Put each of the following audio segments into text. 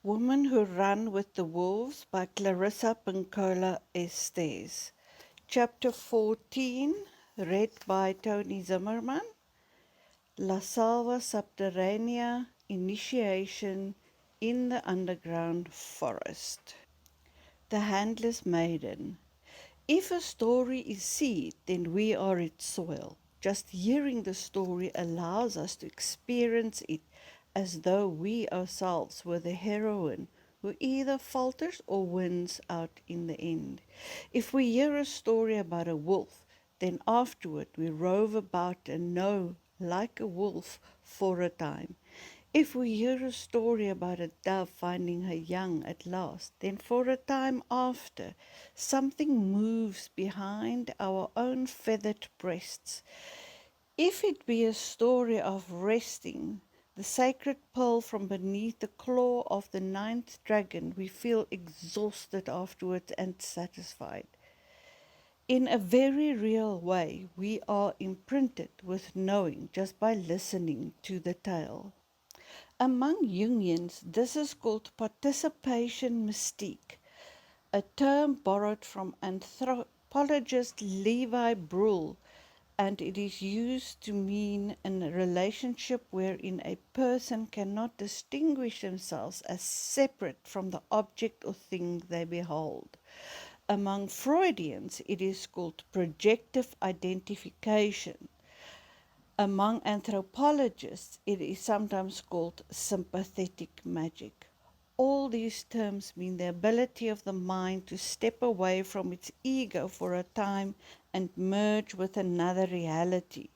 Women Who Run with the Wolves by Clarissa Pinkola Estés. Chapter 14, read by Toni Zimmerman. La Selva Subterránea, Initiation in the Underground Forest. The Handlers Maiden. If a story is seed, then we are its soil. Just hearing the story allows us to experience it as though we ourselves were the heroine who either falters or wins out in the end. If we hear a story about a wolf, then afterward we rove about and know like a wolf for a time. If we hear a story about a dove finding her young at last, then for a time after, something moves behind our own feathered breasts. If it be a story of wresting the sacred pearl from beneath the claw of the ninth dragon, we feel exhausted afterwards and satisfied. In a very real way, we are imprinted with knowing just by listening to the tale. Among Jungians, this is called participation mystique, a term borrowed from anthropologist Levi Bruhl, and it is used to mean a relationship wherein a person cannot distinguish themselves as separate from the object or thing they behold. Among Freudians, it is called projective identification. Among anthropologists, it is sometimes called sympathetic magic. All these terms mean the ability of the mind to step away from its ego for a time and merge with another reality.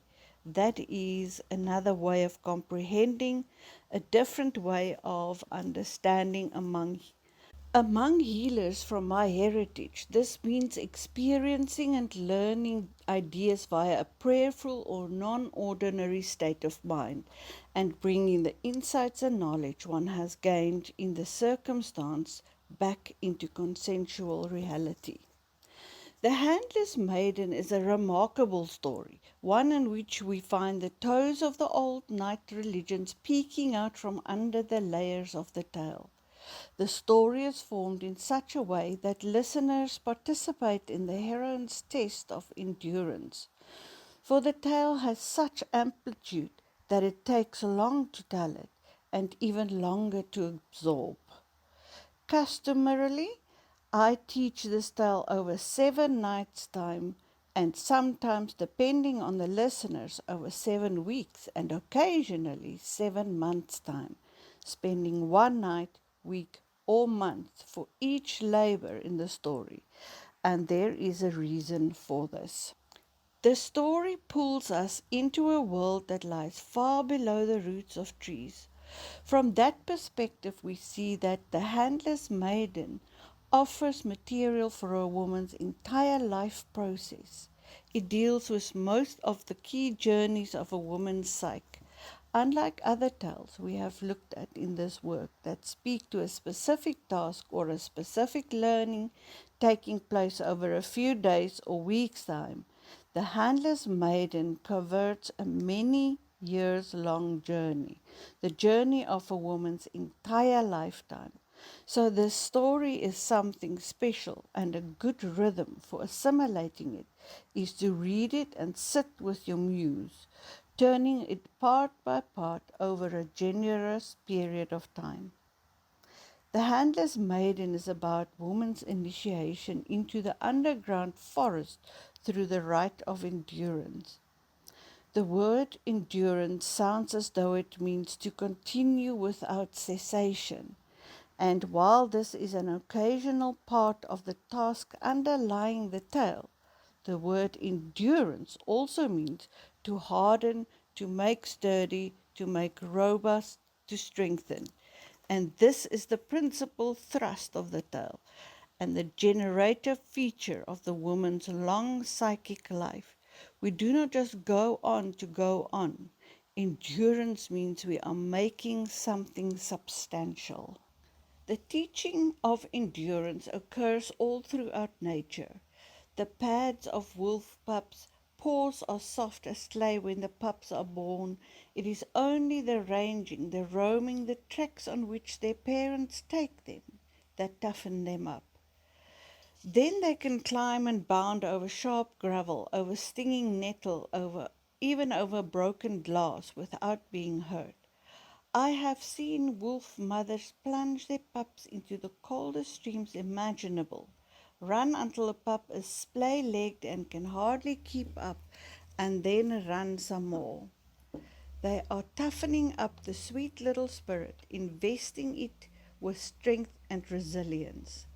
That is another way of comprehending, a different way of understanding among healers from my heritage. This means experiencing and learning ideas via a prayerful or non-ordinary state of mind and bringing the insights and knowledge one has gained in the circumstance back into consensual reality. The Handlers Maiden is a remarkable story, one in which we find the toes of the old night religions peeking out from under the layers of the tale. The story is formed in such a way that listeners participate in the heroine's test of endurance. For the tale has such amplitude that it takes long to tell it and even longer to absorb. Customarily, I teach this tale over 7 nights' time and sometimes, depending on the listeners, over 7 weeks and occasionally 7 months' time, spending 1 night, week, or month for each labor in the story. And there is a reason for this. The story pulls us into a world that lies far below the roots of trees. From that perspective, we see that the Handlers Maiden offers material for a woman's entire life process. It deals with most of the key journeys of a woman's psyche. Unlike other tales we have looked at in this work that speak to a specific task or a specific learning taking place over a few days or weeks' time, the Handlers Maiden covers a many years long journey, the journey of a woman's entire lifetime. So this story is something special, and a good rhythm for assimilating it is to read it and sit with your muse, turning it part by part over a generous period of time. The Handlers Maiden is about woman's initiation into the underground forest through the rite of endurance. The word endurance sounds as though it means to continue without cessation. And while this is an occasional part of the task underlying the tale, the word endurance also means to harden, to make sturdy, to make robust, to strengthen. And this is the principal thrust of the tale and the generative feature of the woman's long psychic life. We do not just go on to go on. Endurance means we are making something substantial. The teaching of endurance occurs all throughout nature. The pads of wolf pups paws are soft as clay when the pups are born. It is only the ranging, the roaming, the tracks on which their parents take them that toughen them up. Then they can climb and bound over sharp gravel, over stinging nettle, even over broken glass without being hurt. I have seen wolf mothers plunge their pups into the coldest streams imaginable, run until a pup is splay-legged and can hardly keep up, and then run some more. They are toughening up the sweet little spirit, investing it with strength and resilience.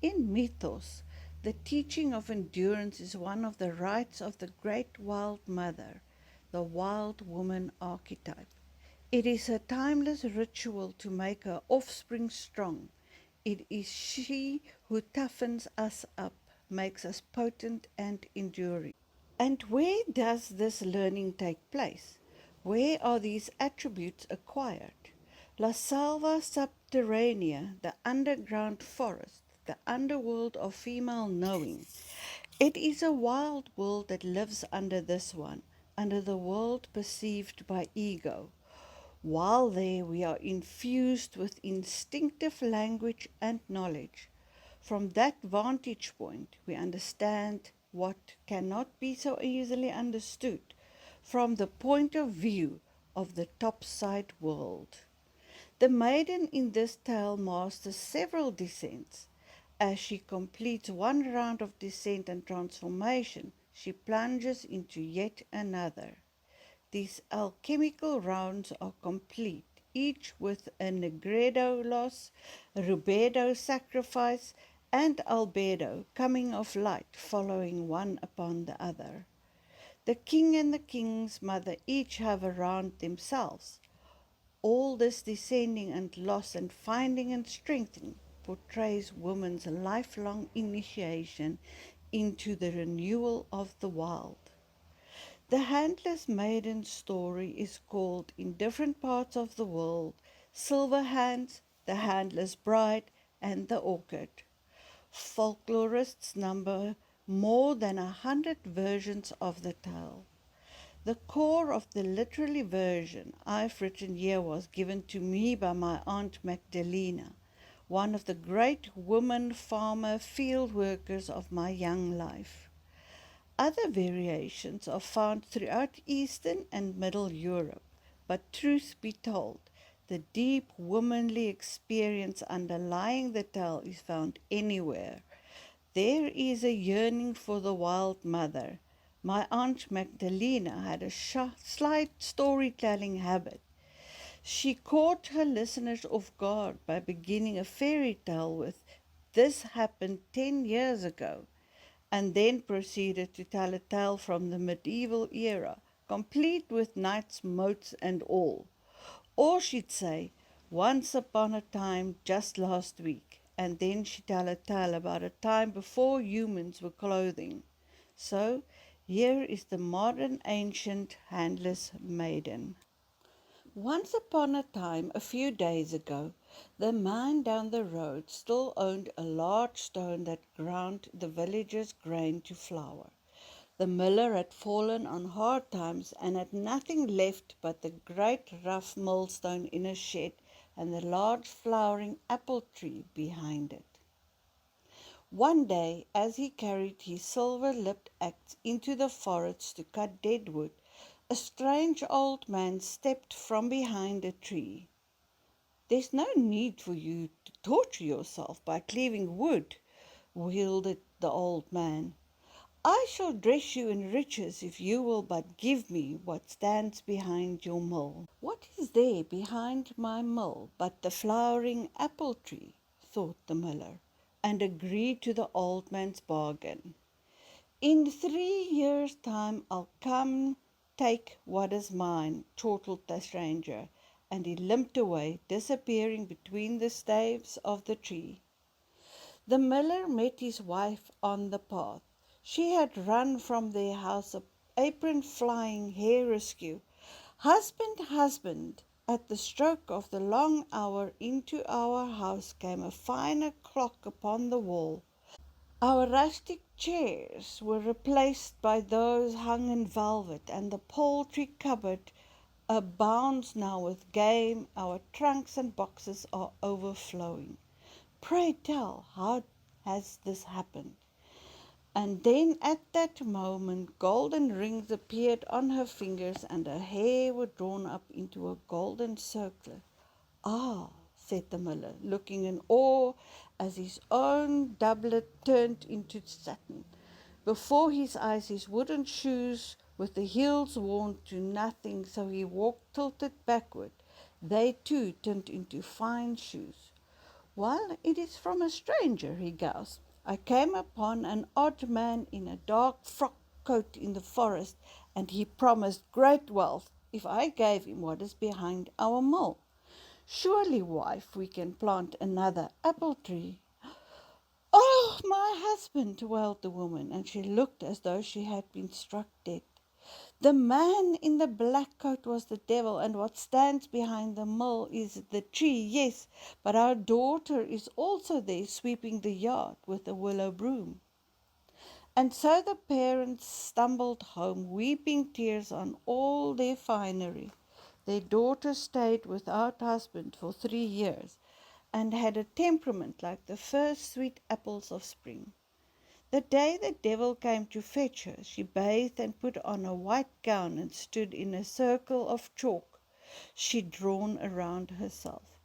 In mythos, the teaching of endurance is one of the rites of the great wild mother, the wild woman archetype. It is a timeless ritual to make her offspring strong. It is she who toughens us up, makes us potent and enduring. And where does this learning take place? Where are these attributes acquired? La Selva Subterránea, the underground forest, the underworld of female knowing. It is a wild world that lives under this one, under the world perceived by ego. While there, we are infused with instinctive language and knowledge. From that vantage point, we understand what cannot be so easily understood from the point of view of the topside world. The maiden in this tale masters several descents. As she completes one round of descent and transformation, she plunges into yet another. These alchemical rounds are complete, each with a negredo loss, rubedo sacrifice, and albedo coming of light following one upon the other. The king and the king's mother each have a round themselves. All this descending and loss and finding and strengthening portrays woman's lifelong initiation into the renewal of the wild. The Handlers Maiden story is called in different parts of the world Silver Hands, the Handler's Bride, and the Orchid. Folklorists number more than 100 versions of the tale. The core of the literary version I've written here was given to me by my Aunt Magdalena, one of the great woman farmer field workers of my young life. Other variations are found throughout Eastern and Middle Europe, but truth be told, the deep womanly experience underlying the tale is found anywhere. There is a yearning for the wild mother. My Aunt Magdalena had a slight storytelling habit. She caught her listeners off guard by beginning a fairy tale with, "This happened 10 years ago," and then proceeded to tell a tale from the medieval era, complete with knights, moats, and all. Or she'd say, "Once upon a time, just last week," and then she'd tell a tale about a time before humans were clothing. So, here is the modern ancient Handlers Maiden. Once upon a time, a few days ago, the man down the road still owned a large stone that ground the villagers' grain to flour. The miller had fallen on hard times and had nothing left but the great rough millstone in a shed and the large flowering apple tree behind it. One day, as he carried his silver-lipped axe into the forest to cut dead wood, a strange old man stepped from behind a tree. "There's no need for you to torture yourself by cleaving wood," wailed the old man. "I shall dress you in riches if you will but give me what stands behind your mill." "What is there behind my mill but the flowering apple tree?" thought the miller, and agreed to the old man's bargain. "In 3 years' time I'll come take what is mine," chortled the stranger, and he limped away, disappearing between the staves of the tree. The miller met his wife on the path. She had run from their house, apron flying, hair askew. "Husband, husband!" At the stroke of the long hour into our house came a finer clock upon the wall. Our rustic chairs were replaced by those hung in velvet, and the poultry cupboard abounds now with game. Our trunks and boxes are overflowing. Pray tell, how has this happened? And then at that moment golden rings appeared on her fingers, and her hair were drawn up into a golden circlet. Ah, said the miller, looking in awe as his own doublet turned into satin. Before his eyes his wooden shoes with the heels worn to nothing, so he walked tilted backward. They too turned into fine shoes. Well, it is from a stranger, he gasped. I came upon an odd man in a dark frock coat in the forest, and he promised great wealth if I gave him what is behind our mill. Surely, wife, we can plant another apple tree. Oh, my husband, wailed the woman, and she looked as though she had been struck dead. The man in the black coat was the devil, and what stands behind the mill is the tree, yes, but our daughter is also there sweeping the yard with a willow broom. And so the parents stumbled home, weeping tears on all their finery. Their daughter stayed without husband for 3 years, and had a temperament like the first sweet apples of spring. The day the devil came to fetch her, she bathed and put on a white gown and stood in a circle of chalk she'd drawn around herself.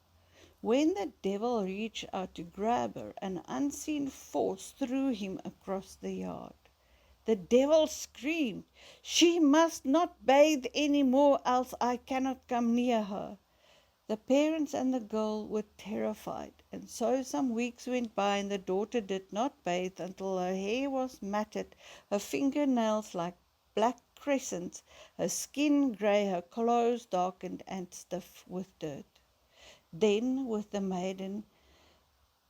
When the devil reached out to grab her, an unseen force threw him across the yard. The devil screamed, "She must not bathe any more, else I cannot come near her." The parents and the girl were terrified, and so some weeks went by, and the daughter did not bathe until her hair was matted, her fingernails like black crescents, her skin grey, her clothes darkened and stiff with dirt. Then, with the maiden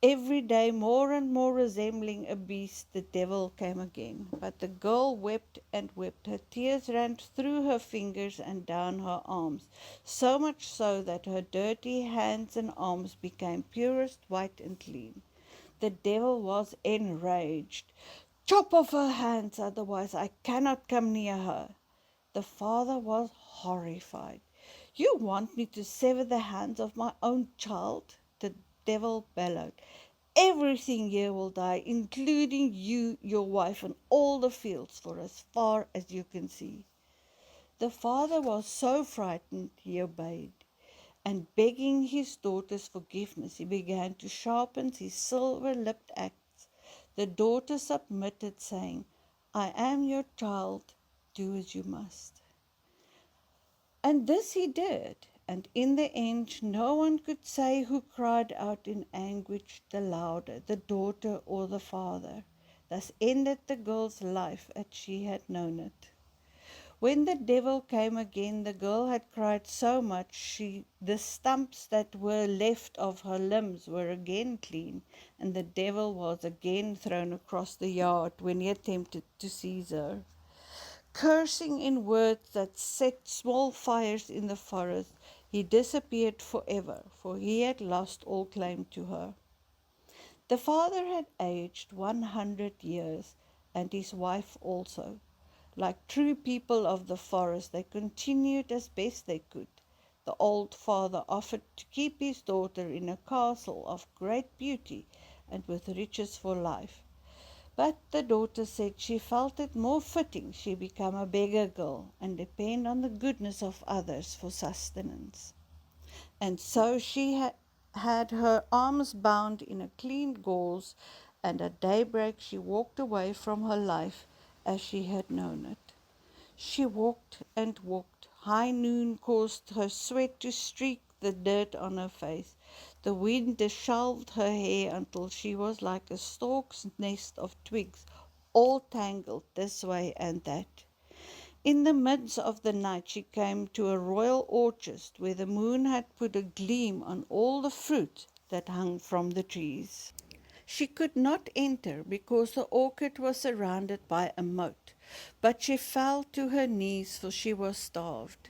every day more and more resembling a beast, the devil came again. But the girl wept and wept. Her tears ran through her fingers and down her arms, so much so that her dirty hands and arms became purest white and clean. The devil was enraged. "Chop off her hands, otherwise I cannot come near her." The father was horrified. "You want me to sever the hands of my own child?" The devil bellowed. "Everything here will die, including you, your wife, and all the fields, for as far as you can see." The father was so frightened he obeyed, and begging his daughter's forgiveness, he began to sharpen his silver-lipped axe. The daughter submitted, saying, "I am your child, do as you must." And this he did, and in the end no one could say who cried out in anguish the louder, the daughter or the father. Thus ended the girl's life as she had known it. When the devil came again, the girl had cried so much the stumps that were left of her limbs were again clean, and the devil was again thrown across the yard when he attempted to seize her. Cursing in words that set small fires in the forest, he disappeared forever, for he had lost all claim to her. The father had aged 100 years, and his wife also. Like true people of the forest, they continued as best they could. The old father offered to keep his daughter in a castle of great beauty and with riches for life. But the daughter said she felt it more fitting she become a beggar girl and depend on the goodness of others for sustenance. And so she had her arms bound in a clean gauze, and at daybreak she walked away from her life as she had known it. She walked and walked. High noon caused her sweat to streak the dirt on her face. The wind disheveled her hair until she was like a stork's nest of twigs, all tangled this way and that. In the midst of the night she came to a royal orchard where the moon had put a gleam on all the fruit that hung from the trees. She could not enter because the orchard was surrounded by a moat, but she fell to her knees, for she was starved.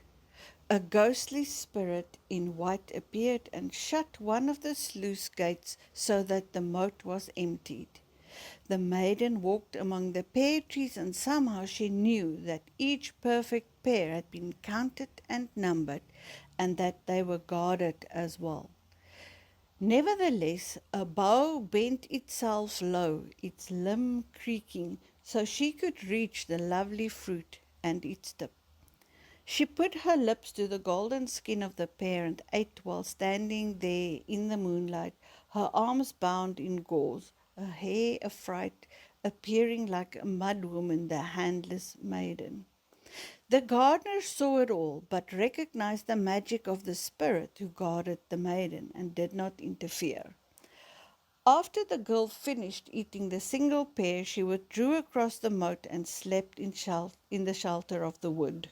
A ghostly spirit in white appeared and shut one of the sluice gates so that the moat was emptied. The maiden walked among the pear trees, and somehow she knew that each perfect pear had been counted and numbered, and that they were guarded as well. Nevertheless, a bough bent itself low, its limb creaking, so she could reach the lovely fruit and its tip. She put her lips to the golden skin of the pear and ate while standing there in the moonlight, her arms bound in gauze, her hair afright, appearing like a mud woman, the Handlers Maiden. The gardener saw it all, but recognized the magic of the spirit who guarded the maiden and did not interfere. After the girl finished eating the single pear, she withdrew across the moat and slept in the shelter of the wood.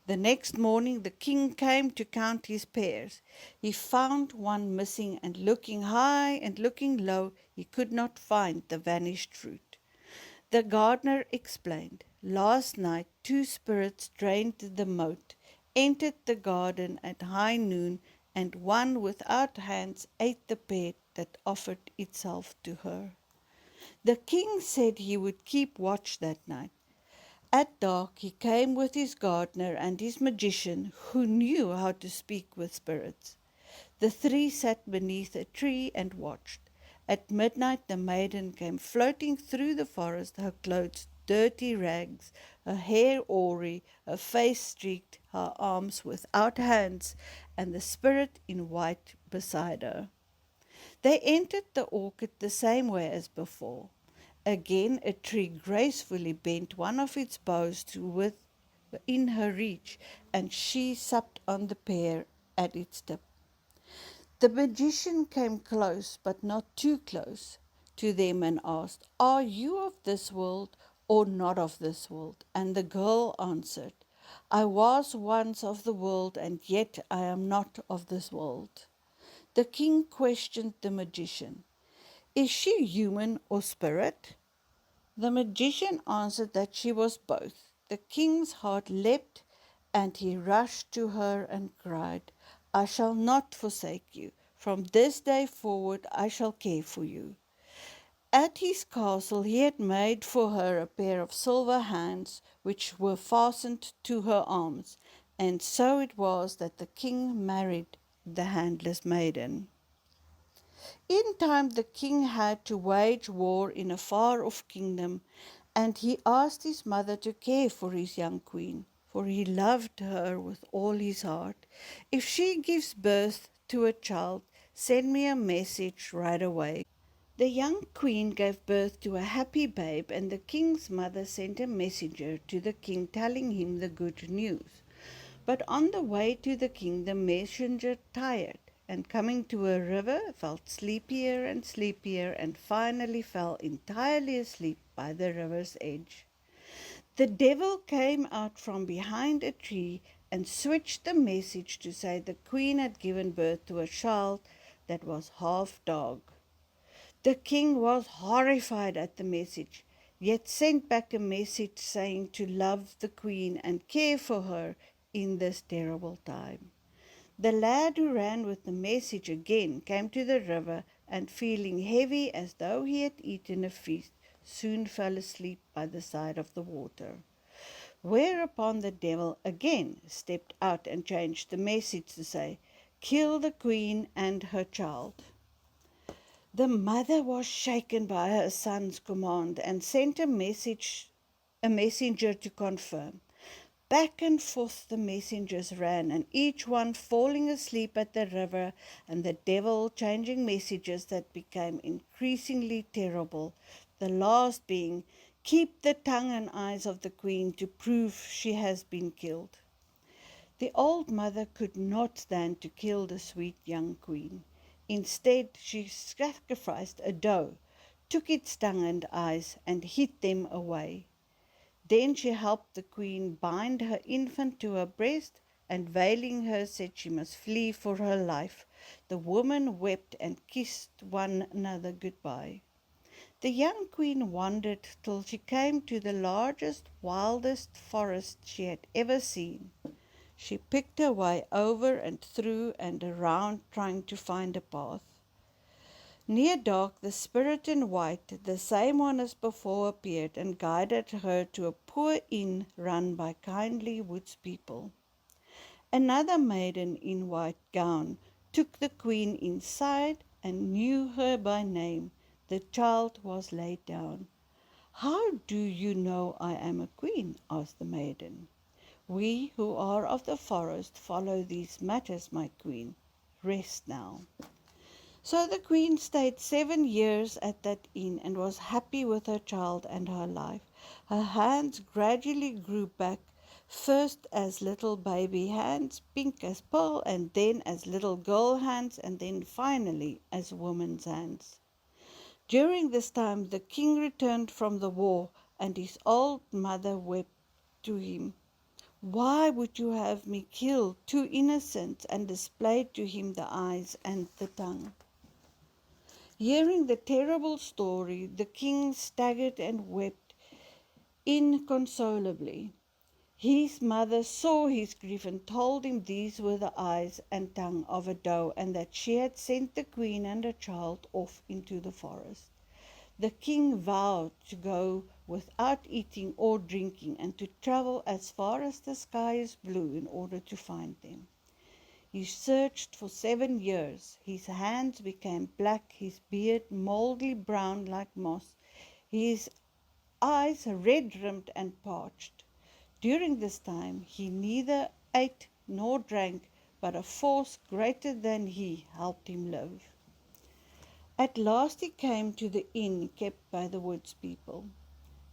The next morning the king came to count his pears. He found one missing, and looking high and looking low, he could not find the vanished fruit. The gardener explained, "Last night 2 spirits drained the moat, entered the garden at high noon, and one without hands ate the pear that offered itself to her." The king said he would keep watch that night. At dark he came with his gardener and his magician, who knew how to speak with spirits. The 3 sat beneath a tree and watched. At midnight the maiden came floating through the forest, her clothes dirty rags, her hair awry, her face streaked, her arms without hands, and the spirit in white beside her. They entered the orchard the same way as before. Again a tree gracefully bent one of its boughs to within her reach, and she supped on the pear at its tip. The magician came close, but not too close, to them and asked, "Are you of this world or not of this world?" And the girl answered, "I was once of the world, and yet I am not of this world." The king questioned the magician, "Is she human or spirit?" The magician answered that she was both. The king's heart leapt, and he rushed to her and cried, "I shall not forsake you. From this day forward I shall care for you." At his castle he had made for her a pair of silver hands, which were fastened to her arms, and so it was that the king married the Handless Maiden. In time the king had to wage war in a far-off kingdom, and he asked his mother to care for his young queen, for he loved her with all his heart. "If she gives birth to a child, send me a message right away." The young queen gave birth to a happy babe, and the king's mother sent a messenger to the king telling him the good news. But on the way to the king the messenger tired, and coming to a river felt sleepier and sleepier, and finally fell entirely asleep by the river's edge. The devil came out from behind a tree and switched the message to say the queen had given birth to a child that was half dog. The king was horrified at the message, yet sent back a message saying to love the queen and care for her in this terrible time. The lad who ran with the message again came to the river, and feeling heavy as though he had eaten a feast, soon fell asleep by the side of the water. Whereupon the devil again stepped out and changed the message to say, "Kill the queen and her child." The mother was shaken by her son's command and sent a messenger to confirm. Back and forth the messengers ran, and each one falling asleep at the river, and the devil changing messages that became increasingly terrible, the last being, "Keep the tongue and eyes of the queen to prove she has been killed." The old mother could not stand to kill the sweet young queen. Instead, she sacrificed a doe, took its tongue and eyes, and hid them away. Then she helped the queen bind her infant to her breast, and veiling her said she must flee for her life. The women wept and kissed one another goodbye. The young queen wandered till she came to the largest, wildest forest she had ever seen. She picked her way over and through and around, trying to find a path. Near dark, the spirit in white, the same one as before, appeared and guided her to a poor inn run by kindly woods people. Another maiden in white gown took the queen inside and knew her by name. The child was laid down. "How do you know I am a queen?" asked the maiden. "We who are of the forest follow these matters, my queen. Rest now." So the queen stayed 7 years at that inn and was happy with her child and her life. Her hands gradually grew back, first as little baby hands, pink as pearl, and then as little girl hands, and then finally as woman's hands. During this time the king returned from the war, and his old mother wept to him. "Why would you have me killed, two innocents?" and displayed to him the eyes and the tongue. Hearing the terrible story, the king staggered and wept inconsolably. His mother saw his grief and told him these were the eyes and tongue of a doe, and that she had sent the queen and her child off into the forest. The king vowed to go without eating or drinking and to travel as far as the sky is blue in order to find them. He searched for 7 years. His hands became black, his beard mouldy brown like moss, his eyes red-rimmed and parched. During this time he neither ate nor drank, but a force greater than he helped him live. At last he came to the inn kept by the woods people.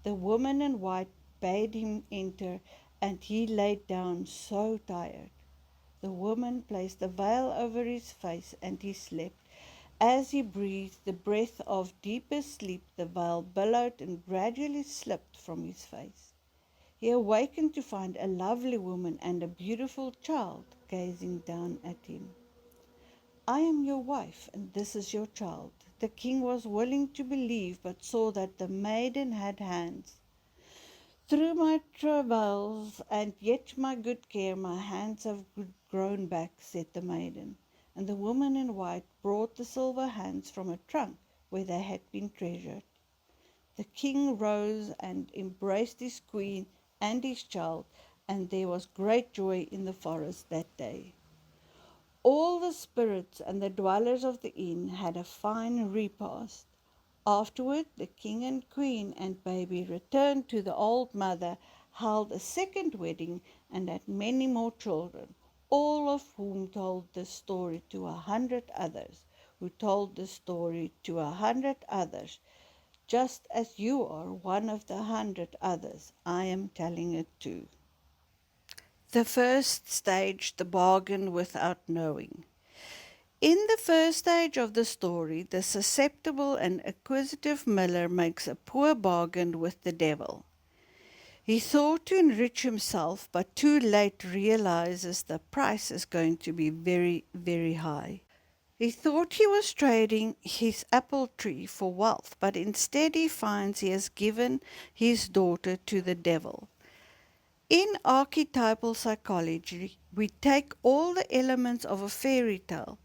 The woman in white bade him enter, and he laid down so tired. The woman placed a veil over his face, and he slept. As he breathed the breath of deepest sleep, the veil billowed and gradually slipped from his face. He awakened to find a lovely woman and a beautiful child gazing down at him. "I am your wife, and this is your child." The king was willing to believe, but saw that the maiden had hands. "Through my travails and yet my good care, my hands have grown back," said the maiden. And the woman in white brought the silver hands from a trunk where they had been treasured. The king rose and embraced his queen and his child, and there was great joy in the forest that day. All the spirits and the dwellers of the inn had a fine repast. Afterward the king and queen and baby returned to the old mother, held a second wedding, and had many more children, all of whom told the story to 100 others, who told the story to 100 others. Just as you are one of the 100 others, I am telling it too. The first stage, the bargain without knowing. In the first stage of the story, the susceptible and acquisitive miller makes a poor bargain with the devil. He thought to enrich himself, but too late realizes the price is going to be very, very high. He thought he was trading his apple tree for wealth, but instead he finds he has given his daughter to the devil. In archetypal psychology, we take all the elements of a fairy tale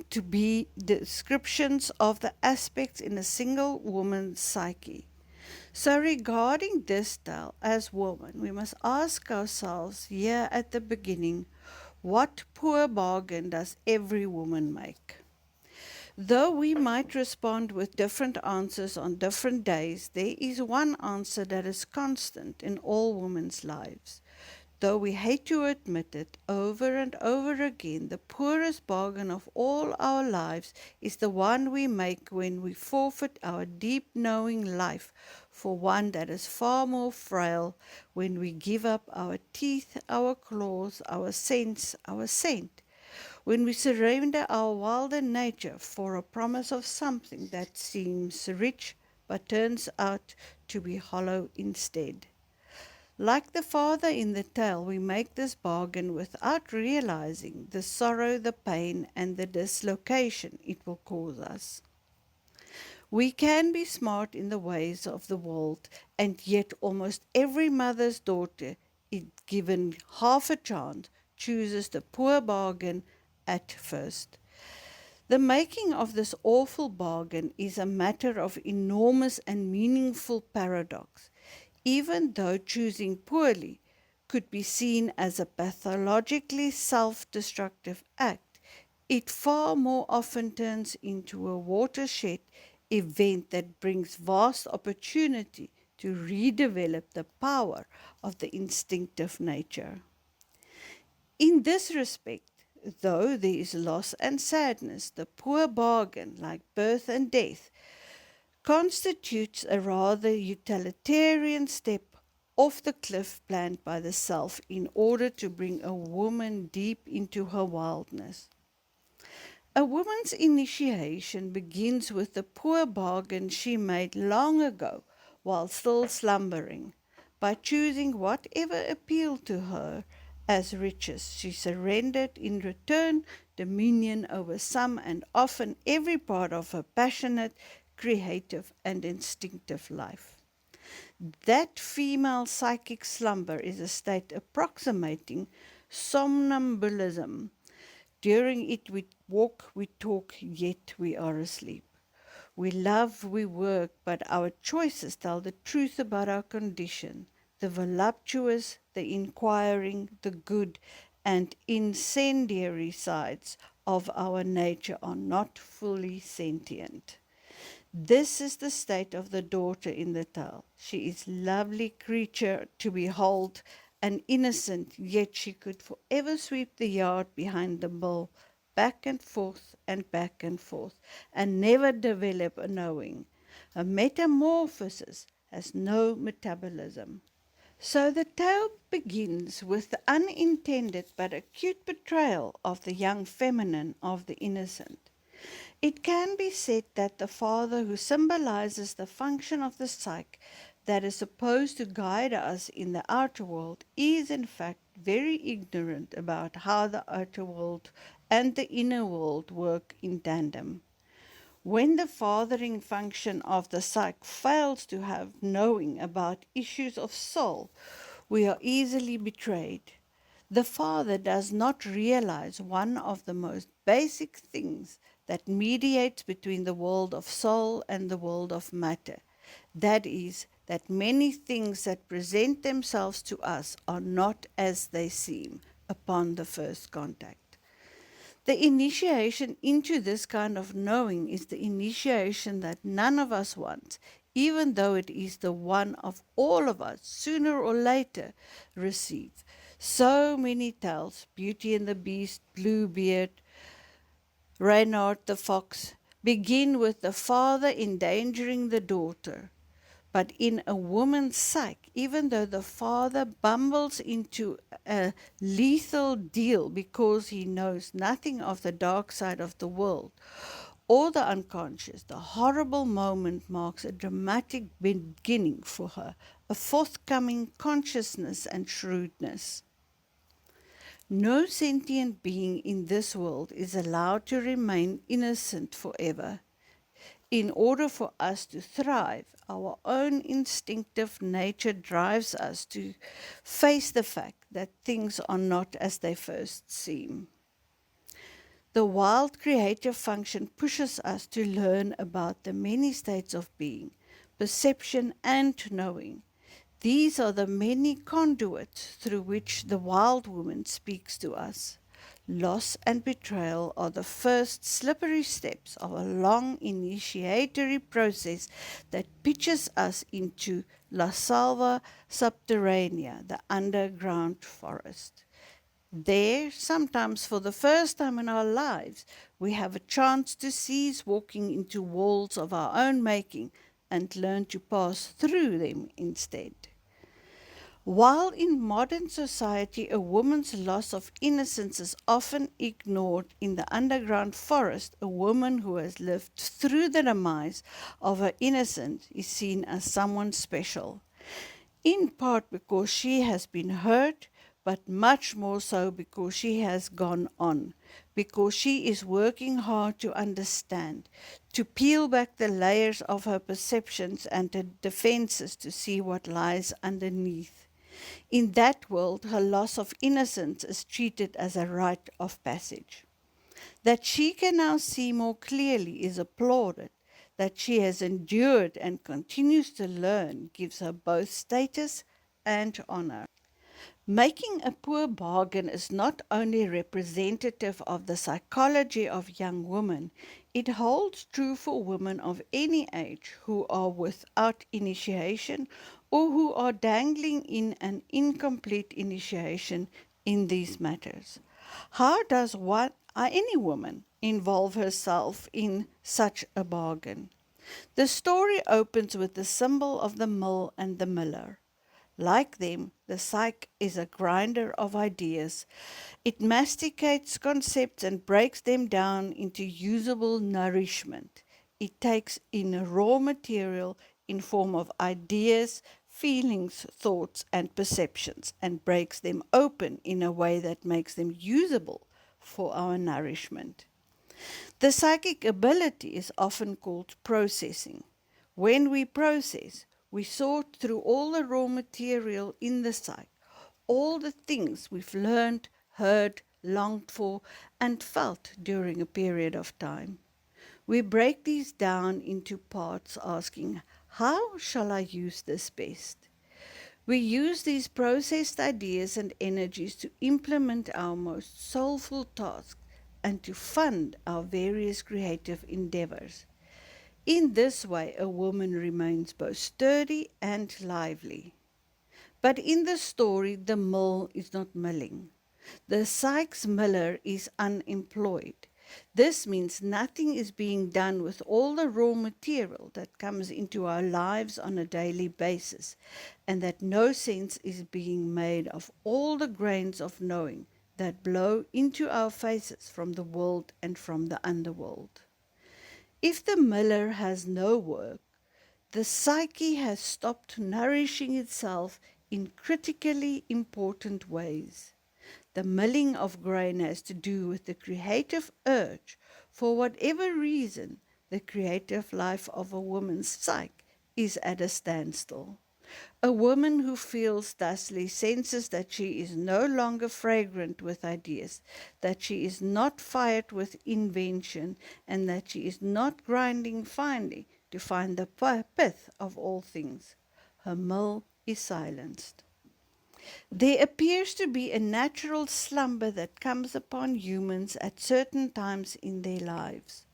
to be descriptions of the aspects in a single woman's psyche. So regarding this tale as woman, we must ask ourselves here at the beginning, what poor bargain does every woman make? Though we might respond with different answers on different days, there is one answer that is constant in all women's lives. Though we hate to admit it over and over again, the poorest bargain of all our lives is the one we make when we forfeit our deep knowing life for one that is far more frail, when we give up our teeth, our claws, our sense, our scent, when we surrender our wilder nature for a promise of something that seems rich but turns out to be hollow instead. Like the father in the tale, we make this bargain without realizing the sorrow, the pain, and the dislocation it will cause us. We can be smart in the ways of the world, and yet almost every mother's daughter, if given half a chance, chooses the poor bargain at first. The making of this awful bargain is a matter of enormous and meaningful paradox, even though choosing poorly could be seen as a pathologically self-destructive act. It far more often turns into a watershed event that brings vast opportunity to redevelop the power of the instinctive nature. In this respect, though there is loss and sadness, the poor bargain, like birth and death, constitutes a rather utilitarian step off the cliff planned by the self in order to bring a woman deep into her wildness. A woman's initiation begins with the poor bargain she made long ago while still slumbering. By choosing whatever appealed to her as riches, she surrendered in return dominion over some and often every part of her passionate, creative, and instinctive life. That female psychic slumber is a state approximating somnambulism. During it we walk, we talk, yet we are asleep. We love, we work, but our choices tell the truth about our condition. The voluptuous, the inquiring, the good, and incendiary sides of our nature are not fully sentient. This is the state of the daughter in the tale. She is lovely creature to behold, and innocent, yet she could forever sweep the yard behind the mill, back and forth, and never develop a knowing. A metamorphosis has no metabolism. So the tale begins with the unintended but acute betrayal of the young feminine of the innocent. It can be said that the father, who symbolizes the function of the psyche that is supposed to guide us in the outer world, is in fact very ignorant about how the outer world and the inner world work in tandem. When the fathering function of the psyche fails to have knowing about issues of soul, we are easily betrayed. The father does not realize one of the most basic things that mediates between the world of soul and the world of matter. That is, that many things that present themselves to us are not as they seem upon the first contact. The initiation into this kind of knowing is the initiation that none of us wants, even though it is the one of all of us, sooner or later, receive. So many tales, Beauty and the Beast, Bluebeard, Reynard the Fox, begin with the father endangering the daughter. But in a woman's psyche, even though the father bumbles into a lethal deal because he knows nothing of the dark side of the world or the unconscious, the horrible moment marks a dramatic beginning for her, a forthcoming consciousness and shrewdness. No sentient being in this world is allowed to remain innocent forever. In order for us to thrive, our own instinctive nature drives us to face the fact that things are not as they first seem. The wild creative function pushes us to learn about the many states of being, perception and knowing. These are the many conduits through which the wild woman speaks to us. Loss and betrayal are the first slippery steps of a long initiatory process that pitches us into La Selva Subterránea, the underground forest. There, sometimes for the first time in our lives, we have a chance to cease walking into walls of our own making and learn to pass through them instead. While in modern society a woman's loss of innocence is often ignored, in the underground forest, a woman who has lived through the demise of her innocence is seen as someone special, in part because she has been hurt, but much more so because she has gone on, because she is working hard to understand, to peel back the layers of her perceptions and her defenses to see what lies underneath. In that world, her loss of innocence is treated as a rite of passage. That she can now see more clearly is applauded. That she has endured and continues to learn gives her both status and honor. Making a poor bargain is not only representative of the psychology of young women, it holds true for women of any age who are without initiation or who are dangling in an incomplete initiation in these matters. How does any woman involve herself in such a bargain? The story opens with the symbol of the mill and the miller. Like them, the psyche is a grinder of ideas. It masticates concepts and breaks them down into usable nourishment. It takes in a raw material in form of ideas, feelings, thoughts, and perceptions and breaks them open in a way that makes them usable for our nourishment. The psychic ability is often called processing. When we process, we sort through all the raw material in the psyche, all the things we've learned, heard, longed for, and felt during a period of time. We break these down into parts, asking, how shall I use this best? We use these processed ideas and energies to implement our most soulful tasks and to fund our various creative endeavors. In this way, a woman remains both sturdy and lively. But in the story, the mill is not milling. The Sykes miller is unemployed. This means nothing is being done with all the raw material that comes into our lives on a daily basis, and that no sense is being made of all the grains of knowing that blow into our faces from the world and from the underworld. If the miller has no work, the psyche has stopped nourishing itself in critically important ways. The milling of grain has to do with the creative urge. For whatever reason, the creative life of a woman's psyche is at a standstill. A woman who feels thusly senses that she is no longer fragrant with ideas, that she is not fired with invention, and that she is not grinding finely to find the pith of all things. Her mill is silenced. There appears to be a natural slumber that comes upon humans at certain times in their lives.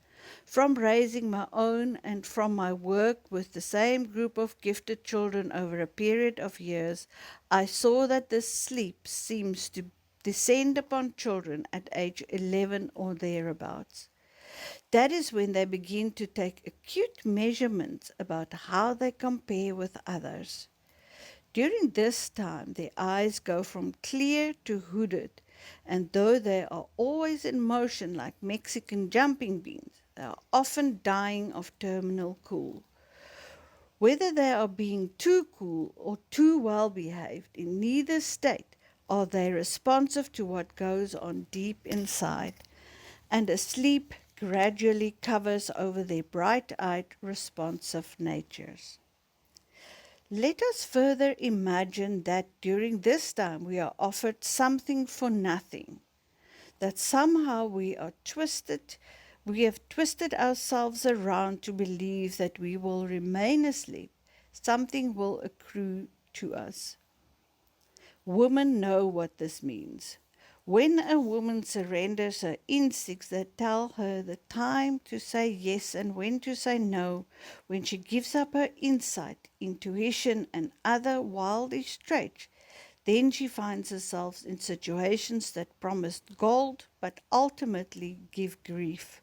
From raising my own and from my work with the same group of gifted children over a period of years, I saw that this sleep seems to descend upon children at age 11 or thereabouts. That is when they begin to take acute measurements about how they compare with others. During this time, their eyes go from clear to hooded, and though they are always in motion like Mexican jumping beans, they are often dying of terminal cool. Whether they are being too cool or too well behaved, in neither state are they responsive to what goes on deep inside, and a sleep gradually covers over their bright-eyed, responsive natures. Let us further imagine that during this time we are offered something for nothing, that somehow we have twisted ourselves around to believe that we will remain asleep, something will accrue to us. Women know what this means. When a woman surrenders her instincts that tell her the time to say yes and when to say no, when she gives up her insight, intuition, and other wildish traits, then she finds herself in situations that promise gold but ultimately give grief.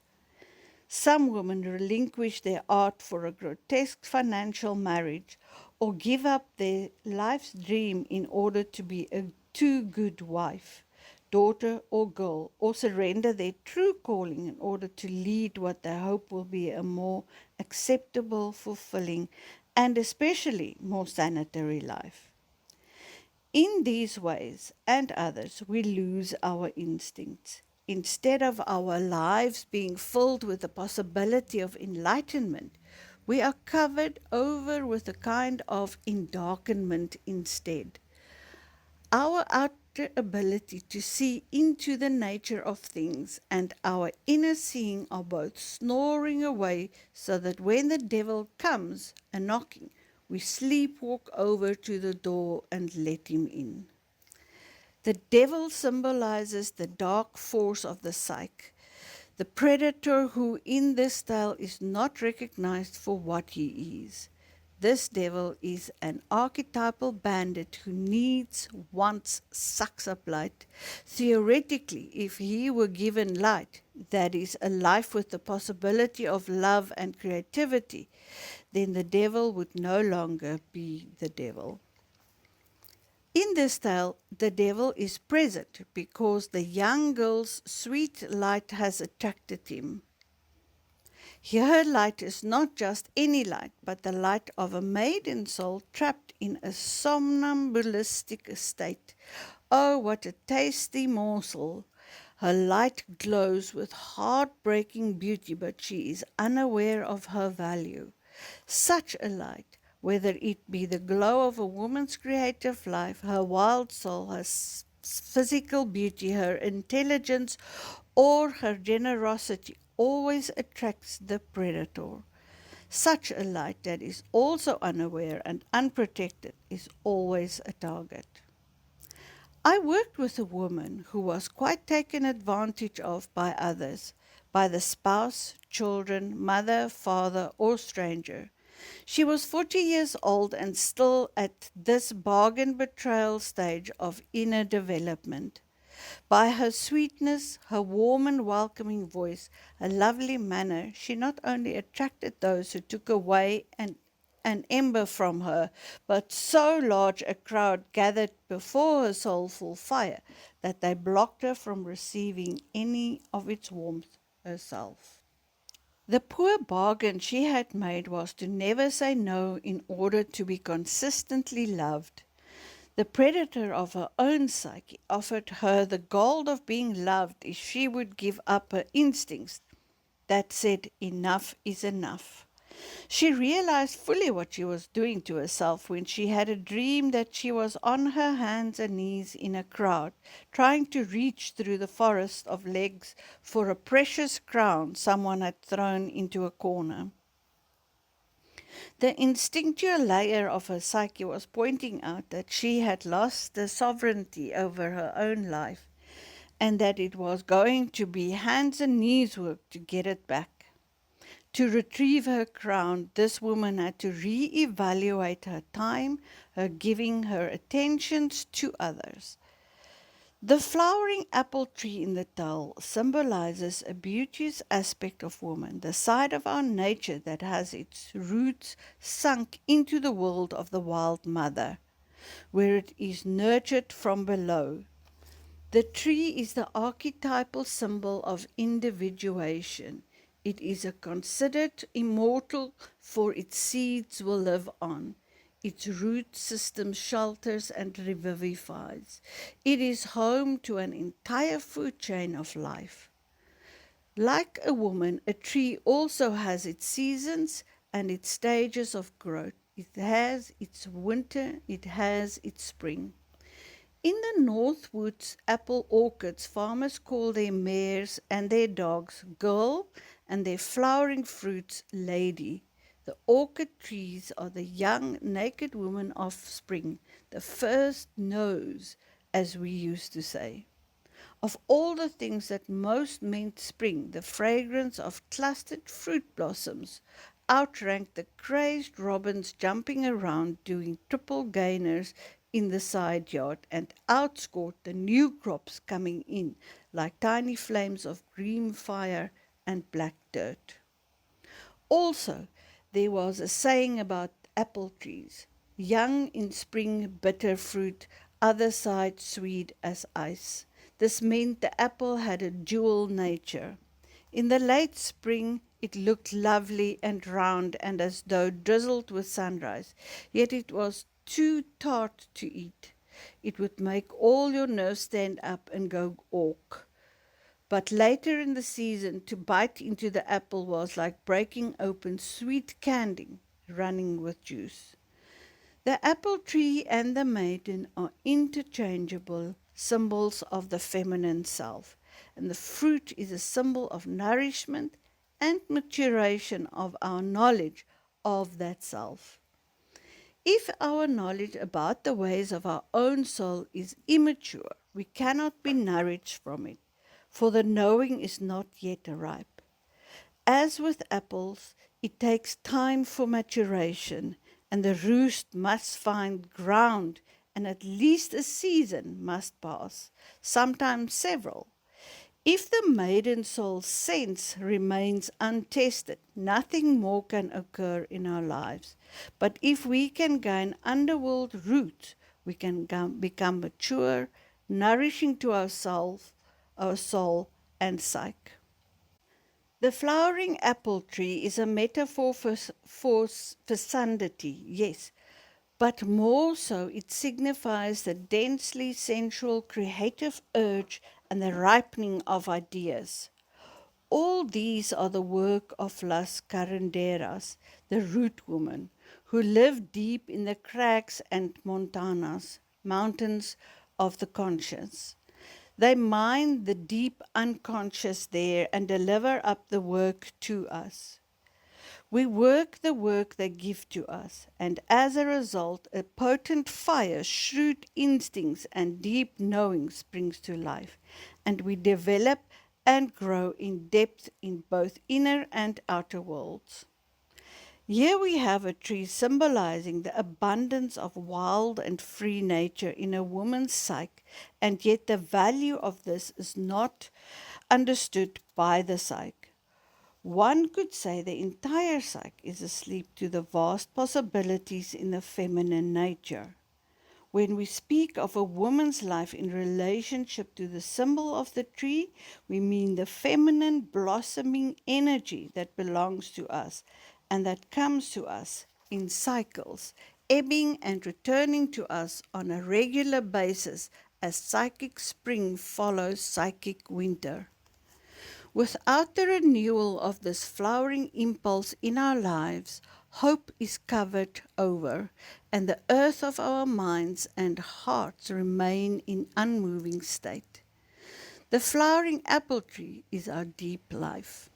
Some women relinquish their art for a grotesque financial marriage or give up their life's dream in order to be a too good wife, daughter, or girl, or surrender their true calling in order to lead what they hope will be a more acceptable, fulfilling, and especially more sanitary life. In these ways and others, we lose our instincts. Instead of our lives being filled with the possibility of enlightenment, we are covered over with a kind of endarkenment instead. Our greater ability to see into the nature of things, and our inner seeing are both snoring away, so that when the devil comes a knocking, we sleepwalk over to the door and let him in. The devil symbolizes the dark force of the psyche, the predator who in this tale is not recognized for what he is. This devil is an archetypal bandit who needs, wants, sucks up light. Theoretically, if he were given light, that is, a life with the possibility of love and creativity, then the devil would no longer be the devil. In this tale, the devil is present because the young girl's sweet light has attracted him. Her light is not just any light, but the light of a maiden soul trapped in a somnambulistic state. Oh, what a tasty morsel! Her light glows with heartbreaking beauty, but she is unaware of her value. Such a light, whether it be the glow of a woman's creative life, her wild soul, her physical beauty, her intelligence, or her generosity, always attracts the predator. Such a light that is also unaware and unprotected is always a target. I worked with a woman who was quite taken advantage of by others, by the spouse, children, mother, father, or stranger. She was 40 years old and still at this bargain betrayal stage of inner development. By her sweetness, her warm and welcoming voice, her lovely manner, she not only attracted those who took away an ember from her, but so large a crowd gathered before her soulful fire that they blocked her from receiving any of its warmth herself. The poor bargain she had made was to never say no in order to be consistently loved. The predator of her own psyche offered her the gold of being loved if she would give up her instincts that said enough is enough. She realized fully what she was doing to herself when she had a dream that she was on her hands and knees in a crowd, trying to reach through the forest of legs for a precious crown someone had thrown into a corner. The instinctual layer of her psyche was pointing out that she had lost the sovereignty over her own life, and that it was going to be hands and knees work to get it back. To retrieve her crown, this woman had to re-evaluate her time, her giving, her attentions to others. The flowering apple tree in the tale symbolizes a beauteous aspect of woman, the side of our nature that has its roots sunk into the world of the wild mother, where it is nurtured from below. The tree is the archetypal symbol of individuation. It is a considered immortal, for its seeds will live on. Its root system shelters and revivifies. It is home to an entire food chain of life. Like a woman, a tree also has its seasons and its stages of growth. It has its winter, it has its spring. In the North Woods apple orchards, farmers call their mares and their dogs girl and their flowering fruits lady. The orchard trees are the young, naked woman of spring, the first nose, as we used to say. Of all the things that most meant spring, the fragrance of clustered fruit blossoms outranked the crazed robins jumping around doing triple gainers in the side yard and outscored the new crops coming in like tiny flames of green fire and black dirt. Also, there was a saying about apple trees: young in spring, bitter fruit, other side sweet as ice. This meant the apple had a dual nature. In the late spring, it looked lovely and round and as though drizzled with sunrise, yet it was too tart to eat. It would make all your nerves stand up and go awk. But later in the season, to bite into the apple was like breaking open sweet candy running with juice. The apple tree and the maiden are interchangeable, symbols of the feminine self. And the fruit is a symbol of nourishment and maturation of our knowledge of that self. If our knowledge about the ways of our own soul is immature, we cannot be nourished from it, for the knowing is not yet ripe. As with apples, it takes time for maturation, and the roost must find ground, and at least a season must pass, sometimes several. If the maiden soul's sense remains untested, nothing more can occur in our lives. But if we can gain underworld roots, we can become mature, nourishing to ourselves, our soul, and psyche. The flowering apple tree is a metaphor for fecundity, yes, but more so it signifies the densely sensual creative urge and the ripening of ideas. All these are the work of Las Caranderas, the root woman, who live deep in the crags and mountains of the conscience. They mine the deep unconscious there and deliver up the work to us. We work the work they give to us, and as a result, a potent fire, shrewd instincts, and deep knowing springs to life, and we develop and grow in depth in both inner and outer worlds. Here we have a tree symbolizing the abundance of wild and free nature in a woman's psyche, and yet the value of this is not understood by the psyche. One could say the entire psyche is asleep to the vast possibilities in the feminine nature. When we speak of a woman's life in relationship to the symbol of the tree, we mean the feminine blossoming energy that belongs to us and that comes to us in cycles, ebbing and returning to us on a regular basis as psychic spring follows psychic winter. Without the renewal of this flowering impulse in our lives, hope is covered over, and the earth of our minds and hearts remain in unmoving state. The flowering apple tree is our deep life.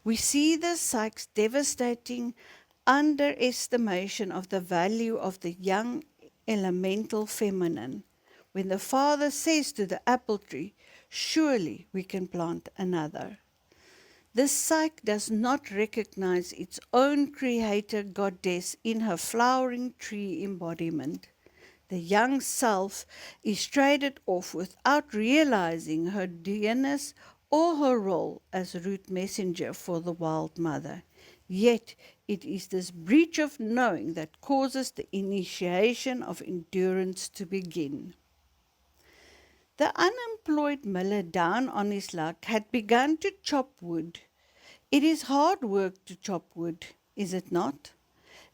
We see the psyche's devastating underestimation of the value of the young elemental feminine, when the father says to the apple tree, "Surely we can plant another." This psyche does not recognize its own creator goddess in her flowering tree embodiment. The young self is traded off without realizing her dearness or her role as root messenger for the wild mother. Yet it is this breach of knowing that causes the initiation of endurance to begin. The unemployed miller down on his luck had begun to chop wood. It is hard work to chop wood, is it not?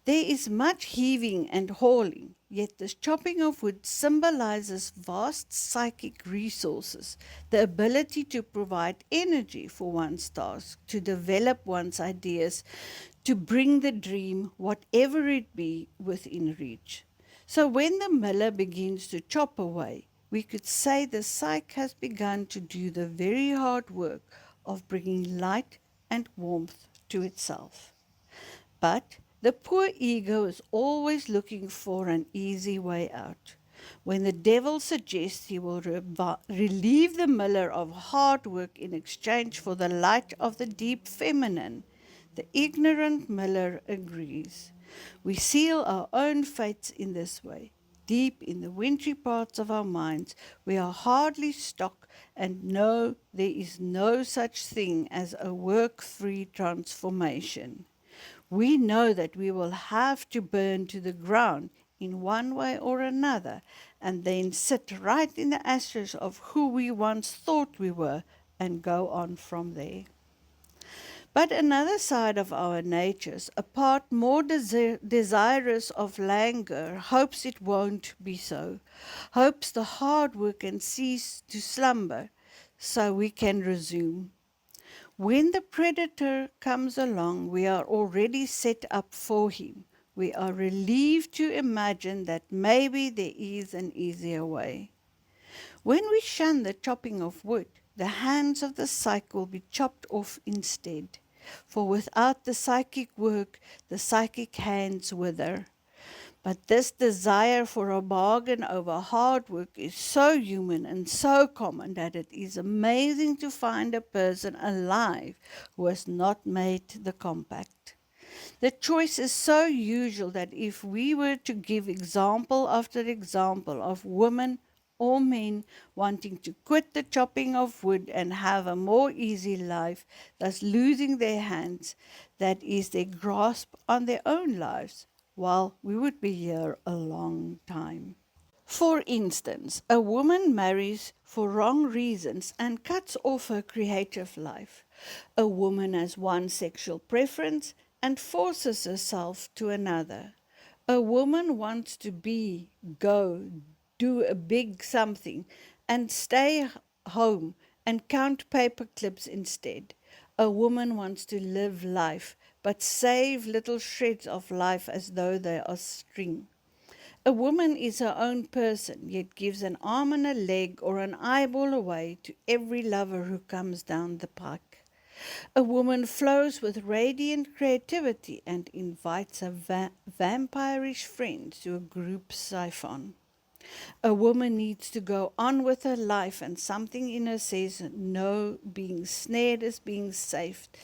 There is much heaving and hauling, yet this chopping of wood symbolizes vast psychic resources, the ability to provide energy for one's task, to develop one's ideas, to bring the dream, whatever it be, within reach. So when the miller begins to chop away, we could say the psyche has begun to do the very hard work of bringing light and warmth to itself. But the poor ego is always looking for an easy way out. When the devil suggests he will relieve the miller of hard work in exchange for the light of the deep feminine, the ignorant miller agrees. We seal our own fates in this way. Deep in the wintry parts of our minds, we are hardly stock and know there is no such thing as a work-free transformation. We know that we will have to burn to the ground in one way or another, and then sit right in the ashes of who we once thought we were and go on from there. But another side of our natures, a part more desirous of languor, hopes it won't be so, hopes the hard work can cease to slumber so we can resume. When the predator comes along, we are already set up for him. We are relieved to imagine that maybe there is an easier way. When we shun the chopping of wood, the hands of the psyche will be chopped off instead. For without the psychic work, the psychic hands wither. But this desire for a bargain over hard work is so human and so common that it is amazing to find a person alive who has not made the compact. The choice is so usual that if we were to give example after example of women or men wanting to quit the chopping of wood and have a more easy life, thus losing their hands, that is their grasp on their own lives, well, we would be here a long time. For instance, a woman marries for wrong reasons and cuts off her creative life. A woman has one sexual preference and forces herself to another. A woman wants to go, do a big something and stay home and count paper clips instead. A woman wants to live life but save little shreds of life as though they are string. A woman is her own person, yet gives an arm and a leg or an eyeball away to every lover who comes down the pike. A woman flows with radiant creativity and invites her vampirish friends to a group siphon. A woman needs to go on with her life, and something in her says, no, being snared is being saved.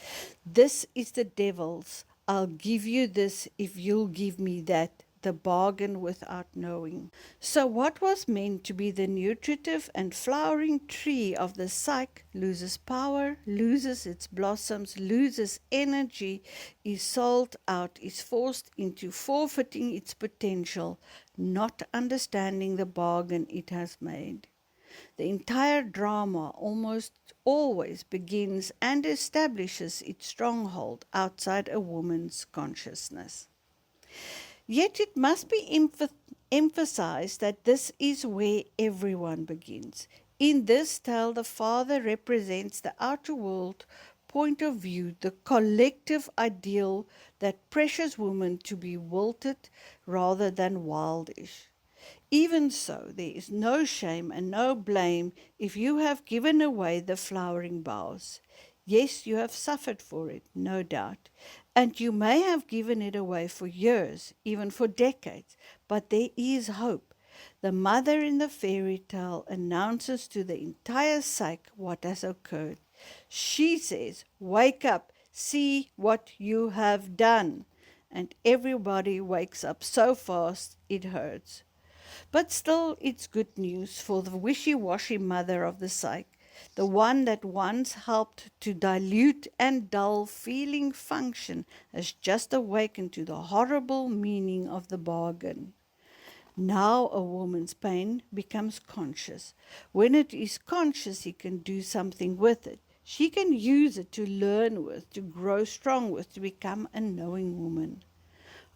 This is the devil's. I'll give you this if you'll give me that. The bargain without knowing. So what was meant to be the nutritive and flowering tree of the psyche loses power, loses its blossoms, loses energy, is sold out, is forced into forfeiting its potential, not understanding the bargain it has made. The entire drama almost always begins and establishes its stronghold outside a woman's consciousness. Yet it must be emphasized that this is where everyone begins. In this tale, the father represents the outer world point of view, the collective ideal that pressures women to be wilted rather than wildish. Even so, there is no shame and no blame if you have given away the flowering boughs. Yes, you have suffered for it, no doubt, and you may have given it away for years, even for decades, but there is hope. The mother in the fairy tale announces to the entire psyche what has occurred. She says, "Wake up, see what you have done." And everybody wakes up so fast it hurts. But still, it's good news for the wishy-washy mother of the psyche, the one that once helped to dilute and dull feeling function has just awakened to the horrible meaning of the bargain. Now a woman's pain becomes conscious. When it is conscious, he can do something with it. She can use it to learn with, to grow strong with, to become a knowing woman.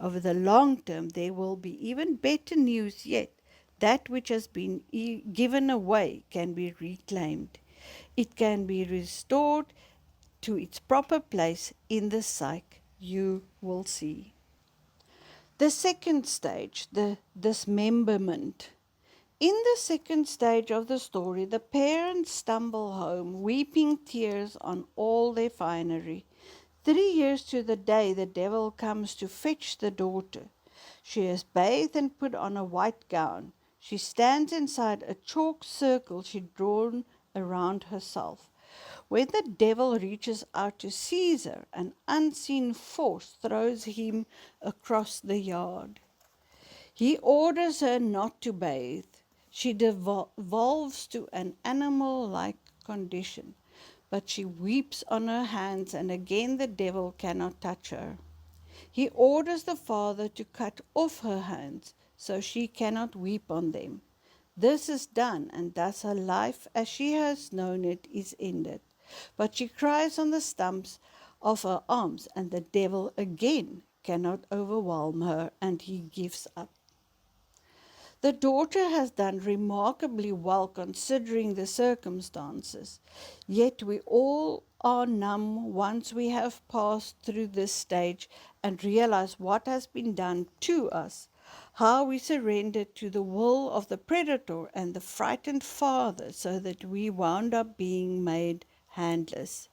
Over the long term, there will be even better news yet. That which has been given away can be reclaimed. It can be restored to its proper place in the psyche. You will see. The second stage, the dismemberment. In the second stage of the story, the parents stumble home, weeping tears on all their finery. 3 years to the day the devil comes to fetch the daughter. She has bathed and put on a white gown. She stands inside a chalk circle she'd drawn around herself. When the devil reaches out to seize her, an unseen force throws him across the yard. He orders her not to bathe. She devolves to an animal-like condition, but she weeps on her hands, and again the devil cannot touch her. He orders the father to cut off her hands, so she cannot weep on them. This is done, and thus her life as she has known it is ended. But she cries on the stumps of her arms, and the devil again cannot overwhelm her, and he gives up. The daughter has done remarkably well considering the circumstances, yet we all are numb once we have passed through this stage and realize what has been done to us. how we surrendered to the will of the predator and the frightened father so that we wound up being made handless.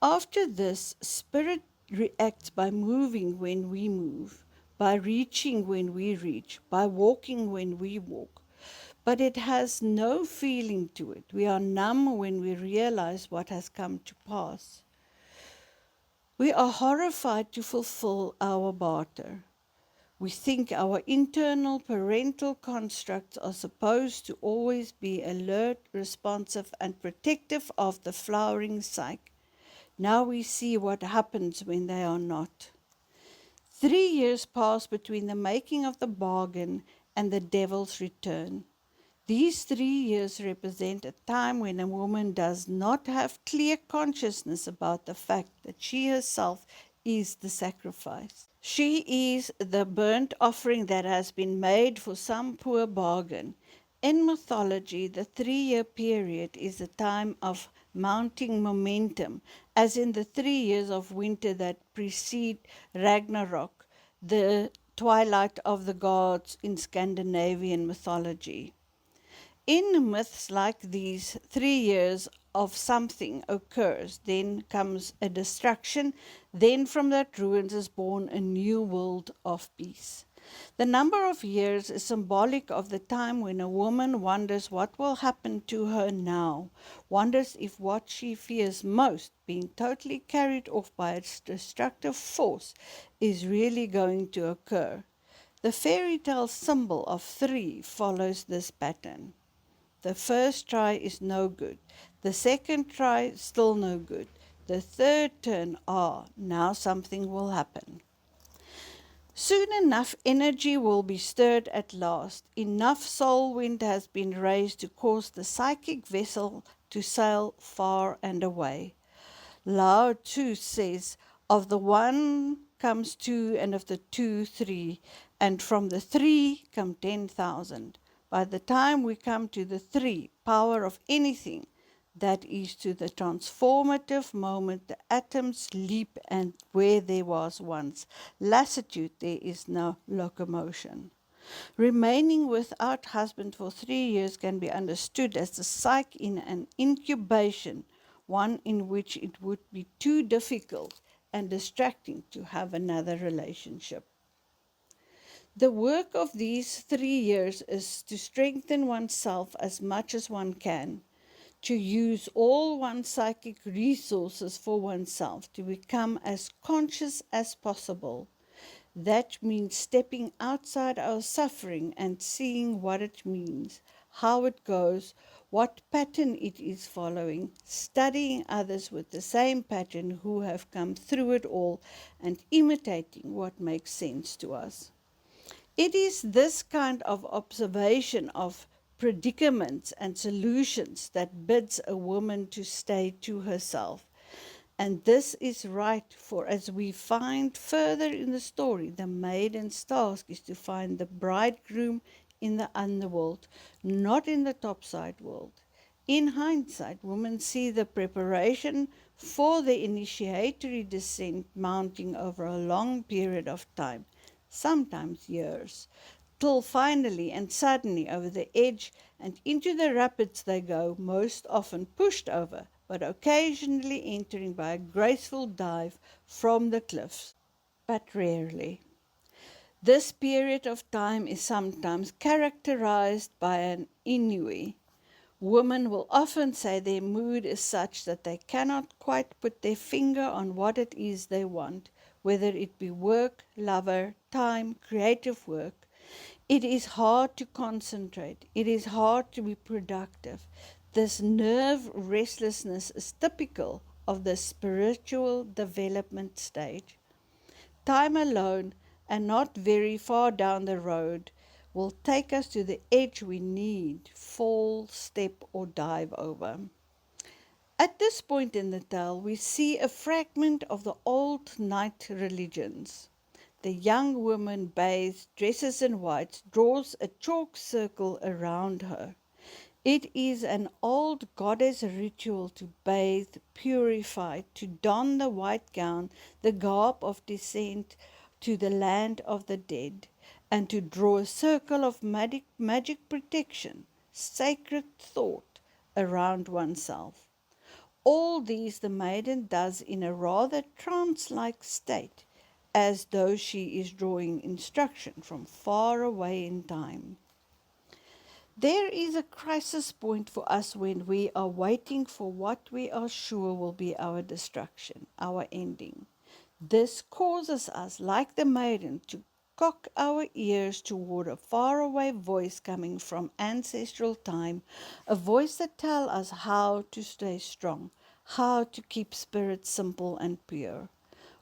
After this, spirit reacts by moving when we move, by reaching when we reach, by walking when we walk. But it has no feeling to it. We are numb when we realize what has come to pass. We are horrified to fulfill our barter. We think our internal parental constructs are supposed to always be alert, responsive, and protective of the flowering psyche. Now we see what happens when they are not. 3 years pass between the making of the bargain and the devil's return. These 3 years represent a time when a woman does not have clear consciousness about the fact that she herself is the sacrifice. She is the burnt offering that has been made for some poor bargain. In mythology, the 3-year period is a time of mounting momentum, as in the 3 years of winter that precede Ragnarok, the twilight of the gods in Scandinavian mythology. In myths like these, 3 years of something occurs, then comes a destruction, then from that ruins is born a new world of peace. The number of years is symbolic of the time when a woman wonders what will happen to her now, wonders if what she fears most, being totally carried off by its destructive force, is really going to occur. The fairy tale symbol of 3 follows this pattern. The first try is no good. The second try, still no good. The third turn, now something will happen. Soon enough, energy will be stirred at last. Enough soul wind has been raised to cause the psychic vessel to sail far and away. Lao Tzu says, of the one comes 2, and of the 2, 3, and from the 3 come 10,000. By the time we come to the 3, power of anything, that is to the transformative moment, the atoms leap, and where there was once lassitude, there is no locomotion. Remaining without husband for 3 years can be understood as the psyche in an incubation, one in which it would be too difficult and distracting to have another relationship. The work of these 3 years is to strengthen oneself as much as one can, to use all one's psychic resources for oneself, to become as conscious as possible. That means stepping outside our suffering and seeing what it means, how it goes, what pattern it is following, studying others with the same pattern who have come through it all, and imitating what makes sense to us. It is this kind of observation of predicaments and solutions that bids a woman to stay to herself. And this is right, for as we find further in the story, the maiden's task is to find the bridegroom in the underworld, not in the topside world. In hindsight, women see the preparation for the initiatory descent mounting over a long period of time, sometimes years, till finally and suddenly over the edge and into the rapids they go, most often pushed over, but occasionally entering by a graceful dive from the cliffs, but rarely. This period of time is sometimes characterized by an ennui. Women will often say their mood is such that they cannot quite put their finger on what it is they want, whether it be work, lover, time, creative work. It is hard to concentrate. It is hard to be productive. This nerve restlessness is typical of the spiritual development stage. Time alone, and not very far down the road, will take us to the edge we need, fall, step, or dive over. At this point in the tale, we see a fragment of the old night religions. The young woman bathes, dresses in white, draws a chalk circle around her. It is an old goddess ritual to bathe, purify, to don the white gown, the garb of descent to the land of the dead. and to draw a circle of magic protection, sacred thought around oneself. All these the maiden does in a rather trance-like state, as though she is drawing instruction from far away in time. There is a crisis point for us when we are waiting for what we are sure will be our destruction, our ending. This causes us, like the maiden, to cock our ears toward a faraway voice coming from ancestral time, a voice that tells us how to stay strong, how to keep spirit simple and pure.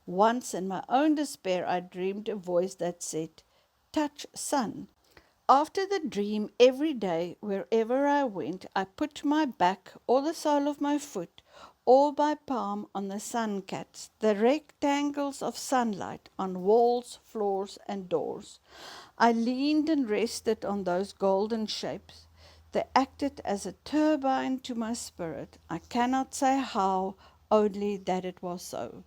Once in my own despair, I dreamed a voice that said, "Touch sun." After the dream, every day, wherever I went, I put my back or the sole of my foot or my palm on the sun cats, the rectangles of sunlight on walls, floors, and doors. I leaned and rested on those golden shapes. They acted as a turbine to my spirit. I cannot say how, only that it was so.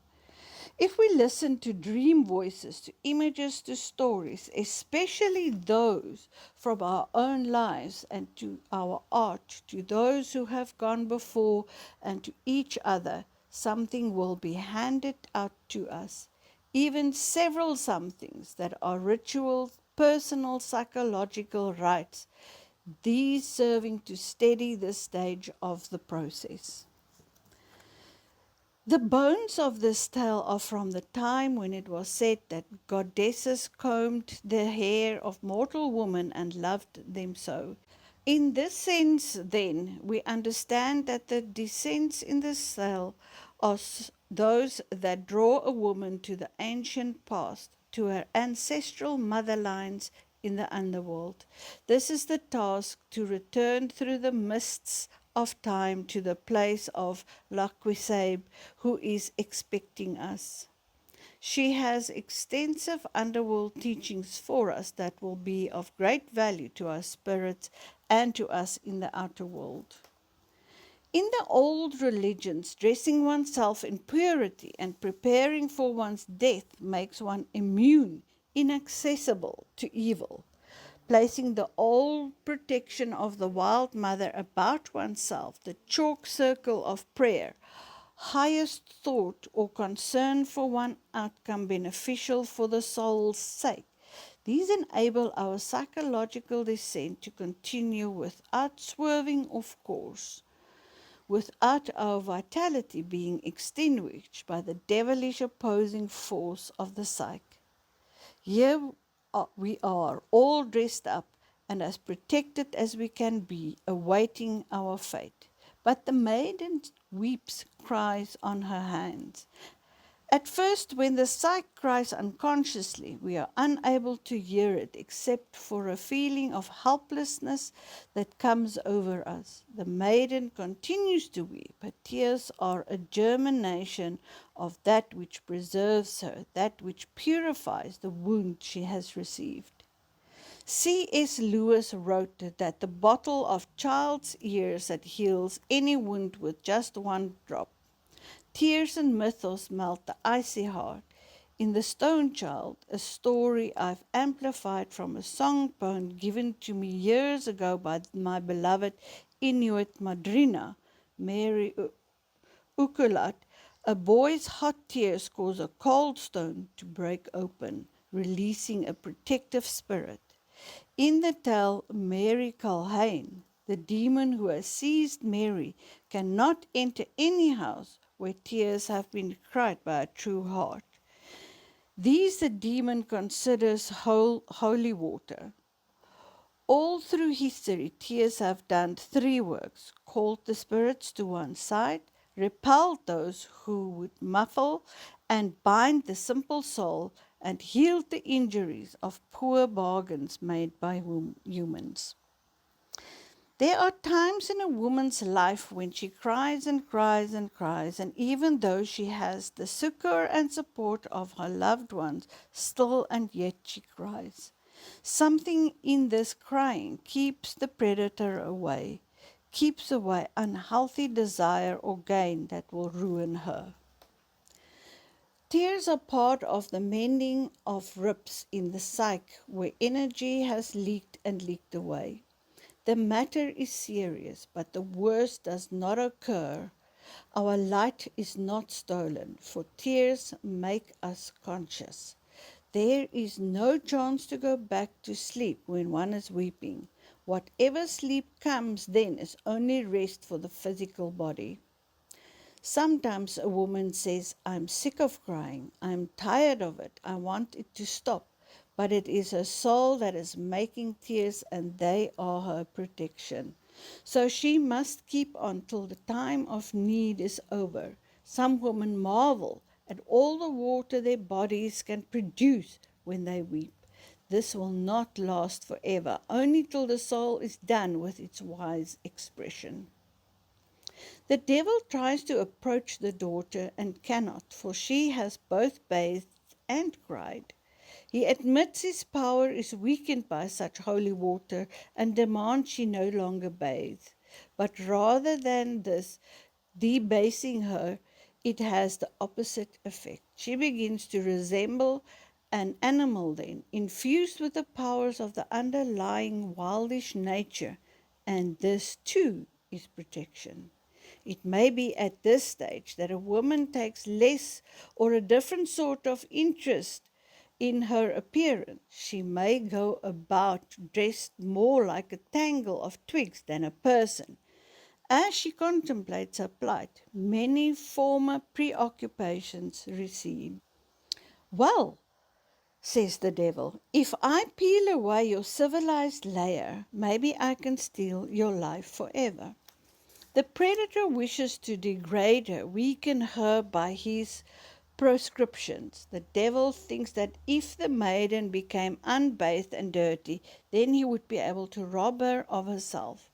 If we listen to dream voices, to images, to stories, especially those from our own lives and to our art, to those who have gone before and to each other, something will be handed out to us, even several somethings that are rituals, personal psychological rites, these serving to steady the stage of the process. The bones of this tale are from the time when it was said that goddesses combed the hair of mortal women and loved them so. In this sense, then, we understand that the descents in this tale are those that draw a woman to the ancient past, to her ancestral motherlines in the underworld. This is the task, to return through the mists of time to the place of Laquisebe, who is expecting us. She has extensive underworld teachings for us that will be of great value to our spirits and to us in the outer world. In the old religions, dressing oneself in purity and preparing for one's death makes one immune, inaccessible to evil. Placing the old protection of the wild mother about oneself, the chalk circle of prayer, highest thought or concern for one outcome beneficial for the soul's sake. These enable our psychological descent to continue without swerving off course, without our vitality being extinguished by the devilish opposing force of the psyche. Here we are, all dressed up and as protected as we can be, awaiting our fate. But the maiden weeps, cries on her hands. At first, when the psyche cries unconsciously, we are unable to hear it except for a feeling of helplessness that comes over us. The maiden continues to weep. Her tears are a germination of that which preserves her, that which purifies the wound she has received. C.S. Lewis wrote that the bottle of child's ears that heals any wound with just one drop. Tears and mythos melt the icy heart. In The Stone Child, a story I've amplified from a song poem given to me years ago by my beloved Inuit madrina, Mary Ukulat, a boy's hot tears cause a cold stone to break open, releasing a protective spirit. In the tale, Mary Culhane, the demon who has seized Mary, cannot enter any house where tears have been cried by a true heart. These the demon considers holy water. All through history, tears have done three works: called the spirits to one side, repelled those who would muffle and bind the simple soul, and healed the injuries of poor bargains made by humans. There are times in a woman's life when she cries and cries and cries, and even though she has the succor and support of her loved ones, still and yet she cries. Something in this crying keeps the predator away, keeps away unhealthy desire or gain that will ruin her. Tears are part of the mending of rips in the psyche where energy has leaked and leaked away. The matter is serious, but the worst does not occur. Our light is not stolen, for tears make us conscious. There is no chance to go back to sleep when one is weeping. Whatever sleep comes then is only rest for the physical body. Sometimes a woman says, I'm sick of crying, I'm tired of it, I want it to stop. But it is her soul that is making tears, and they are her protection. So she must keep on till the time of need is over. Some women marvel at all the water their bodies can produce when they weep. This will not last forever, only till the soul is done with its wise expression. The devil tries to approach the daughter and cannot, for she has both bathed and cried. He admits his power is weakened by such holy water and demands she no longer bathe. But rather than this debasing her, it has the opposite effect. She begins to resemble an animal then, infused with the powers of the underlying wildish nature, and this too is protection. It may be at this stage that a woman takes less or a different sort of interest in her appearance. She may go about dressed more like a tangle of twigs than a person. As she contemplates her plight, many former preoccupations recede. Well, says the devil, if I peel away your civilized layer, maybe I can steal your life forever. The predator wishes to degrade her, weaken her by his proscriptions. The devil thinks that if the maiden became unbathed and dirty, then he would be able to rob her of herself.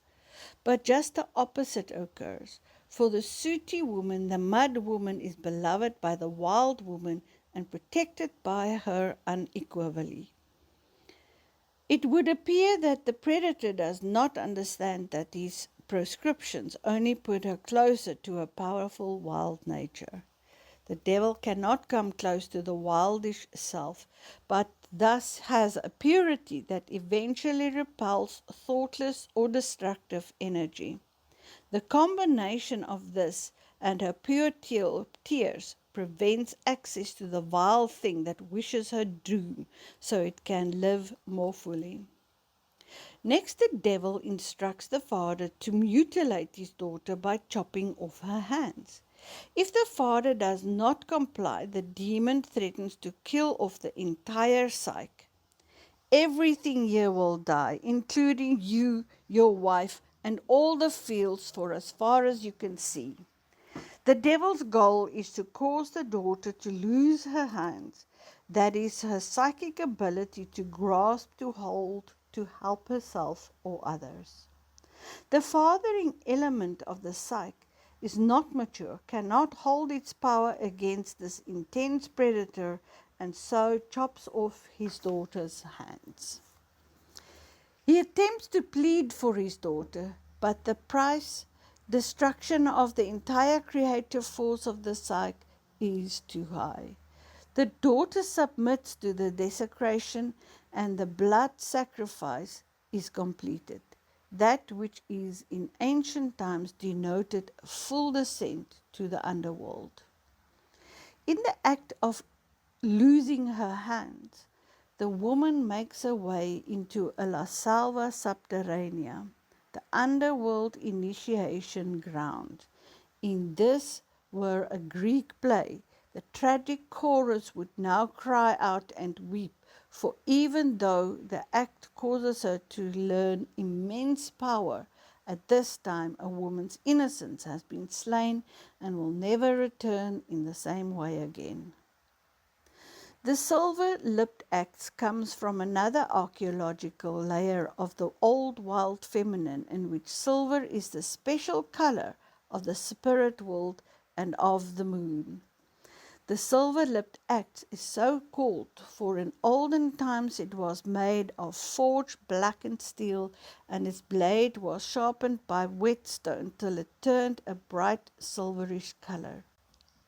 But just the opposite occurs. For the sooty woman, the mud woman is beloved by the wild woman and protected by her unequivocally. It would appear that the predator does not understand that his proscriptions only put her closer to her powerful wild nature. The devil cannot come close to the wildish self, but thus has a purity that eventually repels thoughtless or destructive energy. The combination of this and her pure tears prevents access to the vile thing that wishes her doom, so it can live more fully. Next, the devil instructs the father to mutilate his daughter by chopping off her hands. If the father does not comply, the demon threatens to kill off the entire psyche. Everything here will die, including you, your wife, and all the fields for as far as you can see. The devil's goal is to cause the daughter to lose her hands, that is, her psychic ability to grasp, to hold, to help herself or others. The fathering element of the psyche is not mature, cannot hold its power against this intense predator, and so chops off his daughter's hands. He attempts to plead for his daughter, but the price, destruction of the entire creative force of the psyche, is too high. The daughter submits to the desecration, and the blood sacrifice is completed. That which is in ancient times denoted full descent to the underworld. In the act of losing her hands, the woman makes her way into a Selva Subterránea, the underworld initiation ground. In this were a Greek play, the tragic chorus would now cry out and weep, for even though the act causes her to learn immense power, at this time a woman's innocence has been slain and will never return in the same way again. The silver-lipped axe comes from another archaeological layer of the old wild feminine, in which silver is the special color of the spirit world and of the moon. The silver-lipped axe is so called, for in olden times it was made of forged blackened steel, and its blade was sharpened by whetstone till it turned a bright silverish color.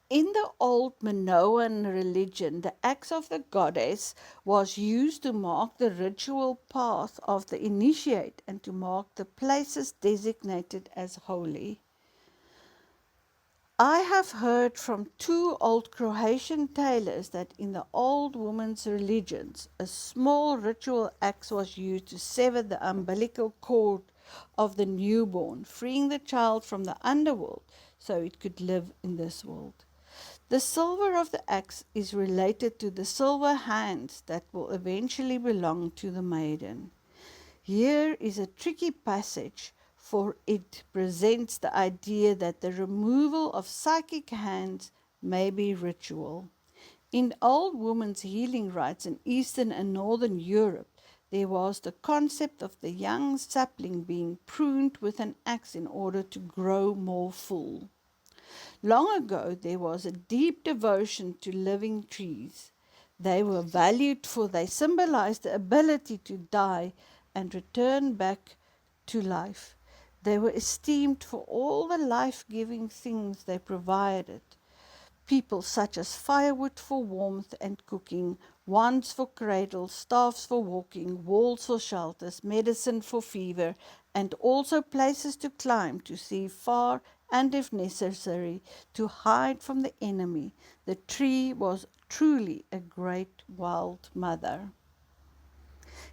In the old Minoan religion, the axe of the goddess was used to mark the ritual path of the initiate and to mark the places designated as holy. I have heard from two old Croatian tailors that in the old women's religions, a small ritual axe was used to sever the umbilical cord of the newborn, freeing the child from the underworld so it could live in this world. The silver of the axe is related to the silver hands that will eventually belong to the maiden. Here is a tricky passage, for it presents the idea that the removal of psychic hands may be ritual. In old women's healing rites in Eastern and Northern Europe, there was the concept of the young sapling being pruned with an axe in order to grow more full. Long ago, there was a deep devotion to living trees. They were valued for they symbolized the ability to die and return back to life. They were esteemed for all the life-giving things they provided. People such as firewood for warmth and cooking, wands for cradles, staffs for walking, walls for shelters, medicine for fever, and also places to climb to see far and, if necessary, to hide from the enemy. The tree was truly a great wild mother.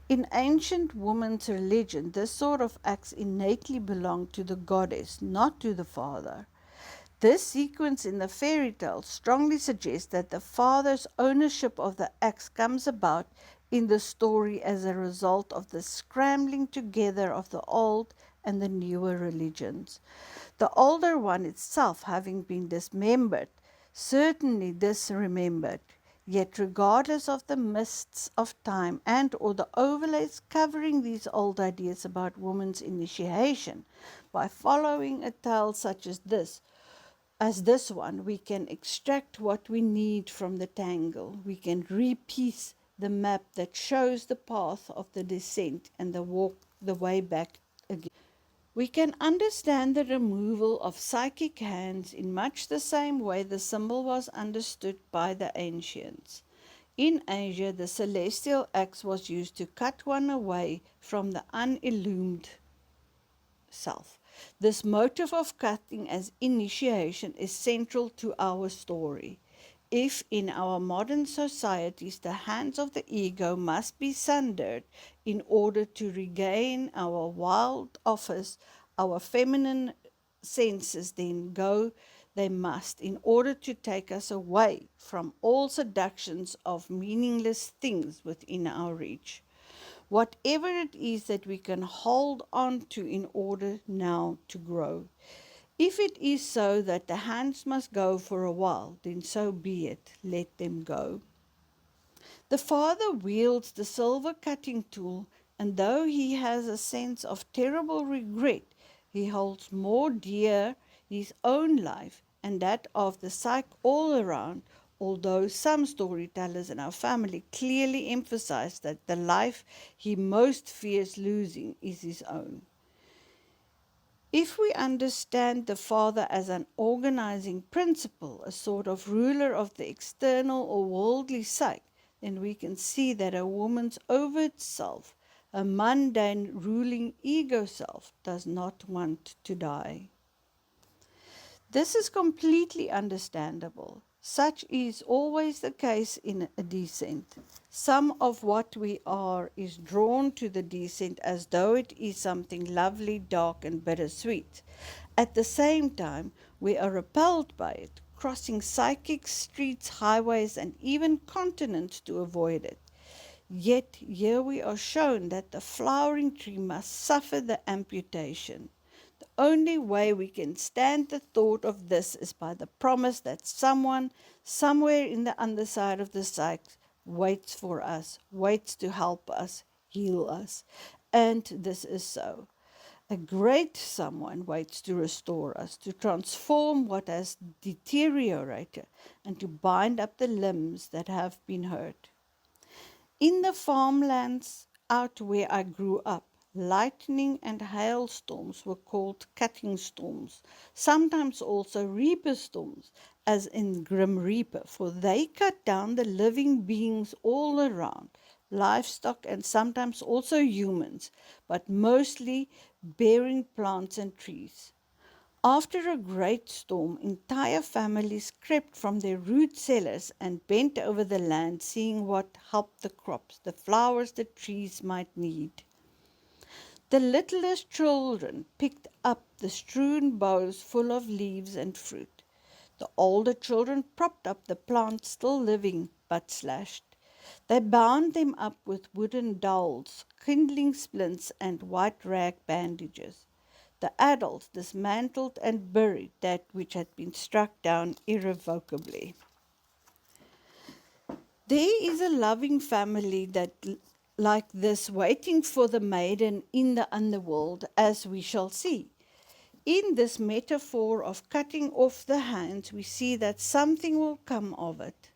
In ancient women's religion, this sort of axe innately belonged to the goddess, not to the father. This sequence in the fairy tale strongly suggests that the father's ownership of the axe comes about in the story as a result of the scrambling together of the old and the newer religions. The older one itself having been dismembered, certainly disremembered. Yet regardless of the mists of time and or the overlays covering these old ideas about woman's initiation, by following a tale such as this one, we can extract what we need from the tangle. We can repiece the map that shows the path of the descent and the way back again. We can understand the removal of psychic hands in much the same way the symbol was understood by the ancients. In Asia, the celestial axe was used to cut one away from the unillumined self. This motive of cutting as initiation is central to our story. If in our modern societies the hands of the ego must be sundered in order to regain our wild office, our feminine senses then go they must in order to take us away from all seductions of meaningless things within our reach. Whatever it is that we can hold on to in order now to grow. If it is so that the hands must go for a while, then so be it, let them go. The father wields the silver cutting tool, and though he has a sense of terrible regret, he holds more dear his own life and that of the psyche all around, although some storytellers in our family clearly emphasize that the life he most fears losing is his own. If we understand the father as an organizing principle, a sort of ruler of the external or worldly psyche, then we can see that a woman's overt self, a mundane ruling ego self, does not want to die. This is completely understandable. Such is always the case in a descent. Some of what we are is drawn to the descent as though it is something lovely, dark, and bittersweet. At the same time, we are repelled by it, crossing psychic streets, highways, and even continents to avoid it. Yet here we are shown that the flowering tree must suffer the amputation. The only way we can stand the thought of this is by the promise that someone, somewhere in the underside of the psyche, waits for us, waits to help us, heal us. And this is so. A great someone waits to restore us, to transform what has deteriorated, and to bind up the limbs that have been hurt. In the farmlands out where I grew up, Lightning and hailstorms were called cutting storms, sometimes also reaper storms, as in Grim Reaper, for they cut down the living beings all around, livestock and sometimes also humans, but mostly bearing plants and trees. After a great storm, entire families crept from their root cellars and bent over the land, seeing what help the crops, the flowers the trees might need. The littlest children picked up the strewn boughs full of leaves and fruit. The older children propped up the plants still living but slashed. They bound them up with wooden dowels, kindling splints, and white rag bandages. The adults dismantled and buried that which had been struck down irrevocably. There is a loving family like this waiting for the maiden in the underworld, as we shall see. In this metaphor of cutting off the hands, we see that something will come of it.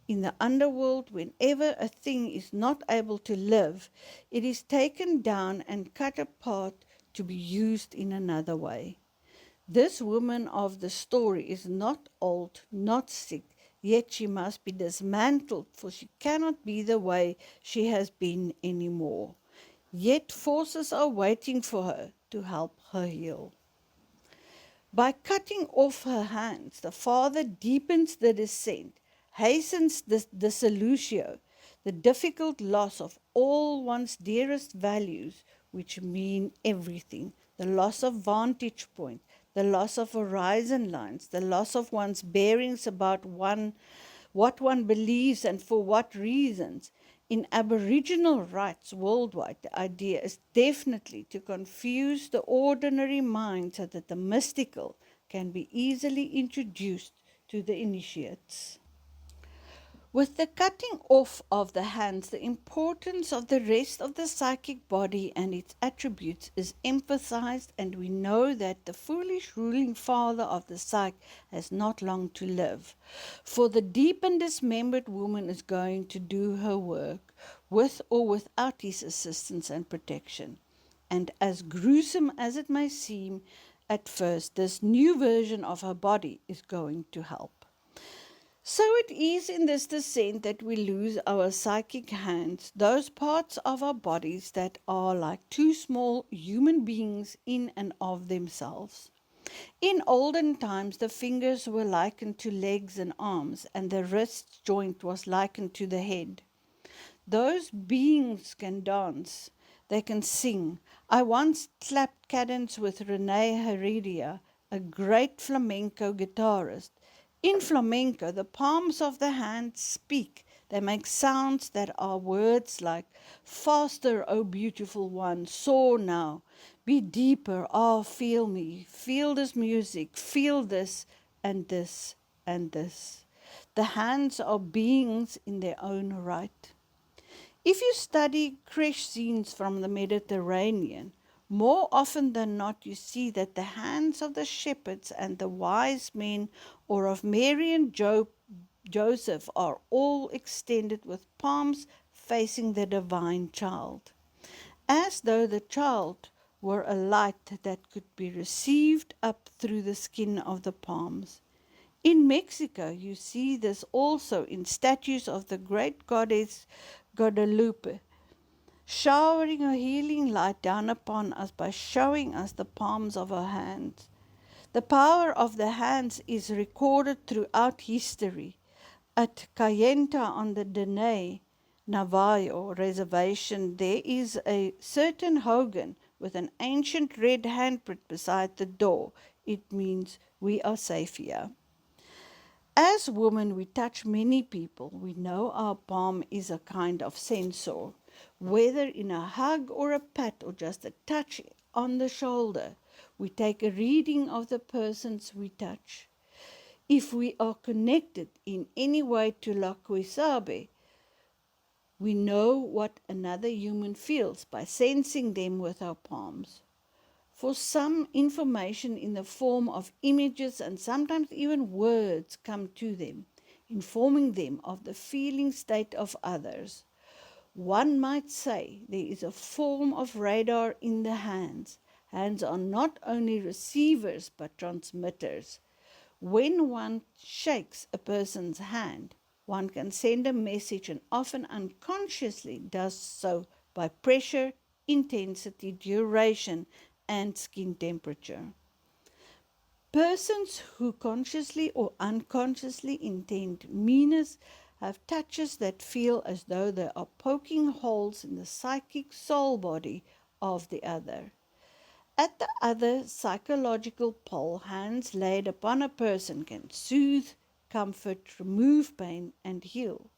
In the underworld, whenever a thing is not able to live, it is taken down and cut apart to be used in another way. This woman of the story is not old, not sick, yet she must be dismantled, for she cannot be the way she has been anymore. Yet forces are waiting for her to help her heal. By cutting off her hands, the Father deepens the descent, hastens the dissolution, the difficult loss of all one's dearest values, which mean everything, the loss of vantage point, the loss of horizon lines, the loss of one's bearings about what one believes and for what reasons. In Aboriginal rites worldwide, the idea is definitely to confuse the ordinary mind so that the mystical can be easily introduced to the initiates. With the cutting off of the hands, the importance of the rest of the psychic body and its attributes is emphasized, and we know that the foolish ruling father of the psyche has not long to live. For the deep and dismembered woman is going to do her work, with or without his assistance and protection. And as gruesome as it may seem at first, this new version of her body is going to help. So it is in this descent that we lose our psychic hands, those parts of our bodies that are like two small human beings in and of themselves. In olden times, the fingers were likened to legs and arms, and the wrist joint was likened to the head. Those beings can dance, they can sing. I once clapped cadence with Rene Heredia, a great flamenco guitarist. In flamenco, the palms of the hands speak. They make sounds that are words like, faster, O beautiful one, soar now, be deeper, ah, feel me, feel this music, feel this and this and this. The hands are beings in their own right. If you study crash scenes from the Mediterranean, more often than not you see that the hands of the shepherds and the wise men, or of Mary and Joseph, are all extended with palms facing the divine child, as though the child were a light that could be received up through the skin of the palms. In Mexico, you see this also in statues of the great goddess Guadalupe, showering her healing light down upon us by showing us the palms of her hands. The power of the hands is recorded throughout history. At Cayenta on the Dene Navajo reservation, there is a certain hogan with an ancient red handprint beside the door. It means we are safe here. As women, we touch many people. We know our palm is a kind of sensor, whether in a hug or a pat or just a touch on the shoulder. We take a reading of the persons we touch. If we are connected in any way to La Kuisabe, we know what another human feels by sensing them with our palms. For some, information in the form of images and sometimes even words come to them, informing them of the feeling state of others. One might say there is a form of radar in the hands. Hands are not only receivers but transmitters. When one shakes a person's hand, one can send a message and often unconsciously does so by pressure, intensity, duration, and skin temperature. Persons who consciously or unconsciously intend meanness have touches that feel as though they are poking holes in the psychic soul body of the other. At the other psychological pole, hands laid upon a person can soothe, comfort, remove pain, and heal.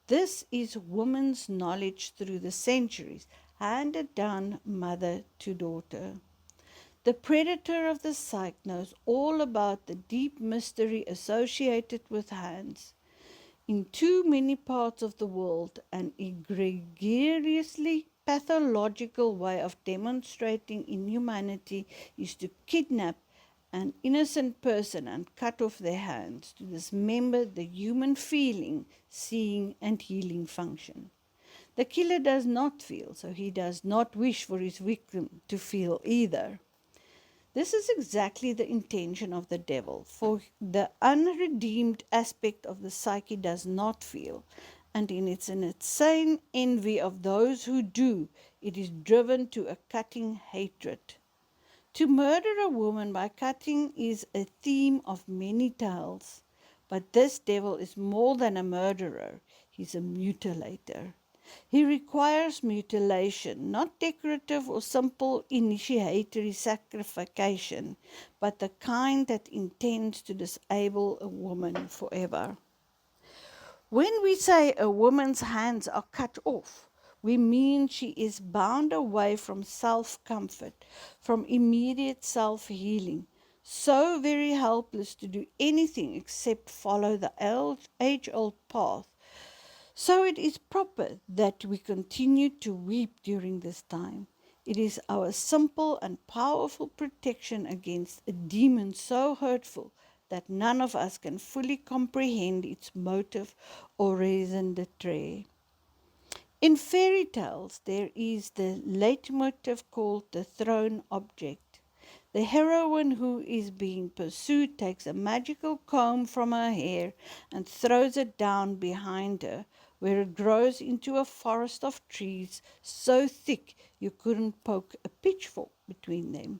This is woman's knowledge through the centuries, handed down mother to daughter. The predator of the psyche knows all about the deep mystery associated with hands. In too many parts of the world, an egregiously pathological way of demonstrating inhumanity is to kidnap an innocent person and cut off their hands, to dismember the human feeling, seeing, and healing function. The killer does not feel, so he does not wish for his victim to feel either. This is exactly the intention of the devil, for the unredeemed aspect of the psyche does not feel, and in its insane envy of those who do, it is driven to a cutting hatred. To murder a woman by cutting is a theme of many tales, but this devil is more than a murderer, he's a mutilator. He requires mutilation, not decorative or simple initiatory sacrification, but the kind that intends to disable a woman forever. When we say a woman's hands are cut off, we mean she is bound away from self-comfort, from immediate self-healing, so very helpless to do anything except follow the age-old path. So it is proper that we continue to weep during this time. It is our simple and powerful protection against a demon so hurtful that none of us can fully comprehend its motive or raison d'etre. In fairy tales, there is the leitmotif called the thrown object. The heroine who is being pursued takes a magical comb from her hair and throws it down behind her, where it grows into a forest of trees so thick you couldn't poke a pitchfork between them.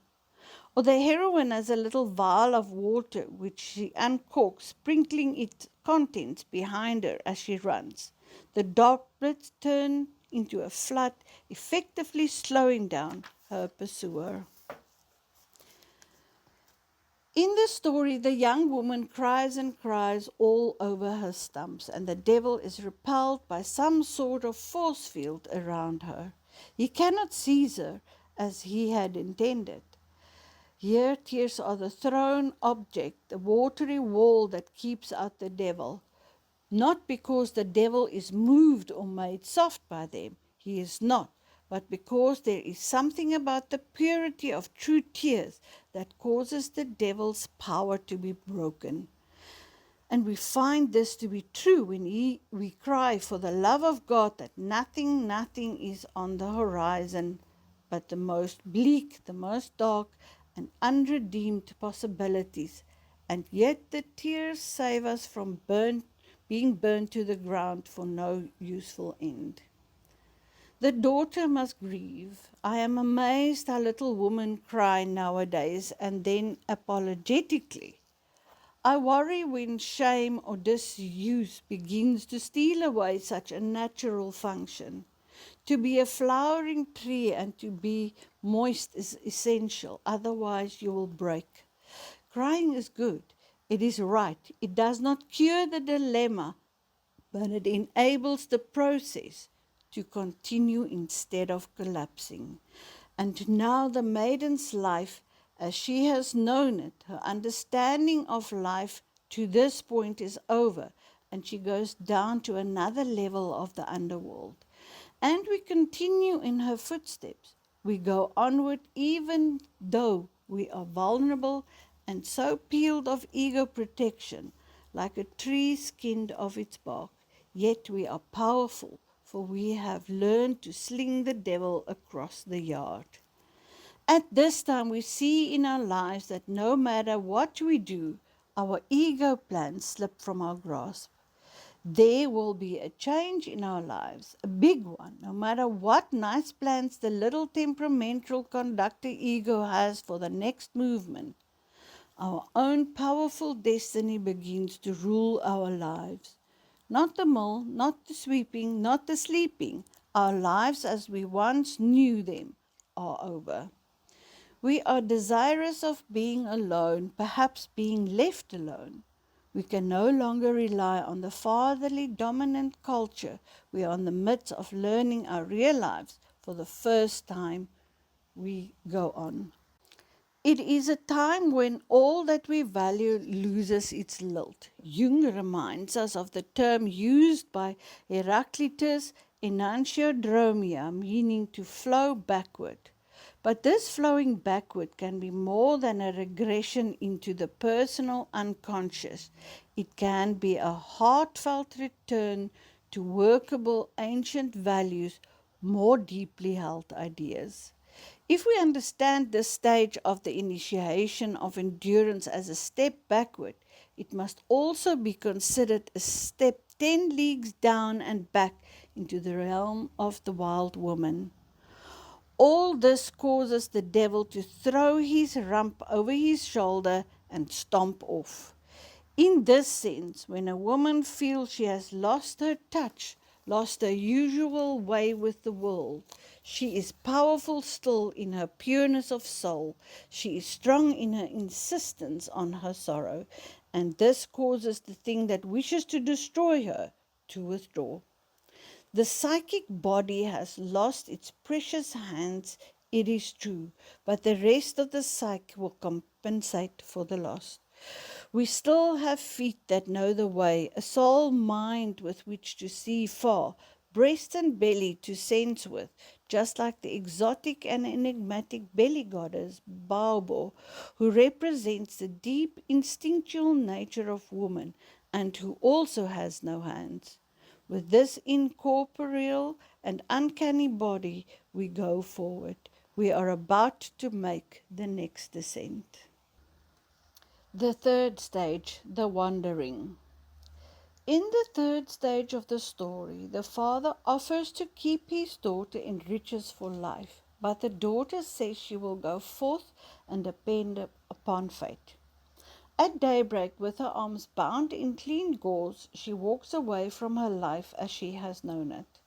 Or the heroine has a little vial of water which she uncorks, sprinkling its contents behind her as she runs. The droplets turn into a flood, effectively slowing down her pursuer. In the story, the young woman cries and cries all over her stumps, and the devil is repelled by some sort of force field around her. He cannot seize her as he had intended. Here tears are the thrown object, the watery wall that keeps out the devil. Not because the devil is moved or made soft by them, he is not, but because there is something about the purity of true tears that causes the devil's power to be broken. And we find this to be true when we cry for the love of God that nothing is on the horizon but the most bleak, the most dark, and unredeemed possibilities, and yet the tears save us from being burnt to the ground for no useful end. The daughter must grieve. I am amazed how little women cry nowadays, and then apologetically. I worry when shame or disuse begins to steal away such a natural function. To be a flowering tree and to be moist is essential, otherwise you will break. Crying is good. It is right. It does not cure the dilemma, but it enables the process to continue instead of collapsing. And now the maiden's life, as she has known it, her understanding of life to this point is over, and she goes down to another level of the underworld. And we continue in her footsteps. We go onward even though we are vulnerable and so peeled of ego protection, like a tree skinned of its bark. Yet we are powerful, for we have learned to sling the devil across the yard. At this time, we see in our lives that no matter what we do, our ego plans slip from our grasp. There will be a change in our lives, a big one, no matter what nice plans the little temperamental conductor ego has for the next movement. Our own powerful destiny begins to rule our lives. Not the mill, not the sweeping, not the sleeping. Our lives as we once knew them are over. We are desirous of being alone, perhaps being left alone. We can no longer rely on the fatherly dominant culture. We are in the midst of learning our real lives for the first time. We go on. It is a time when all that we value loses its lilt. Jung reminds us of the term used by Heraclitus, enantiodromia, meaning to flow backward. But this flowing backward can be more than a regression into the personal unconscious. It can be a heartfelt return to workable ancient values, more deeply held ideas. If we understand this stage of the initiation of endurance as a step backward, it must also be considered a step 10 leagues down and back into the realm of the wild woman. All this causes the devil to throw his rump over his shoulder and stomp off. In this sense, when a woman feels she has lost her touch, lost her usual way with the world, she is powerful still in her pureness of soul. She is strong in her insistence on her sorrow, and this causes the thing that wishes to destroy her to withdraw. The psychic body has lost its precious hands, it is true, but the rest of the psyche will compensate for the loss. We still have feet that know the way, a soul mind with which to see far, breast and belly to sense with, just like the exotic and enigmatic belly goddess Baobo, who represents the deep instinctual nature of woman and who also has no hands. With this incorporeal and uncanny body, we go forward. We are about to make the next descent. The third stage, the wandering. In the third stage of the story, the father offers to keep his daughter in riches for life, but the daughter says she will go forth and depend upon fate. At daybreak, with her arms bound in clean gauze, she walks away from her life as she has known it.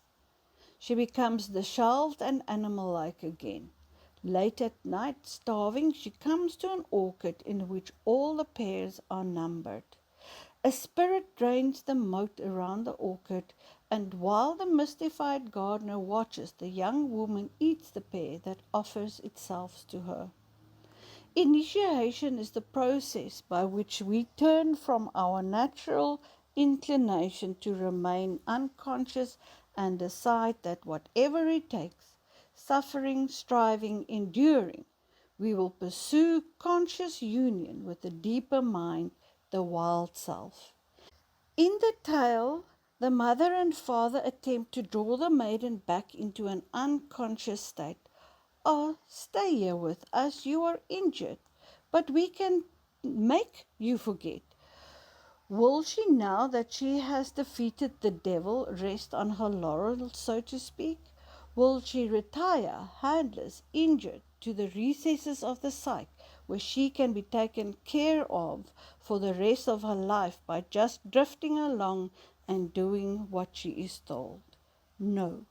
She becomes disheveled and animal-like again. Late at night, starving, she comes to an orchard in which all the pears are numbered. A spirit drains the moat around the orchard, and while the mystified gardener watches, the young woman eats the pear that offers itself to her. Initiation is the process by which we turn from our natural inclination to remain unconscious and decide that whatever it takes, suffering, striving, enduring, we will pursue conscious union with the deeper mind, the wild self. In the tale, the mother and father attempt to draw the maiden back into an unconscious state. "Oh, stay here with us, you are injured, but we can make you forget." Will she, now that she has defeated the devil, rest on her laurels, so to speak? Will she retire, handless, injured, to the recesses of the psyche, where she can be taken care of for the rest of her life by just drifting along and doing what she is told? No.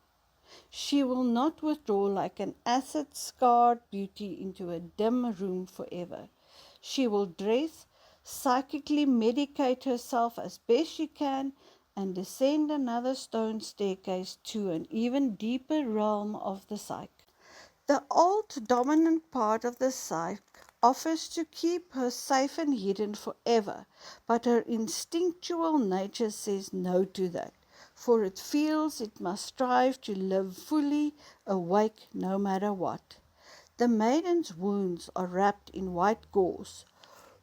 She will not withdraw like an acid-scarred beauty into a dim room forever. She will dress, psychically medicate herself as best she can, and descend another stone staircase to an even deeper realm of the psyche. The old dominant part of the psyche offers to keep her safe and hidden forever, but her instinctual nature says no to that, for it feels it must strive to live fully awake no matter what. The maiden's wounds are wrapped in white gauze.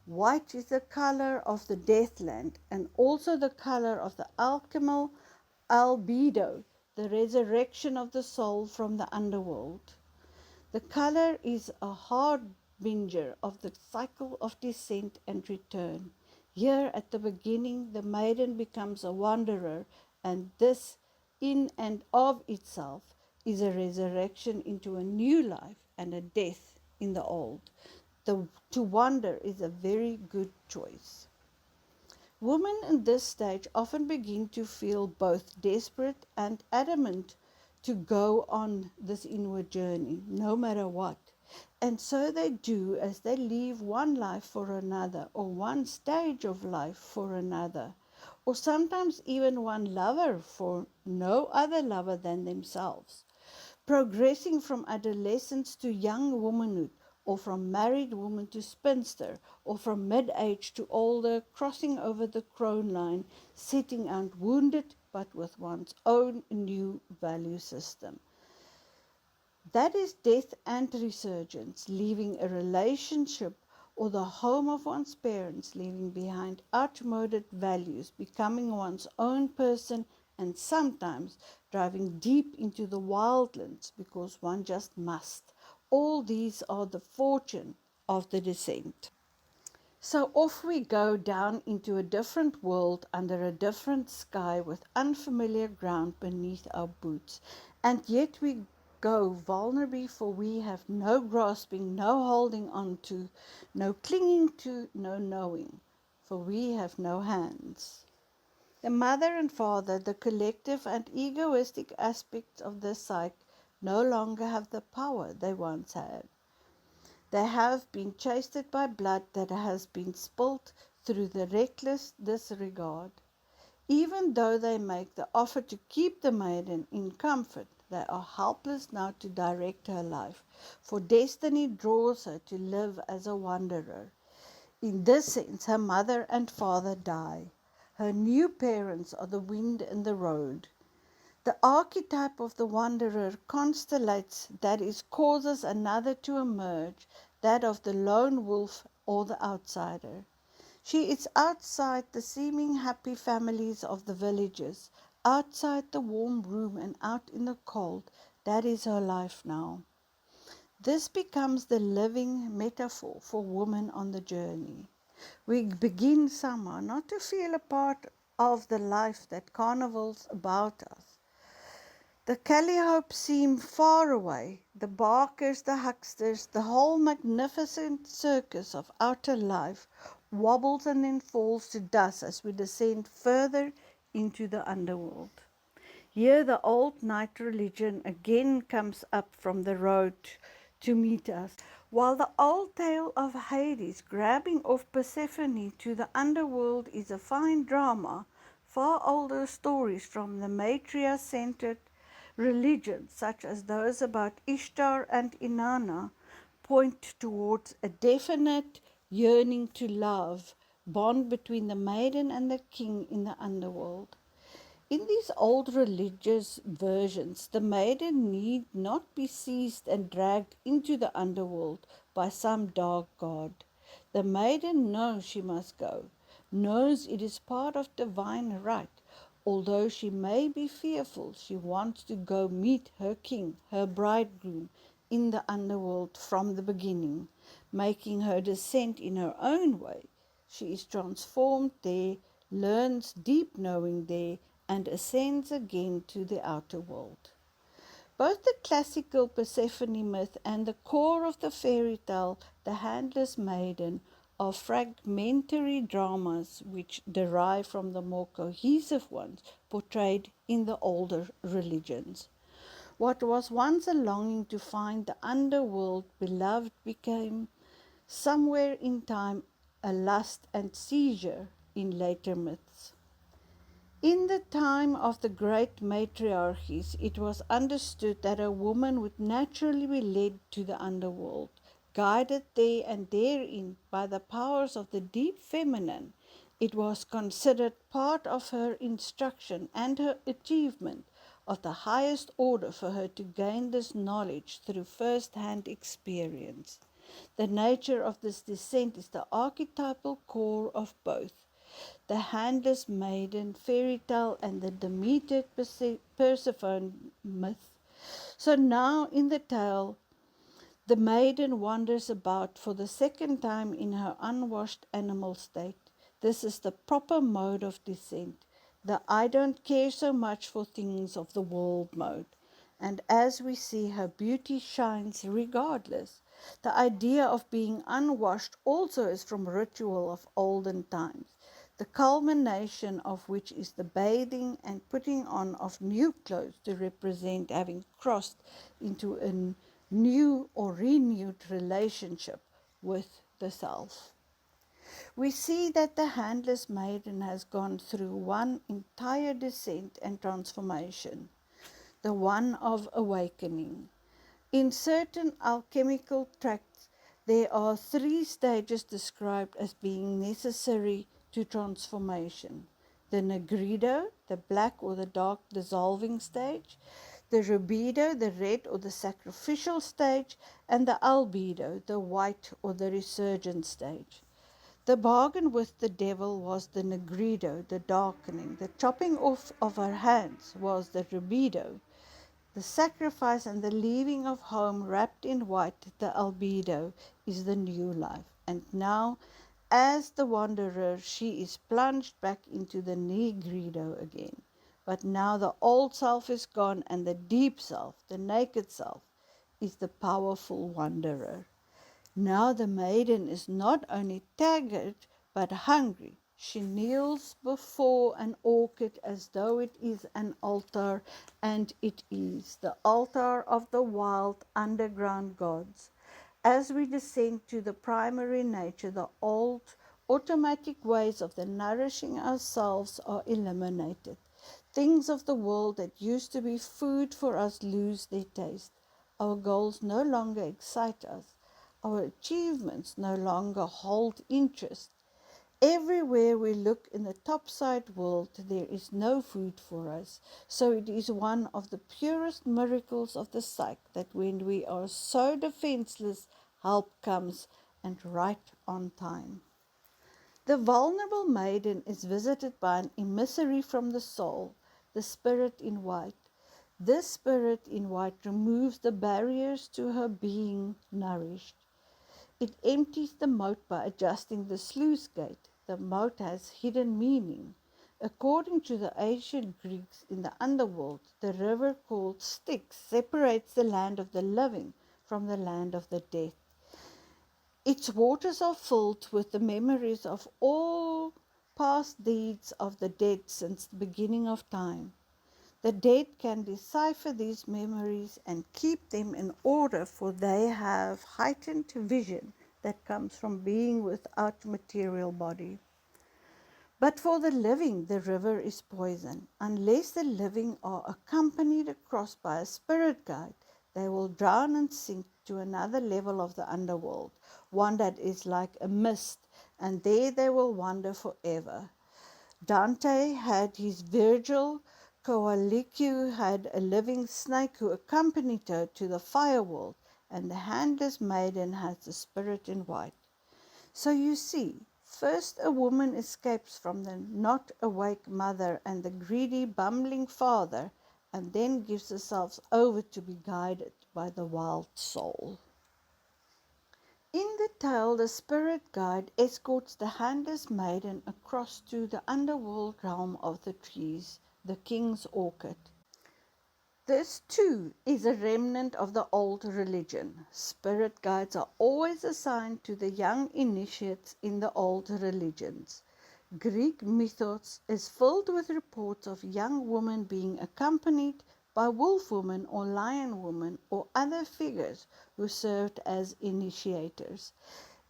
White is the color of the deathland and also the color of the alchemical albedo, the resurrection of the soul from the underworld. The color is a harbinger of the cycle of descent and return. Here at the beginning, the maiden becomes a wanderer, and this, in and of itself, is a resurrection into a new life and a death in the old. To wander is a very good choice. Women in this stage often begin to feel both desperate and adamant to go on this inward journey, no matter what. And so they do, as they leave one life for another, or one stage of life for another, or sometimes even one lover for no other lover than themselves, progressing from adolescence to young womanhood, or from married woman to spinster, or from mid-age to older, crossing over the Crone line, setting out wounded but with one's own new value system. That is death and resurgence, leaving a relationship or the home of one's parents, leaving behind outmoded values, becoming one's own person, and sometimes driving deep into the wildlands because one just must. All these are the fortune of the descent. So off we go down into a different world under a different sky with unfamiliar ground beneath our boots. And yet we go vulnerably, for we have no grasping, no holding on to, no clinging to, no knowing, for we have no hands. The mother and father, the collective and egoistic aspects of the psyche, no longer have the power they once had. They have been chased by blood that has been spilt through the reckless disregard. Even though they make the offer to keep the maiden in comfort, they are helpless now to direct her life, for destiny draws her to live as a wanderer. In this sense, her mother and father die. Her new parents are the wind and the road. The archetype of the wanderer constellates, that is, causes another to emerge, that of the lone wolf or the outsider. She is outside the seeming happy families of the villages, outside the warm room and out in the cold. That is her life now. This becomes the living metaphor for woman on the journey. We begin somehow not to feel a part of the life that carnivals about us. The Calliope seem far away, the barkers, the hucksters, the whole magnificent circus of outer life wobbles and then falls to dust as we descend further into the underworld. Here the old night religion again comes up from the road to meet us, while the old tale of Hades grabbing off Persephone to the underworld is a fine drama. Far older stories from the matriarch-centered religions, such as those about Ishtar and Inanna, point towards a definite yearning to love, bond between the maiden and the king in the underworld. In these old religious versions, the maiden need not be seized and dragged into the underworld by some dark god. The maiden knows she must go, knows it is part of divine right. Although she may be fearful, she wants to go meet her king, her bridegroom, in the underworld from the beginning, making her descent in her own way. She is transformed there, learns deep knowing there, and ascends again to the outer world. Both the classical Persephone myth and the core of the fairy tale, the Handlers Maiden, are fragmentary dramas which derive from the more cohesive ones portrayed in the older religions. What was once a longing to find the underworld beloved became somewhere in time a lust and seizure in later myths. In the time of the great matriarchies, it was understood that a woman would naturally be led to the underworld, guided there and therein by the powers of the deep feminine. It was considered part of her instruction and her achievement of the highest order for her to gain this knowledge through first-hand experience. The nature of this descent is the archetypal core of both. the Handlers Maiden fairy tale and the Demeter Persephone myth. So now in the tale, the maiden wanders about for the second time in her unwashed animal state. This is the proper mode of descent, the I don't care so much for things of the world mode. And as we see, her beauty shines regardless. The idea of being unwashed also is from ritual of olden times, the culmination of which is the bathing and putting on of new clothes to represent having crossed into a new or renewed relationship with the self. We see that the Handlers Maiden has gone through one entire descent and transformation, the one of awakening. In certain alchemical tracts, there are 3 stages described as being necessary to transformation: the nigrido, the black or the dark dissolving stage; the rubedo, the red or the sacrificial stage; and the albedo, the white or the resurgent stage. The bargain with the devil was the nigrido, the darkening. The chopping off of her hands was the rubedo. The sacrifice and the leaving of home wrapped in white, the albedo, is the new life. And now, as the wanderer, she is plunged back into the nigrido again. But now the old self is gone, and the deep self, the naked self, is the powerful wanderer. Now the maiden is not only tagged, but hungry. She kneels before an orchid as though it is an altar, and it is the altar of the wild underground gods. As we descend to the primary nature, the old automatic ways of the nourishing ourselves are eliminated. Things of the world that used to be food for us lose their taste. Our goals no longer excite us. Our achievements no longer hold interest. Everywhere we look in the topside world, there is no food for us. So it is one of the purest miracles of the psyche that when we are so defenseless, help comes, and right on time. The vulnerable maiden is visited by an emissary from the soul, the spirit in white. This spirit in white removes the barriers to her being nourished. It empties the moat by adjusting the sluice gate. The moat has hidden meaning. According to the ancient Greeks in the underworld, the river called Styx separates the land of the living from the land of the dead. Its waters are filled with the memories of all past deeds of the dead since the beginning of time. The dead can decipher these memories and keep them in order, for they have heightened vision that comes from being without material body. But for the living, the river is poison. Unless the living are accompanied across by a spirit guide, they will drown and sink to another level of the underworld, one that is like a mist, and there they will wander forever. Dante had his Virgil, Coalicu had a living snake who accompanied her to the fire world, and the Handlers Maiden has the spirit in white. So you see, first a woman escapes from the not awake mother and the greedy, bumbling father, and then gives herself over to be guided by the wild soul. In the tale, the spirit guide escorts the Handlers Maiden across to the underworld realm of the trees, the king's orchid. This too is a remnant of the old religion. Spirit guides are always assigned to the young initiates in the old religions. Greek mythos is filled with reports of young women being accompanied by wolf women or lion women or other figures who served as initiators.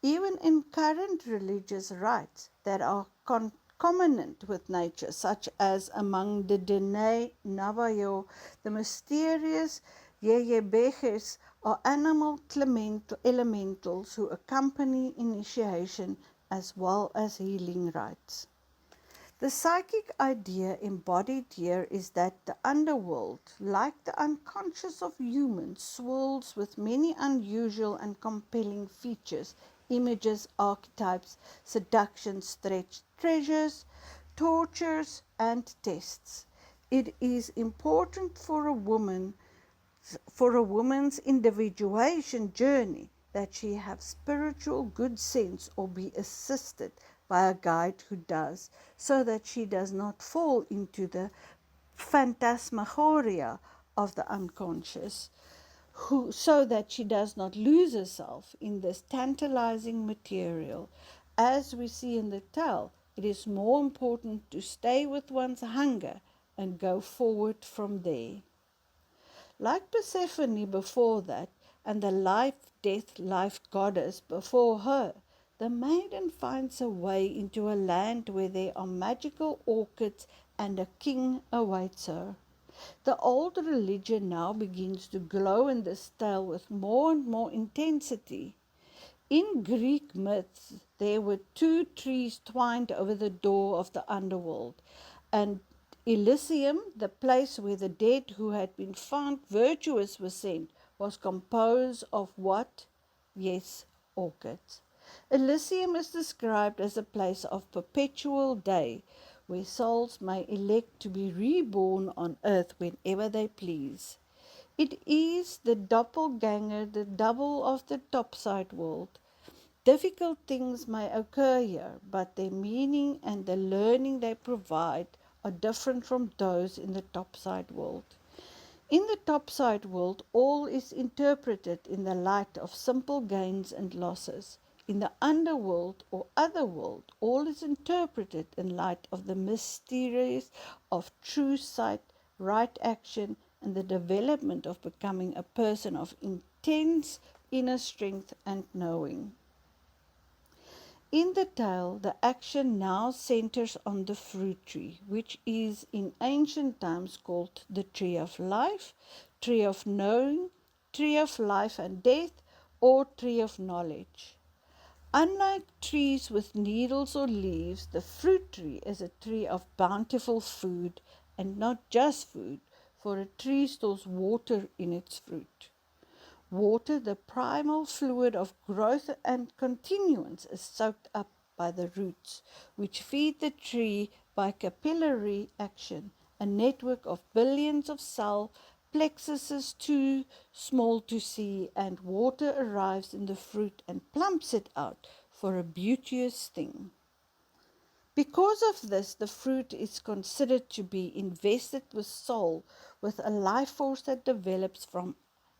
Even in current religious rites that are concomitant with nature, such as among the Dene Navajo, the mysterious Yeyebejes are animal elementals who accompany initiation as well as healing rites. The psychic idea embodied here is that the underworld, like the unconscious of humans, swirls with many unusual and compelling features, images, archetypes, seduction, treasures, tortures, and tests. It is important for a woman's individuation journey that she have spiritual good sense or be assisted by a guide who does, so that she does not fall into the phantasmagoria of the unconscious, so that she does not lose herself in this tantalizing material. As we see in the tale, it is more important to stay with one's hunger and go forward from there. Like Persephone before that, and the life, death, life goddess before her, the maiden finds a way into a land where there are magical orchids and a king awaits her. The old religion now begins to glow in this tale with more and more intensity. In Greek myths, there were two trees twined over the door of the underworld, and Elysium, the place where the dead who had been found virtuous were sent, was composed of what? Yes, orchids. Elysium is described as a place of perpetual day, where souls may elect to be reborn on earth whenever they please. It is the doppelganger, the double of the topside world. Difficult things may occur here, but their meaning and the learning they provide are different from those in the topside world. In the topside world, all is interpreted in the light of simple gains and losses. In the underworld or other world, all is interpreted in light of the mysteries of true sight, right action, and the development of becoming a person of intense inner strength and knowing. In the tale, the action now centers on the fruit tree, which is in ancient times called the tree of life, tree of knowing, tree of life and death, or tree of knowledge. Unlike trees with needles or leaves, the fruit tree is a tree of bountiful food, and not just food, for a tree stores water in its fruit. Water, the primal fluid of growth and continuance, is soaked up by the roots, which feed the tree by capillary action, a network of billions of cell plexuses too small to see, and water arrives in the fruit and plumps it out for a beauteous thing. Because of this, the fruit is considered to be invested with soul, with a life force that develops from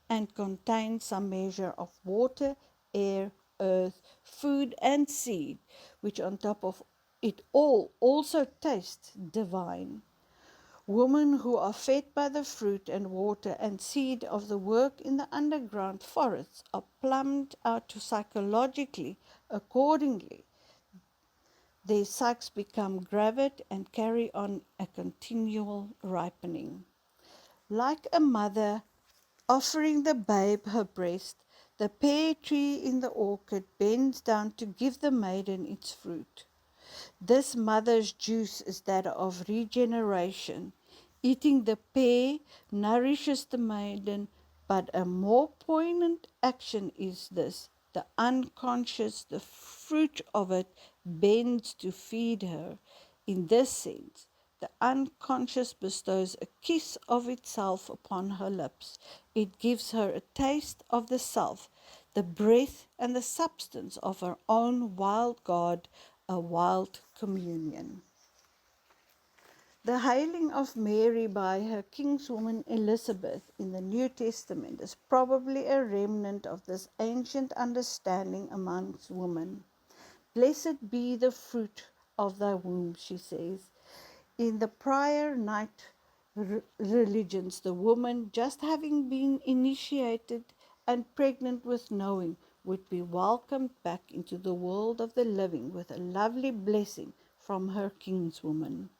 and contains some measure of water, air, earth, food, and seed, which on top of it all also tastes divine. Women who are fed by the fruit and water and seed of the work in the underground forests are plumbed out psychologically accordingly. Their psyches become gravid and carry on a continual ripening. Like a mother offering the babe her breast, the pear tree in the orchard bends down to give the maiden its fruit. This mother's juice is that of regeneration. Eating the pear nourishes the maiden, but a more poignant action is this. The unconscious, the fruit of it, bends to feed her. In this sense, the unconscious bestows a kiss of itself upon her lips. It gives her a taste of the self, the breath and the substance of her own wild God, a wild communion. The hailing of Mary by her kinswoman Elizabeth in the New Testament is probably a remnant of this ancient understanding amongst women. Blessed be the fruit of thy womb, she says. In the prior night religions, the woman, just having been initiated and pregnant with knowing, would be welcomed back into the world of the living with a lovely blessing from her kinswoman.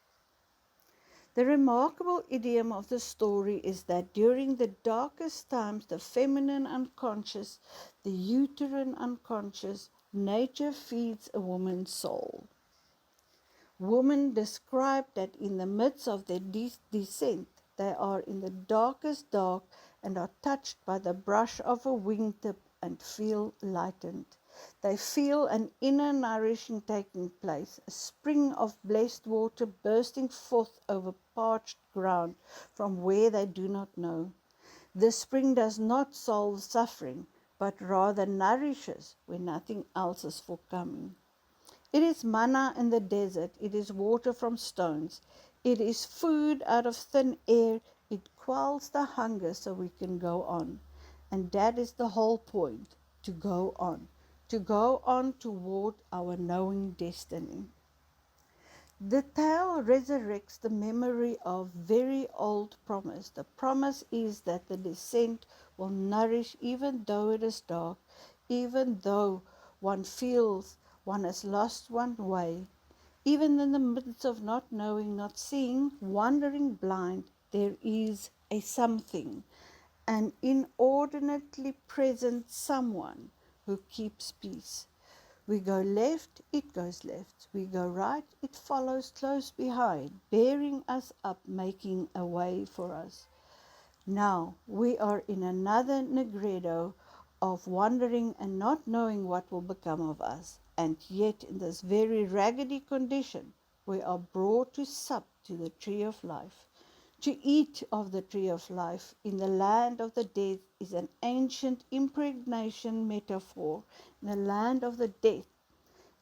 The remarkable idiom of the story is that during the darkest times, the feminine unconscious, the uterine unconscious, nature feeds a woman's soul. Women describe that in the midst of their descent, they are in the darkest dark and are touched by the brush of a wingtip and feel lightened. They feel an inner nourishing taking place, a spring of blessed water bursting forth over parched ground from where they do not know. This spring does not solve suffering, but rather nourishes where nothing else is forthcoming. It is manna in the desert. It is water from stones. It is food out of thin air. It quells the hunger so we can go on. And that is the whole point, to go on toward our knowing destiny. The tale resurrects the memory of very old promise. The promise is that the descent will nourish even though it is dark, even though one feels one has lost one way. Even in the midst of not knowing, not seeing, wandering blind, there is a something, an inordinately present someone who keeps peace. We go left, it goes left. We go right, it follows close behind, bearing us up, making a way for us. Now we are in another Negredo of wandering and not knowing what will become of us. And yet in this very raggedy condition, we are brought to sup to the tree of life. To eat of the tree of life in the land of the dead is an ancient impregnation metaphor. In the land of the dead,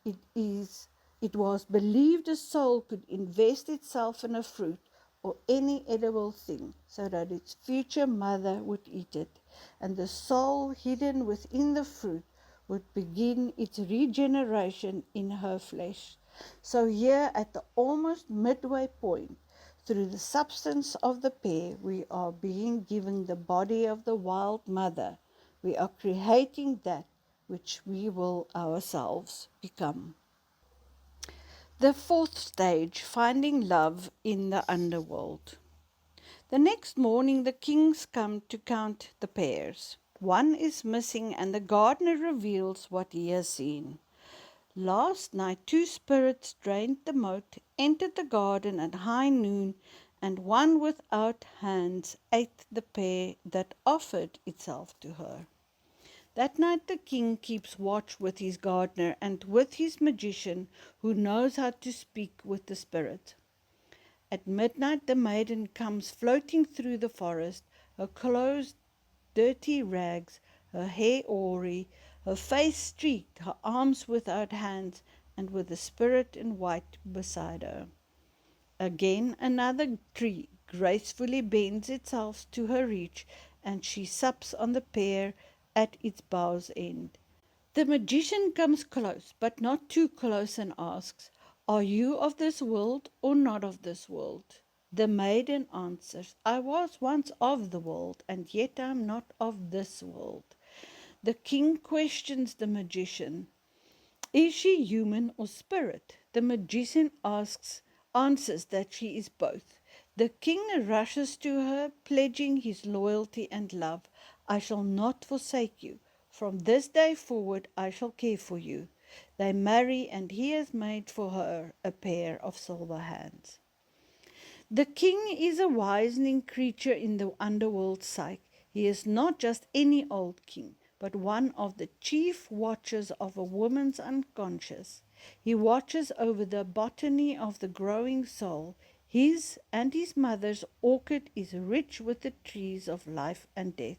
it was believed a soul could invest itself in a fruit or any edible thing so that its future mother would eat it, and the soul hidden within the fruit would begin its regeneration in her flesh. So here at the almost midway point, through the substance of the pear, we are being given the body of the wild mother. We are creating that which we will ourselves become. The fourth stage, finding love in the underworld. The next morning the kings come to count the pears. One is missing and the gardener reveals what he has seen. Last night 2 spirits drained the moat, entered the garden at high noon, and one without hands ate the pear that offered itself to her. That night the king keeps watch with his gardener and with his magician who knows how to speak with the spirit. At midnight the maiden comes floating through the forest, her clothes dirty rags, her hair awry, her face streaked, her arms without hands, and with the spirit in white beside her. Again another tree gracefully bends itself to her reach, and she sups on the pear at its bough's end. The magician comes close, but not too close, and asks, "Are you of this world or not of this world?" The maiden answers, "I was once of the world, and yet I am not of this world." The king questions the magician, "Is she human or spirit?" The magician answers that she is both. The king rushes to her, pledging his loyalty and love. "I shall not forsake you. From this day forward I shall care for you." They marry, and he has made for her a pair of silver hands. The king is a wisening creature in the underworld psyche. He is not just any old king, but one of the chief watchers of a woman's unconscious. He watches over the botany of the growing soul. His and his mother's orchid is rich with the trees of life and death.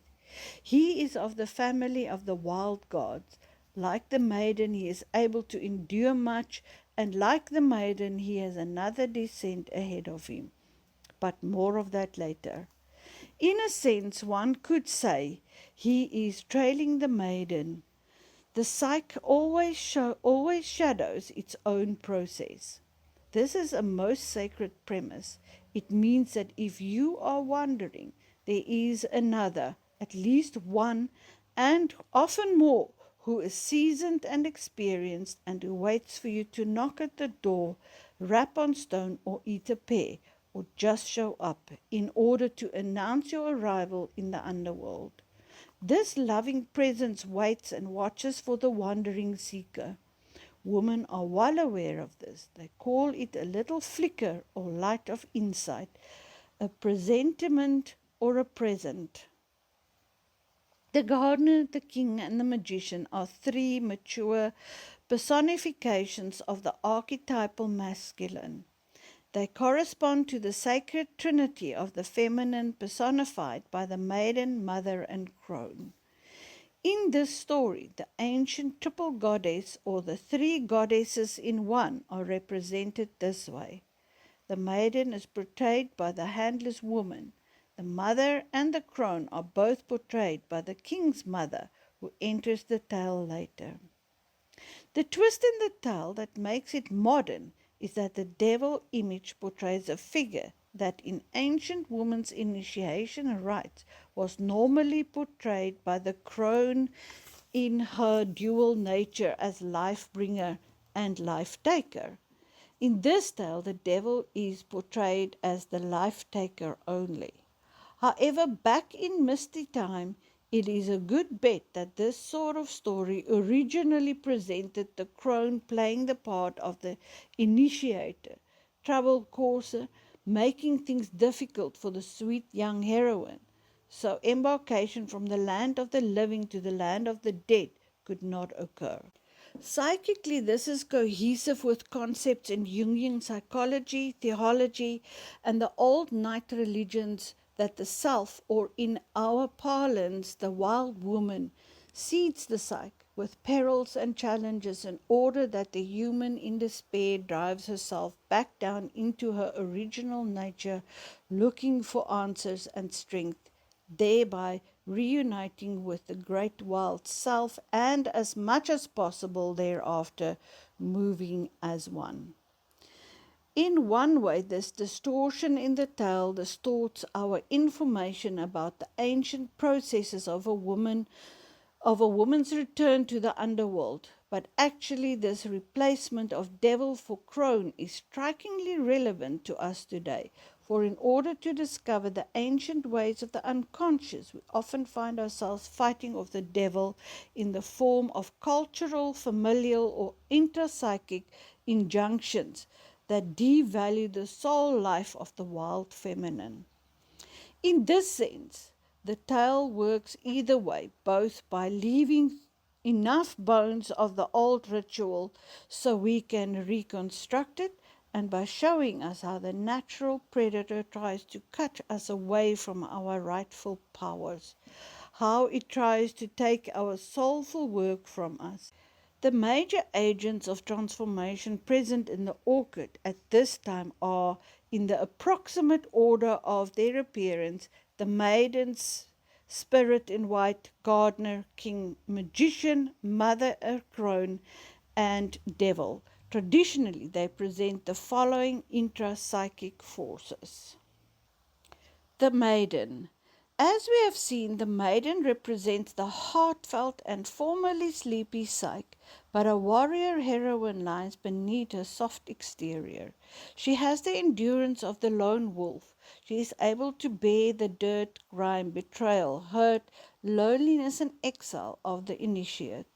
He is of the family of the wild gods. Like the maiden, he is able to endure much, and like the maiden, he has another descent ahead of him. But more of that later. In a sense, one could say he is trailing the maiden. The psyche always shadows its own process. This is a most sacred premise. It means that if you are wandering, there is another, at least one, and often more, who is seasoned and experienced and who waits for you to knock at the door, rap on stone, or eat a pear, or just show up in order to announce your arrival in the underworld. This loving presence waits and watches for the wandering seeker. Women are well aware of this. They call it a little flicker or light of insight, a presentiment or a present. The gardener, the king, and the magician are three mature personifications of the archetypal masculine. They correspond to the sacred trinity of the feminine personified by the maiden, mother, and crone. In this story, the ancient triple goddess or the three goddesses in one are represented this way. The maiden is portrayed by the handless woman. The mother and the crone are both portrayed by the king's mother, who enters the tale later. The twist in the tale that makes it modern is that the devil image portrays a figure that in ancient woman's initiation rites was normally portrayed by the crone in her dual nature as life bringer and life taker. In this tale, the devil is portrayed as the life taker only. However, back in Misty time, it is a good bet that this sort of story originally presented the crone playing the part of the initiator, trouble causer, making things difficult for the sweet young heroine. So embarkation from the land of the living to the land of the dead could not occur. Psychically, this is cohesive with concepts in Jungian psychology, theology, and the old night religions that the self, or in our parlance, the wild woman, seeds the psyche with perils and challenges in order that the human in despair drives herself back down into her original nature, looking for answers and strength, thereby reuniting with the great wild self and as much as possible thereafter moving as one. In one way, this distortion in the tale distorts our information about the ancient processes of a woman's return to the underworld. But actually, this replacement of devil for crone is strikingly relevant to us today. For in order to discover the ancient ways of the unconscious, we often find ourselves fighting off the devil in the form of cultural, familial, or intrapsychic injunctions that devalue the soul life of the wild feminine. In this sense, the tale works either way, both by leaving enough bones of the old ritual so we can reconstruct it, and by showing us how the natural predator tries to cut us away from our rightful powers, how it tries to take our soulful work from us. The major agents of transformation present in the orchid at this time are, in the approximate order of their appearance, the maiden's spirit in white, gardener, king, magician, mother, crone, and devil. Traditionally, they present the following intrapsychic forces. The maiden. As we have seen, the maiden represents the heartfelt and formerly sleepy psyche, but a warrior heroine lies beneath her soft exterior. She has the endurance of the lone wolf. She is able to bear the dirt, grime, betrayal, hurt, loneliness, and exile of the initiate.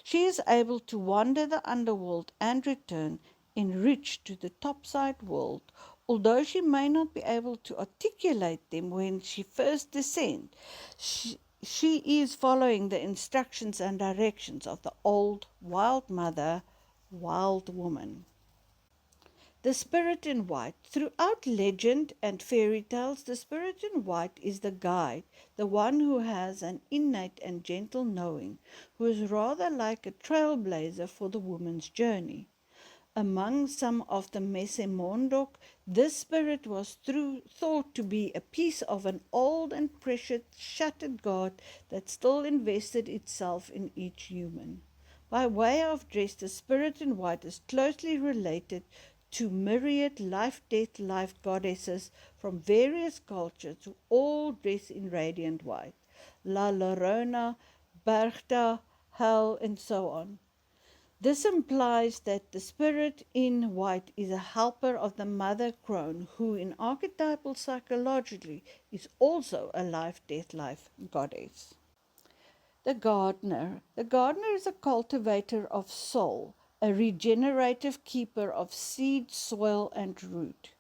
She is able to wander the underworld and return, enriched to the topside world, although she may not be able to articulate them when she first descends. She is following the instructions and directions of the old wild mother, wild woman. The spirit in white. Throughout legend and fairy tales, the spirit in white is the guide, the one who has an innate and gentle knowing, who is rather like a trailblazer for the woman's journey. Among some of the Mesemondok, this spirit was thought to be a piece of an old and precious shattered god that still invested itself in each human. By way of dress, the spirit in white is closely related to myriad life goddesses from various cultures who all dress in radiant white. La Llorona, Berchta, Hel, and so on. This implies that the spirit in white is a helper of the mother crone, who in archetypal psychologically is also a life goddess. The gardener. The gardener is a cultivator of soul, a regenerative keeper of seed, soil, and root.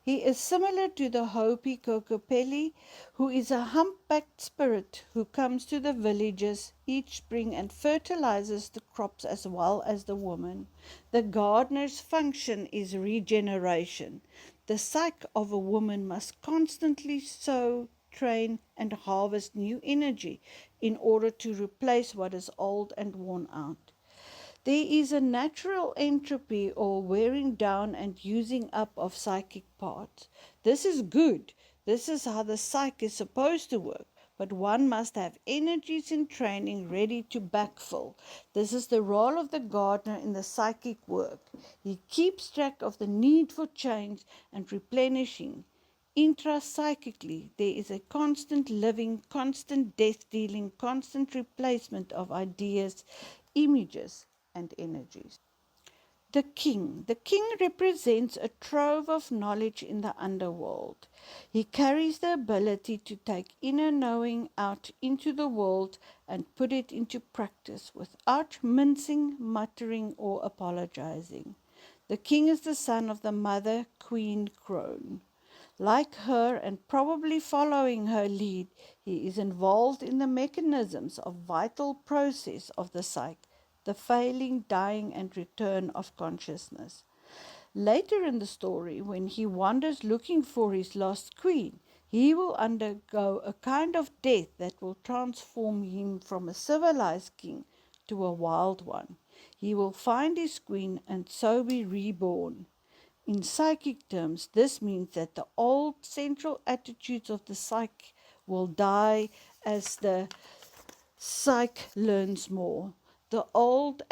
He is similar to the Hopi Kokopelli, who is a humpbacked spirit who comes to the villages each spring and fertilizes the crops as well as the woman. The gardener's function is regeneration. The psyche of a woman must constantly sow, train, and harvest new energy in order to replace what is old and worn out. There is a natural entropy or wearing down and using up of psychic parts. This is good. This is how the psyche is supposed to work. But one must have energies in training ready to backfill. This is the role of the gardener in the psychic work. He keeps track of the need for change and replenishing. Intrapsychically, there is a constant living, constant death dealing, constant replacement of ideas, images, and energies. The king. The king represents a trove of knowledge in the underworld. He carries the ability to take inner knowing out into the world and put it into practice without mincing, muttering, or apologizing. The king is the son of the mother, Queen Crone. Like her and probably following her lead, he is involved in the mechanisms of vital process of the psyche, the failing, dying, and return of consciousness. Later in the story, when he wanders looking for his lost queen, he will undergo a kind of death that will transform him from a civilized king to a wild one. He will find his queen and so be reborn. In psychic terms, this means that the old central attitudes of the psyche will die as the psyche learns more. The old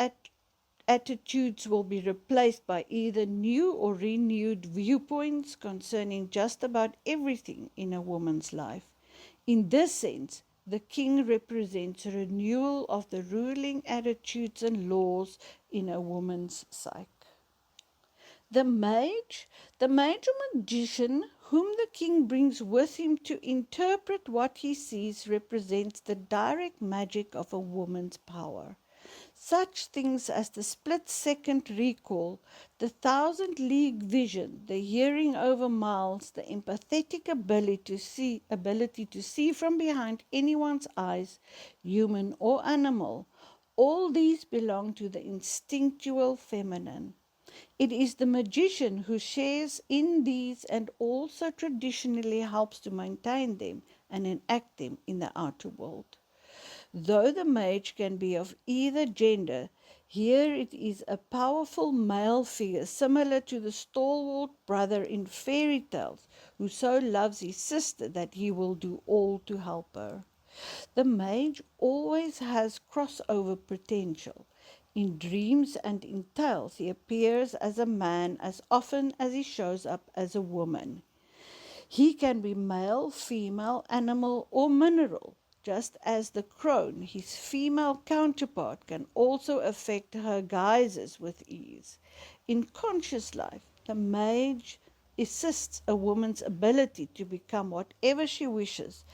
attitudes will be replaced by either new or renewed viewpoints concerning just about everything in a woman's life. In this sense, the king represents a renewal of the ruling attitudes and laws in a woman's psyche. The mage or magician whom the king brings with him to interpret what he sees represents the direct magic of a woman's power. Such things as the split-second recall, the thousand-league vision, the hearing over miles, the empathetic ability to see from behind anyone's eyes, human or animal, all these belong to the instinctual feminine. It is the magician who shares in these and also traditionally helps to maintain them and enact them in the outer world. Though the mage can be of either gender, here it is a powerful male figure similar to the stalwart brother in fairy tales who so loves his sister that he will do all to help her. The mage always has crossover potential. In dreams and in tales, he appears as a man as often as he shows up as a woman. He can be male, female, animal, or mineral, just as the crone, his female counterpart, can also affect her guises with ease. In conscious life, the mage assists a woman's ability to become whatever she wishes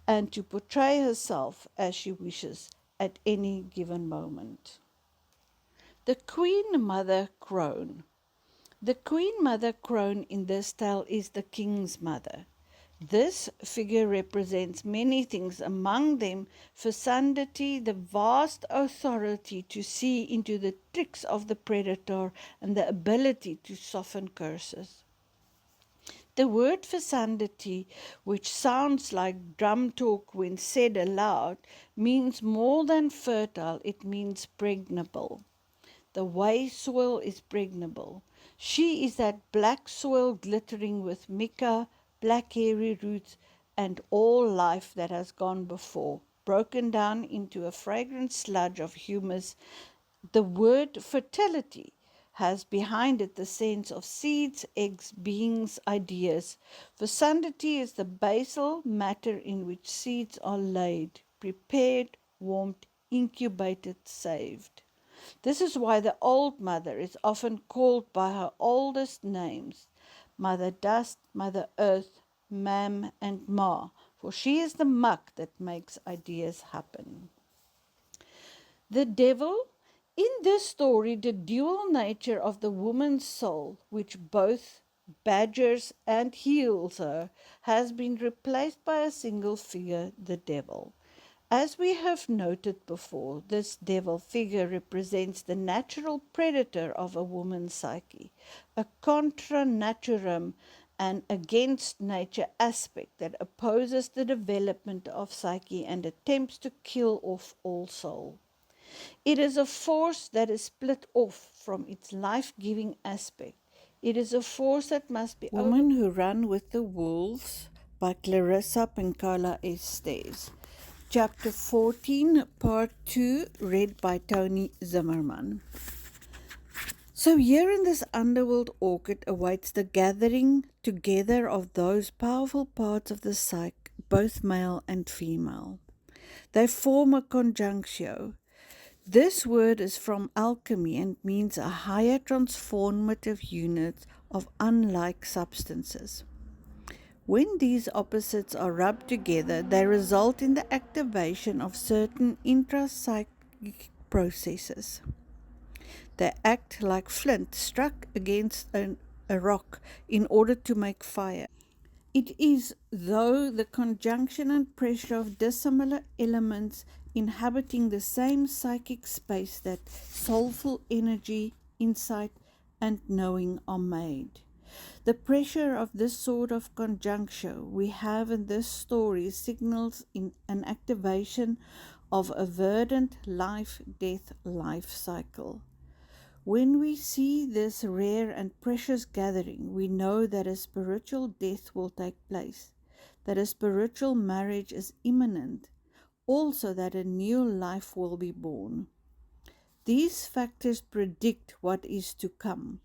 and to portray herself as she wishes at any given moment. The Queen Mother Crone. The Queen Mother Crone in this tale is the king's mother. This figure represents many things, among them fecundity, the vast authority to see into the tricks of the predator, and the ability to soften curses. The word fecundity, which sounds like drum talk when said aloud, means more than fertile, it means pregnable. The way soil is pregnable. She is that black soil glittering with mica, black hairy roots, and all life that has gone before, broken down into a fragrant sludge of humus. The word fertility has behind it the sense of seeds, eggs, beings, ideas. Fecundity is the basal matter in which seeds are laid, prepared, warmed, incubated, saved. This is why the old mother is often called by her oldest names, Mother Dust, Mother Earth, Mam, and Ma, for she is the muck that makes ideas happen. The devil. In this story, the dual nature of the woman's soul, which both badgers, and heals her, has been replaced by a single figure, the devil. As we have noted before, this devil figure represents the natural predator of a woman's psyche, a contra naturam, an against nature aspect that opposes the development of psyche and attempts to kill off all soul. It is a force that is split off from its life-giving aspect. It is a force that must be Women Who Run with the Wolves by Clarissa Pinkola Estés. Chapter 14, Part 2, read by Toni Zimmerman. So here in this underworld orchid awaits the gathering together of those powerful parts of the psyche, both male and female. They form a conjunctio. This word is from alchemy and means a higher transformative unit of unlike substances. When these opposites are rubbed together, they result in the activation of certain intrapsychic processes. They act like flint struck against a rock in order to make fire. It is, though, the conjunction and pressure of dissimilar elements inhabiting the same psychic space that soulful energy, insight, and knowing are made. The pressure of this sort of conjuncture we have in this story signals in an activation of a verdant life-death life cycle. When we see this rare and precious gathering, we know that a spiritual death will take place, that a spiritual marriage is imminent, also that a new life will be born. These factors predict what is to come.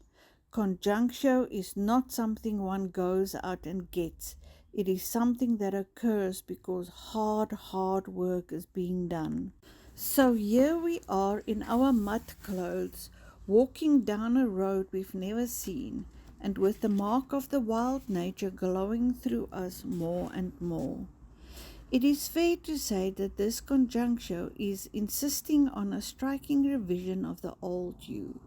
Conjunctio is not something one goes out and gets. It is something that occurs because hard work is being done. So here we are in our mud clothes, walking down a road we've never seen, and with the mark of the wild nature glowing through us more and more. It is fair to say that this conjunctio is insisting on a striking revision of the old you.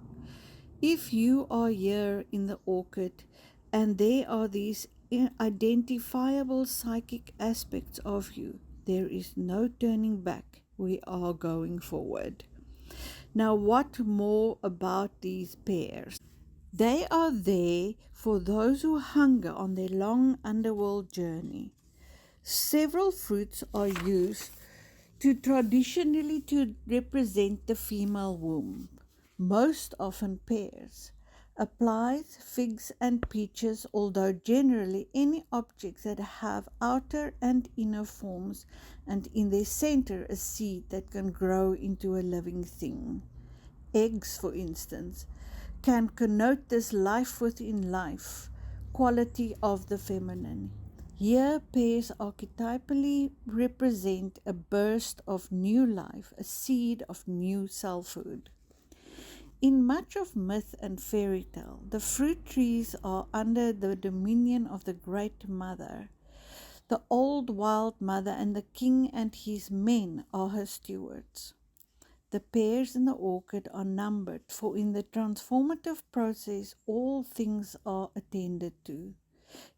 If you are here in the orchid and there are these identifiable psychic aspects of you, there is no turning back. We are going forward. Now, what more about these pairs? They are there for those who hunger on their long underworld journey. Several fruits are used traditionally to represent the female womb, most often pears, applies, figs and peaches, although generally any objects that have outer and inner forms and in their center a seed that can grow into a living thing. Eggs, for instance, can connote this life within life quality of the feminine. Here, pears archetypally represent a burst of new life, a seed of new selfhood. In much of myth and fairy tale, the fruit trees are under the dominion of the Great Mother. The old wild mother and the king and his men are her stewards. The pears in the orchid are numbered, for in the transformative process all things are attended to.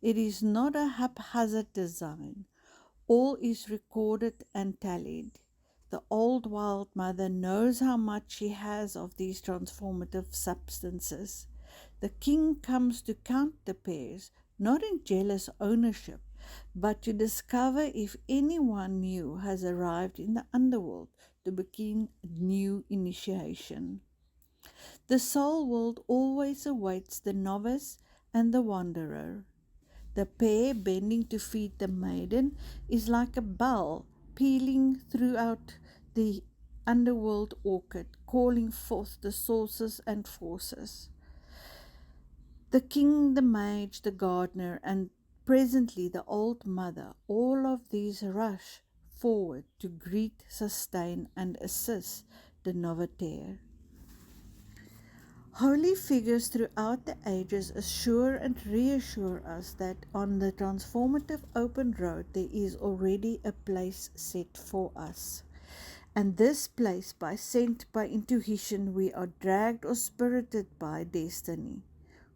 It is not a haphazard design. All is recorded and tallied. The old wild mother knows how much she has of these transformative substances. The king comes to count the pears, not in jealous ownership, but to discover if anyone new has arrived in the underworld to begin a new initiation. The soul world always awaits the novice and the wanderer. The pear bending to feed the maiden is like a bell pealing throughout the underworld orchid, calling forth the sources and forces. The king, the mage, the gardener, and presently the old mother, all of these rush forward to greet, sustain, and assist the novateur. Holy figures throughout the ages assure and reassure us that on the transformative open road there is already a place set for us. And this place, by scent, by intuition, we are dragged or spirited by destiny.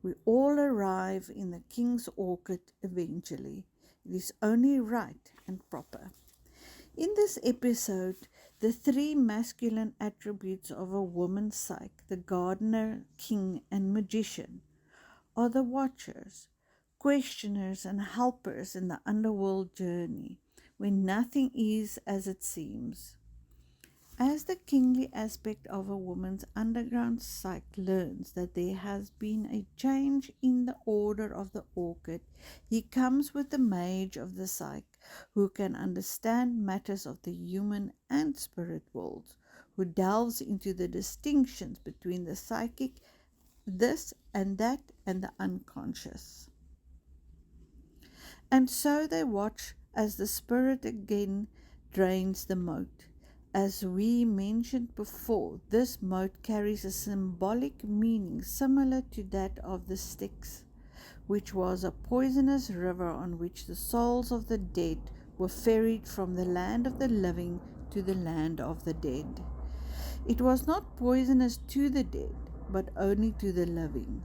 We all arrive in the king's orchid eventually. It is only right and proper. In this episode, the three masculine attributes of a woman's psyche, the gardener, king, and magician, are the watchers, questioners, and helpers in the underworld journey, when nothing is as it seems. As the kingly aspect of a woman's underground psyche learns that there has been a change in the order of the orchid, he comes with the mage of the psyche, who can understand matters of the human and spirit worlds, who delves into the distinctions between the psychic, this and that, and the unconscious. And so they watch as the spirit again drains the moat. As we mentioned before, this moat carries a symbolic meaning similar to that of the Styx, which was a poisonous river on which the souls of the dead were ferried from the land of the living to the land of the dead. It was not poisonous to the dead, but only to the living.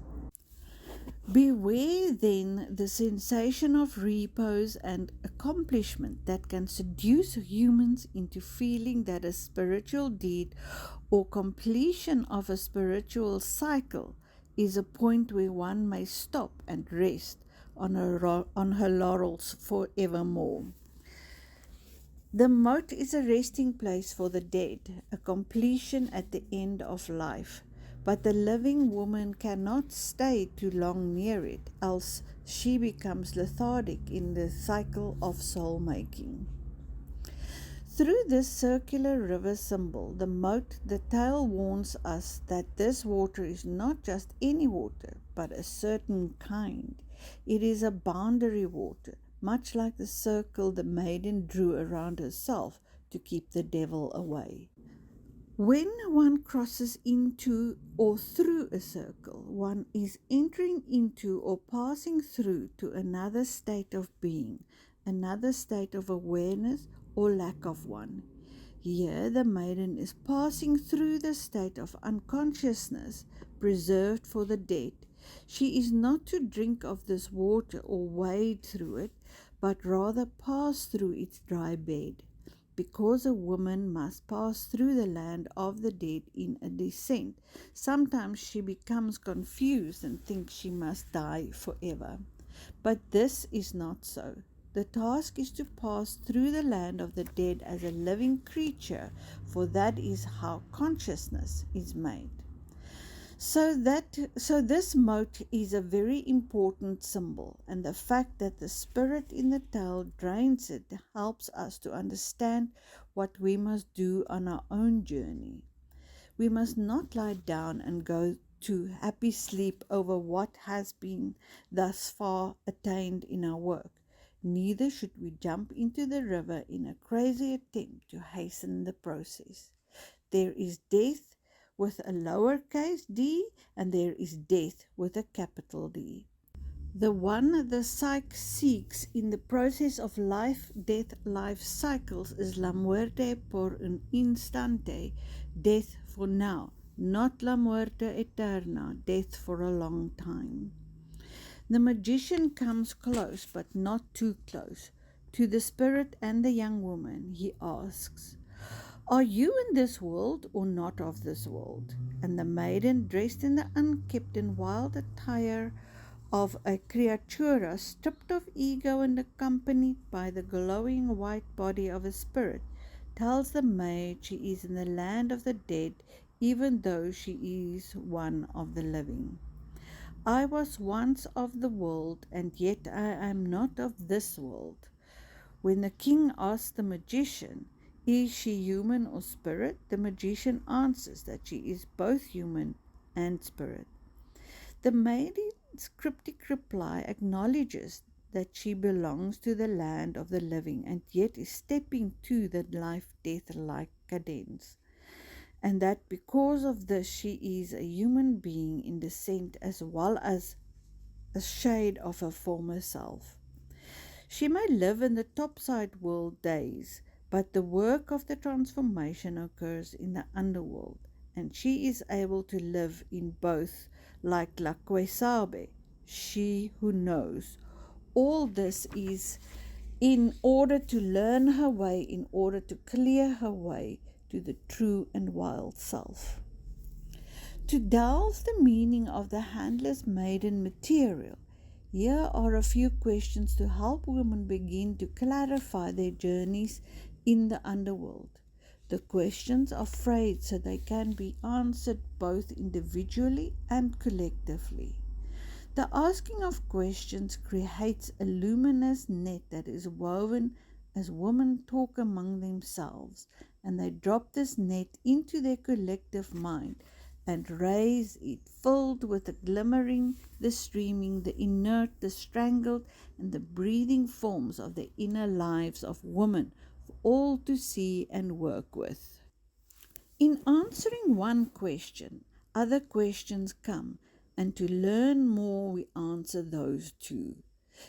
Beware then the sensation of repose and accomplishment that can seduce humans into feeling that a spiritual deed or completion of a spiritual cycle is a point where one may stop and rest on her laurels forevermore. The moat is a resting place for the dead, a completion at the end of life. But the living woman cannot stay too long near it, else she becomes lethargic in the cycle of soul making. Through this circular river symbol, the moat, the tale warns us that this water is not just any water, but a certain kind. It is a boundary water, much like the circle the maiden drew around herself to keep the devil away. When one crosses into or through a circle, one is entering into or passing through to another state of being, another state of awareness or lack of one. Here the maiden is passing through the state of unconsciousness preserved for the dead. She is not to drink of this water or wade through it, but rather pass through its dry bed. Because a woman must pass through the land of the dead in a descent, sometimes she becomes confused and thinks she must die forever. But this is not so. The task is to pass through the land of the dead as a living creature, for that is how consciousness is made. So this moat is a very important symbol, and the fact that the spirit in the tale drains it helps us to understand what we must do on our own journey. We must not lie down and go to happy sleep over what has been thus far attained in our work. Neither should we jump into the river in a crazy attempt to hasten the process. There is death with a lowercase d, and there is death with a capital D. The one the psyche seeks in the process of life cycles is la muerte por un instante, death for now, not la muerte eterna, death for a long time. The magician comes close, but not too close. To the spirit and the young woman, he asks, "Are you in this world or not of this world?" And the maiden, dressed in the unkempt and wild attire of a creatura, stripped of ego and accompanied by the glowing white body of a spirit, tells the maid she is in the land of the dead, even though she is one of the living. "I was once of the world, and yet I am not of this world." When the king asks the magician, "Is she human or spirit?" the magician answers that she is both human and spirit. The maiden's cryptic reply acknowledges that she belongs to the land of the living and yet is stepping to the life-death-like cadence, and that because of this she is a human being in descent as well as a shade of her former self. She may live in the topside world days, but the work of the transformation occurs in the underworld, and she is able to live in both, like La Quesabe, she who knows. All this is in order to learn her way, in order to clear her way to the true and wild self. To delve the meaning of the Handlers Maiden material, here are a few questions to help women begin to clarify their journeys in the underworld. The questions are phrased so they can be answered both individually and collectively. The asking of questions creates a luminous net that is woven as women talk among themselves, and they drop this net into their collective mind and raise it, filled with the glimmering, the streaming, the inert, the strangled, and the breathing forms of the inner lives of women for all to see and work with. In answering one question, other questions come, and to learn more, we answer those too.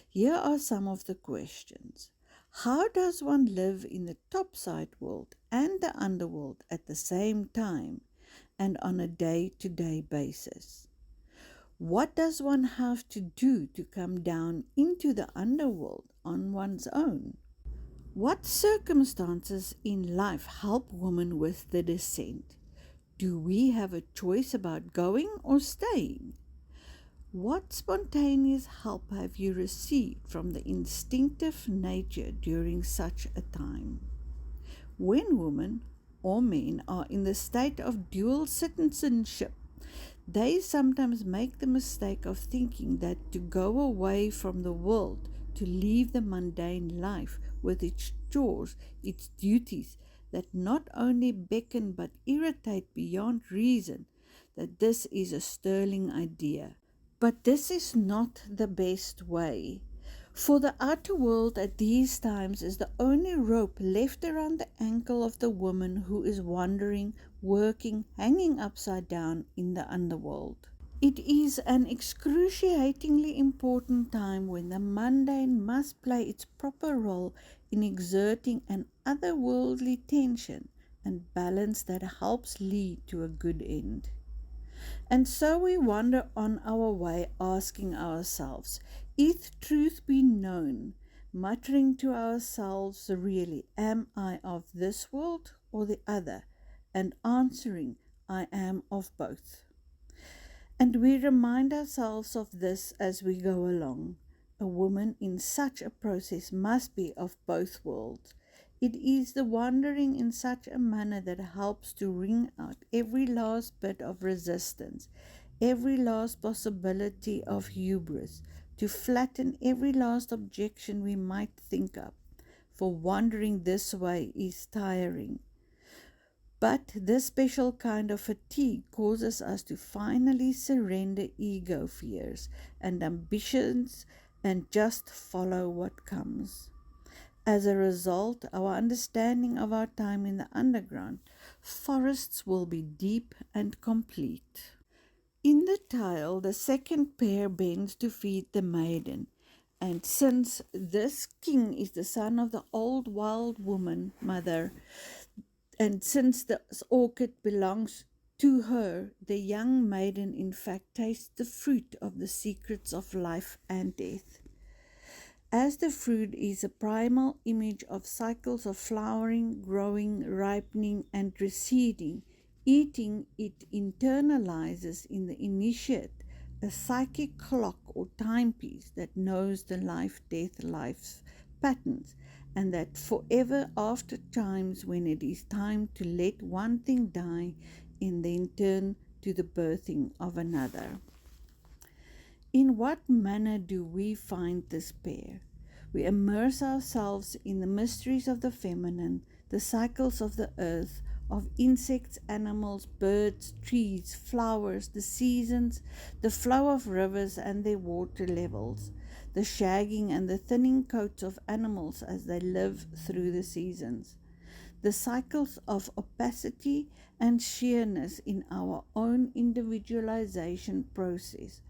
Here are some of the questions. How does one live in the topside world and the underworld at the same time and on a day-to-day basis? What does one have to do to come down into the underworld on one's own? What circumstances in life help women with the descent? Do we have a choice about going or staying? What spontaneous help have you received from the instinctive nature during such a time? When women or men are in the state of dual citizenship, they sometimes make the mistake of thinking that to go away from the world, to leave the mundane life with its chores, its duties, that not only beckon but irritate beyond reason, that this is a sterling idea. But this is not the best way. For the outer world at these times is the only rope left around the ankle of the woman who is wandering, working, hanging upside down in the underworld. It is an excruciatingly important time when the mundane must play its proper role in exerting an otherworldly tension and balance that helps lead to a good end. And so we wander on our way, asking ourselves, if truth be known, muttering to ourselves, really, am I of this world or the other? And answering, I am of both. And we remind ourselves of this as we go along. A woman in such a process must be of both worlds. It is the wandering in such a manner that helps to wring out every last bit of resistance, every last possibility of hubris, to flatten every last objection we might think up. For wandering this way is tiring. But this special kind of fatigue causes us to finally surrender ego fears and ambitions and just follow what comes. As a result, our understanding of our time in the underground forests will be deep and complete. In the tale, the second pair bends to feed the maiden, and since this king is the son of the old wild woman mother, and since the orchid belongs to her, the young maiden in fact tastes the fruit of the secrets of life and death. As the fruit is a primal image of cycles of flowering, growing, ripening, and receding, eating it internalizes in the initiate a psychic clock or timepiece that knows the life patterns, and that forever after times when it is time to let one thing die and then turn to the birthing of another. In what manner do we find this pair? We immerse ourselves in the mysteries of the feminine, the cycles of the earth, of insects, animals, birds, trees, flowers, the seasons, the flow of rivers and their water levels, the shagging and the thinning coats of animals as they live through the seasons, the cycles of opacity and sheerness in our own individualization process,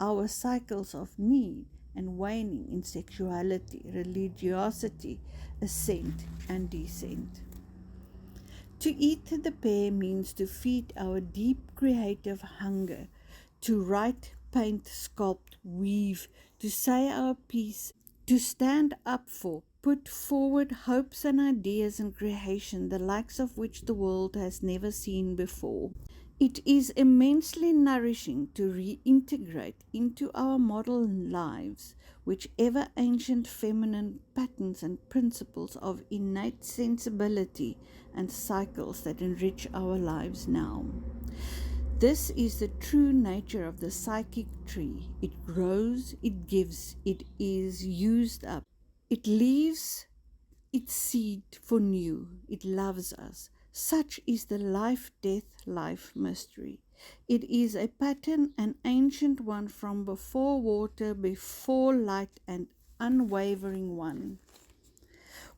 our cycles of need and waning in sexuality, religiosity, ascent and descent. To eat the pear means to feed our deep creative hunger, to write, paint, sculpt, weave, to say our piece, to stand up for, put forward hopes and ideas and creation, the likes of which the world has never seen before. It is immensely nourishing to reintegrate into our modern lives whichever ancient feminine patterns and principles of innate sensibility and cycles that enrich our lives now. This is the true nature of the psychic tree. It grows, it gives, it is used up. It leaves its seed for new. It loves us. Such is the life mystery. It is a pattern, an ancient one from before water, before light, and unwavering one.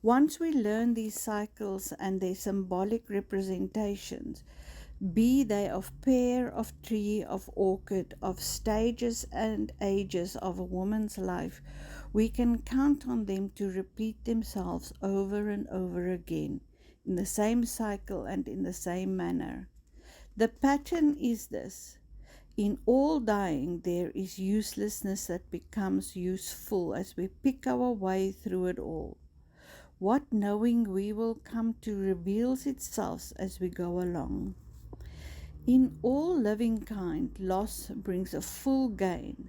Once we learn these cycles and their symbolic representations, be they of pear, of tree, of orchid, of stages and ages of a woman's life, we can count on them to repeat themselves over and over again, in the same cycle and in the same manner. The pattern is this: in all dying there is uselessness that becomes useful as we pick our way through it all. What knowing we will come to reveals itself as we go along. In all living kind, loss brings a full gain.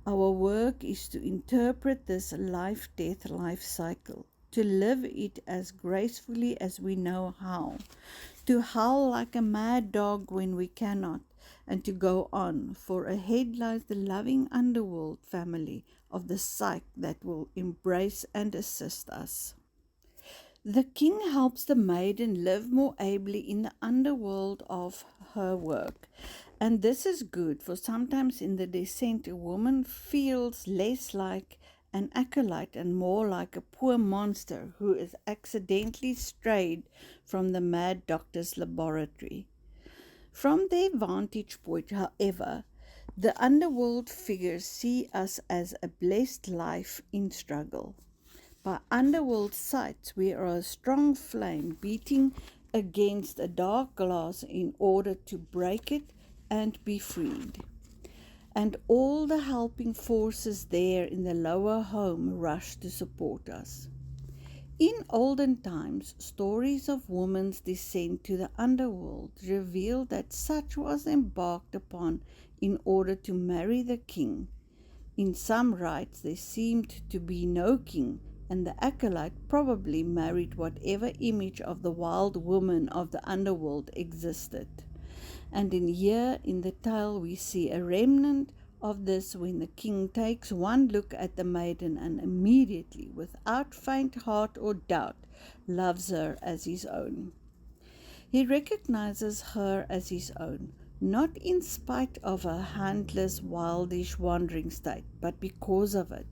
Our work is to interpret this life-death life cycle, to live it as gracefully as we know how, to howl like a mad dog when we cannot, and to go on, for ahead lies the loving underworld family of the psyche that will embrace and assist us. The king helps the maiden live more ably in the underworld of her work. And this is good, for sometimes in the descent a woman feels less like an acolyte and more like a poor monster who is accidentally strayed from the mad doctor's laboratory. From their vantage point, however, the underworld figures see us as a blessed life in struggle. By underworld sights, we are a strong flame beating against a dark glass in order to break it and be freed. And all the helping forces there in the lower home rush to support us. In olden times, stories of woman's descent to the underworld reveal that such was embarked upon in order to marry the king. In some rites there seemed to be no king, and the acolyte probably married whatever image of the wild woman of the underworld existed. And here in the tale we see a remnant of this when the king takes one look at the maiden and immediately, without faint heart or doubt, loves her as his own. He recognizes her as his own, not in spite of her handless, wildish, wandering state, but because of it.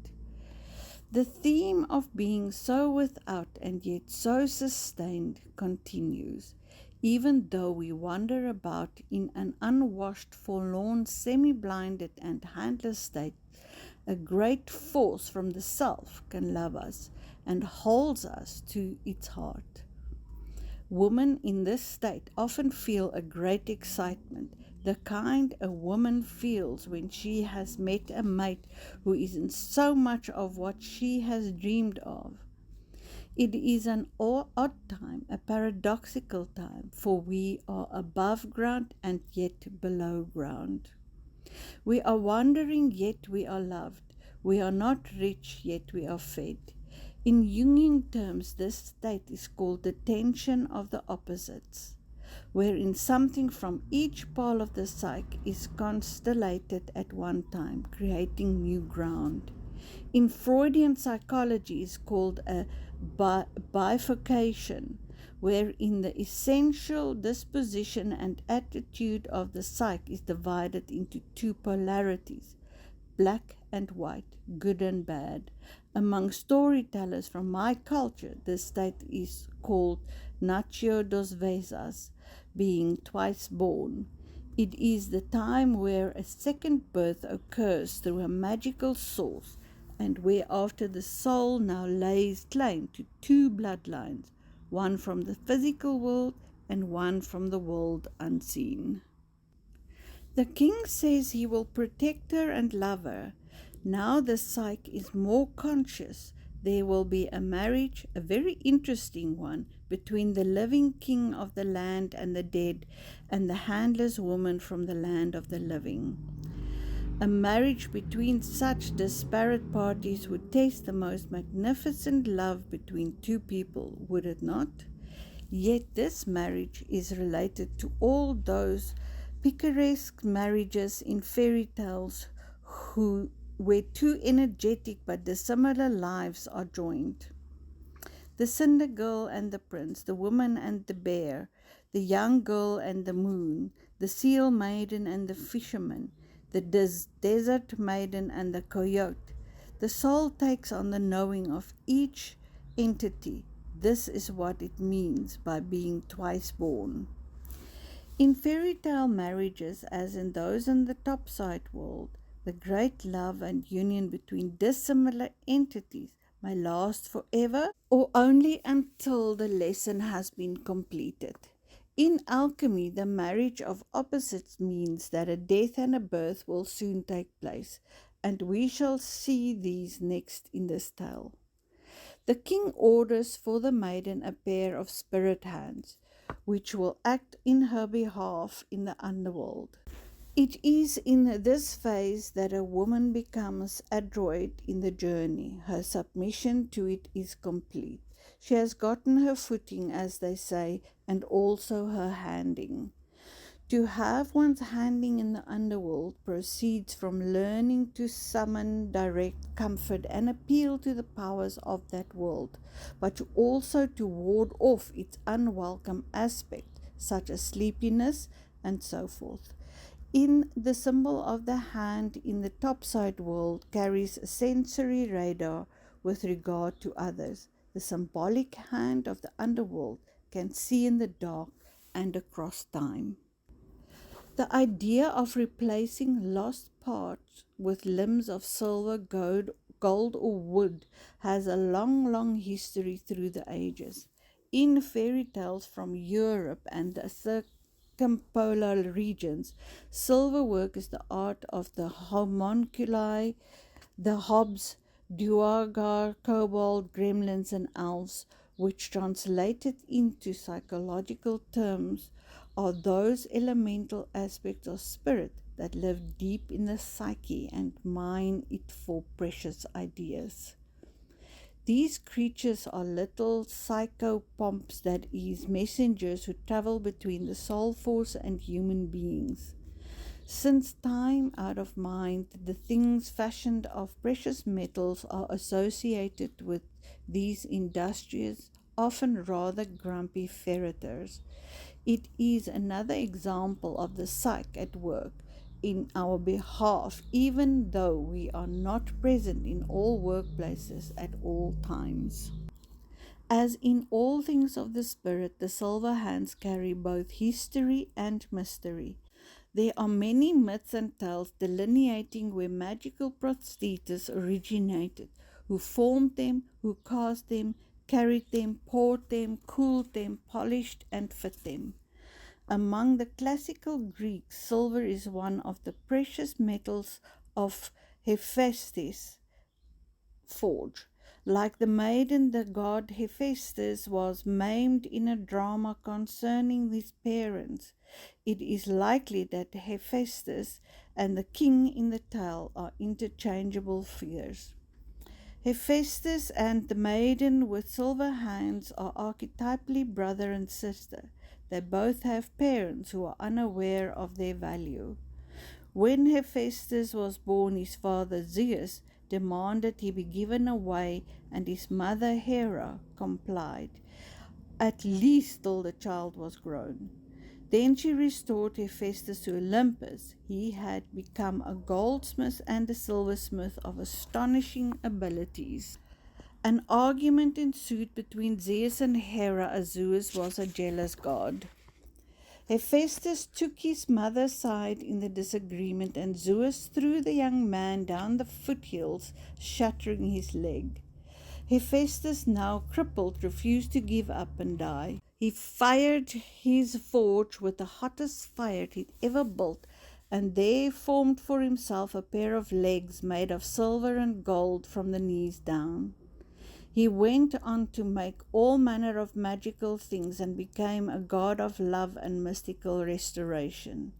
The theme of being so without and yet so sustained continues, even though we wander about in an unwashed, forlorn, semi-blinded and handless state. A great force from the self can love us and holds us to its heart. Women in this state often feel a great excitement, the kind a woman feels when she has met a mate who isn't so much of what she has dreamed of. It is an odd time, a paradoxical time, for we are above ground and yet below ground. We are wandering, yet we are loved. We are not rich, yet we are fed. In Jungian terms, this state is called the tension of the opposites, wherein something from each pole of the psyche is constellated at one time, creating new ground. In Freudian psychology is called a bifurcation, wherein the essential disposition and attitude of the psyche is divided into two polarities, black and white, good and bad. Among storytellers from my culture, this state is called Nacho dos Vezes, being twice born. It is the time where a second birth occurs through a magical source, and whereafter the soul now lays claim to two bloodlines, one from the physical world and one from the world unseen. The king says he will protect her and love her. Now the Psyche is more conscious. There will be a marriage, a very interesting one, between the living king of the land and the dead and the handless woman from the land of the living. A marriage between such disparate parties would taste the most magnificent love between two people, would it not? Yet this marriage is related to all those picaresque marriages in fairy tales where two energetic but dissimilar lives are joined. The cinder girl and the prince, the woman and the bear, the young girl and the moon, the seal maiden and the fisherman, the desert maiden and the coyote. The soul takes on the knowing of each entity. This is what it means by being twice born. In fairy tale marriages, as in those in the topside world, the great love and union between dissimilar entities may last forever or only until the lesson has been completed. In alchemy, the marriage of opposites means that a death and a birth will soon take place, and we shall see these next in this tale. The king orders for the maiden a pair of spirit hands, which will act in her behalf in the underworld. It is in this phase that a woman becomes adroit in the journey. Her submission to it is complete. She has gotten her footing, as they say, and also her handing. To have one's handing in the underworld proceeds from learning to summon, direct, comfort, and appeal to the powers of that world, but also to ward off its unwelcome aspect, such as sleepiness and so forth. In the symbol of the hand in the topside world carries a sensory radar with regard to others. The symbolic hand of the underworld can see in the dark and across time. The idea of replacing lost parts with limbs of silver, gold or wood has a long history through the ages. In fairy tales from Europe and the circumpolar regions, silver work is the art of the homunculi, the hobs, duergar, kobold, gremlins and elves, which translated into psychological terms are those elemental aspects of spirit that live deep in the psyche and mine it for precious ideas. These creatures are little psychopomps, that is, messengers who travel between the soul force and human beings. Since time out of mind, the things fashioned of precious metals are associated with these industrious, often rather grumpy ferreters. It is another example of the psyche at work in our behalf, even though we are not present in all workplaces at all times. As in all things of the spirit, the silver hands carry both history and mystery. There are many myths and tales delineating where magical prostheses originated, who formed them, who cast them, carried them, poured them, cooled them, polished and fit them. Among the classical Greeks, silver is one of the precious metals of Hephaestus' forge. Like the maiden, the god Hephaestus was maimed in a drama concerning his parents. It is likely that Hephaestus and the king in the tale are interchangeable figures. Hephaestus and the maiden with silver hands are archetypally brother and sister. They both have parents who are unaware of their value. When Hephaestus was born, his father Zeus demanded he be given away, and his mother Hera complied, at least till the child was grown. Then she restored Hephaestus to Olympus. He had become a goldsmith and a silversmith of astonishing abilities. An argument ensued between Zeus and Hera, as Zeus was a jealous god. Hephaestus took his mother's side in the disagreement, and Zeus threw the young man down the foothills, shattering his leg. Hephaestus, now crippled, refused to give up and die. He fired his forge with the hottest fire he'd ever built, and there formed for himself a pair of legs made of silver and gold from the knees down. He went on to make all manner of magical things and became a god of love and mystical restoration.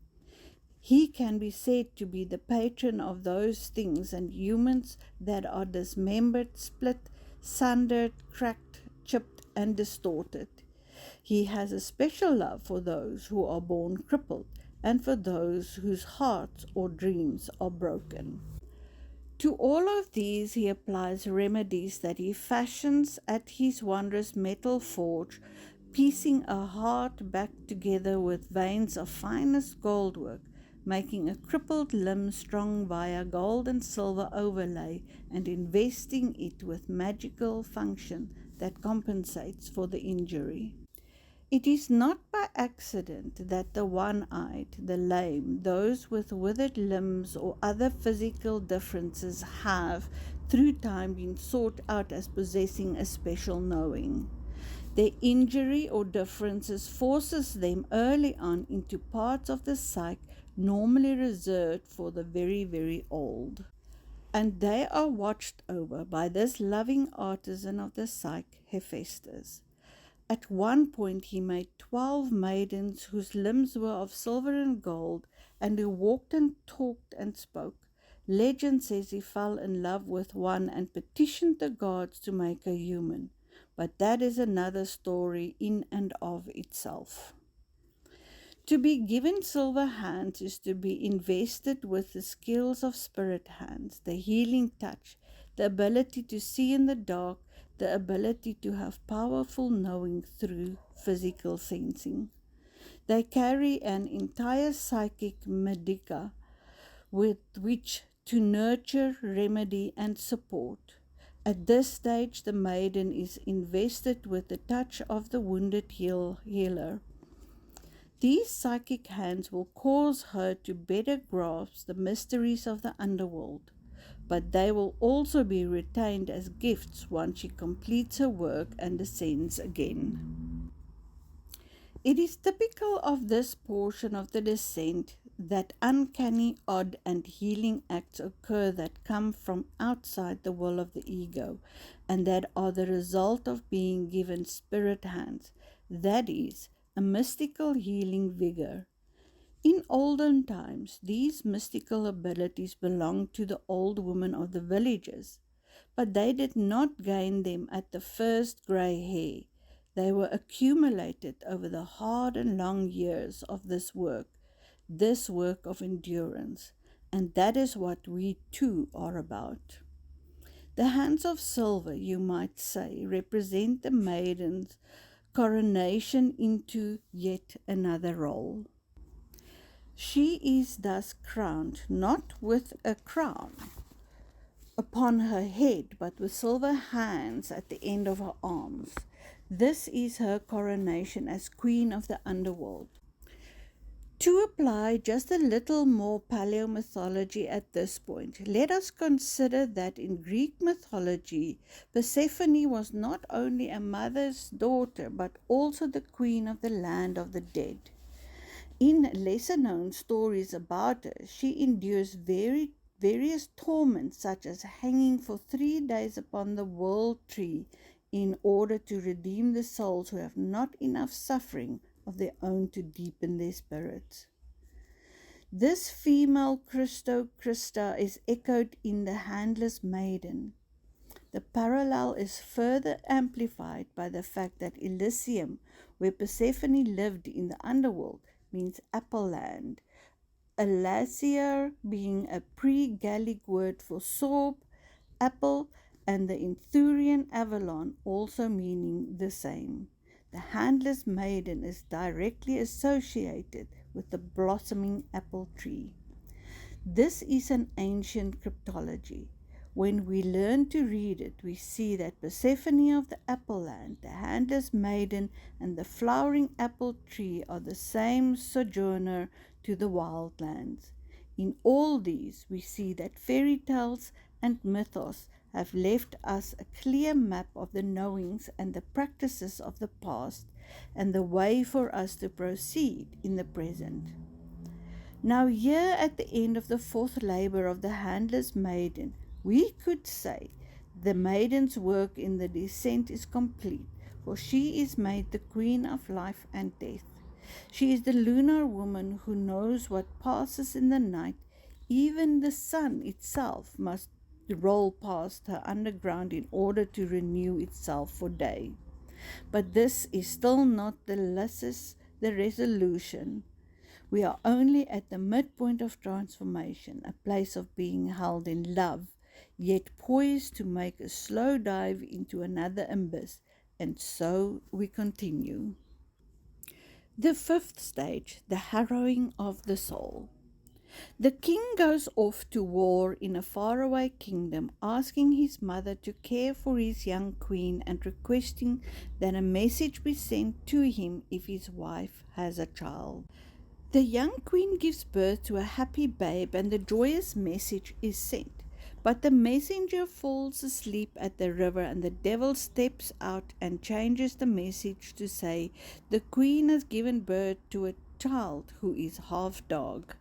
He can be said to be the patron of those things and humans that are dismembered, split, sundered, cracked, chipped, and distorted. He has a special love for those who are born crippled and for those whose hearts or dreams are broken. To all of these he applies remedies that he fashions at his wondrous metal forge, piecing a heart back together with veins of finest goldwork, making a crippled limb strong via gold and silver overlay, and investing it with magical function that compensates for the injury. It is not by accident that the one-eyed, the lame, those with withered limbs or other physical differences have, through time, been sought out as possessing a special knowing. Their injury or differences forces them early on into parts of the psyche normally reserved for the very, very old. And they are watched over by this loving artisan of the psyche, Hephaestus. At one point he made 12 maidens whose limbs were of silver and gold, and who walked and talked and spoke. Legend says he fell in love with one and petitioned the gods to make her human, but that is another story in and of itself. To be given silver hands is to be invested with the skills of spirit hands, the healing touch, the ability to see in the dark, the ability to have powerful knowing through physical sensing. They carry an entire psychic medica with which to nurture, remedy, and support. At this stage, the maiden is invested with the touch of the wounded healer. These psychic hands will cause her to better grasp the mysteries of the underworld, but they will also be retained as gifts once she completes her work and ascends again. It is typical of this portion of the descent that uncanny, odd, and healing acts occur that come from outside the will of the ego, and that are the result of being given spirit hands, that is, a mystical healing vigor. In olden times, these mystical abilities belonged to the old women of the villages, but they did not gain them at the first grey hair. They were accumulated over the hard and long years of this work of endurance, and that is what we too are about. The hands of silver, you might say, represent the maiden's coronation into yet another role. She is thus crowned not with a crown upon her head, but with silver hands at the end of her arms. This is her coronation as queen of the underworld. To apply just a little more paleomythology at this point, let us consider that in Greek mythology, Persephone was not only a mother's daughter, but also the queen of the land of the dead. In lesser-known stories about her, she endures various torments, such as hanging for 3 days upon the world tree in order to redeem the souls who have not enough suffering of their own to deepen their spirits. This female Christa is echoed in the Handlers Maiden. The parallel is further amplified by the fact that Elysium, where Persephone lived in the underworld, means apple land, Elysia being a pre-Gallic word for sorb, apple, and the Ithurian Avalon also meaning the same. The Handlers Maiden is directly associated with the blossoming apple tree. This is an ancient cryptology. When we learn to read it, we see that Persephone of the Apple Land, the Handlers Maiden, and the flowering apple tree are the same sojourner to the wildlands. In all these, we see that fairy tales and mythos have left us a clear map of the knowings and the practices of the past, and the way for us to proceed in the present. Now here at the end of the fourth labor of the Handlers Maiden, we could say the maiden's work in the descent is complete, for she is made the queen of life and death. She is the lunar woman who knows what passes in the night. Even the sun itself must roll past her underground in order to renew itself for day. But this is still not the resolution. We are only at the midpoint of transformation, a place of being held in love, yet poised to make a slow dive into another abyss, and so we continue. The fifth stage, the harrowing of the soul. The king goes off to war in a faraway kingdom, asking his mother to care for his young queen and requesting that a message be sent to him if his wife has a child. The young queen gives birth to a happy babe and the joyous message is sent. But the messenger falls asleep at the river and the devil steps out and changes the message to say the queen has given birth to a child who is half dog.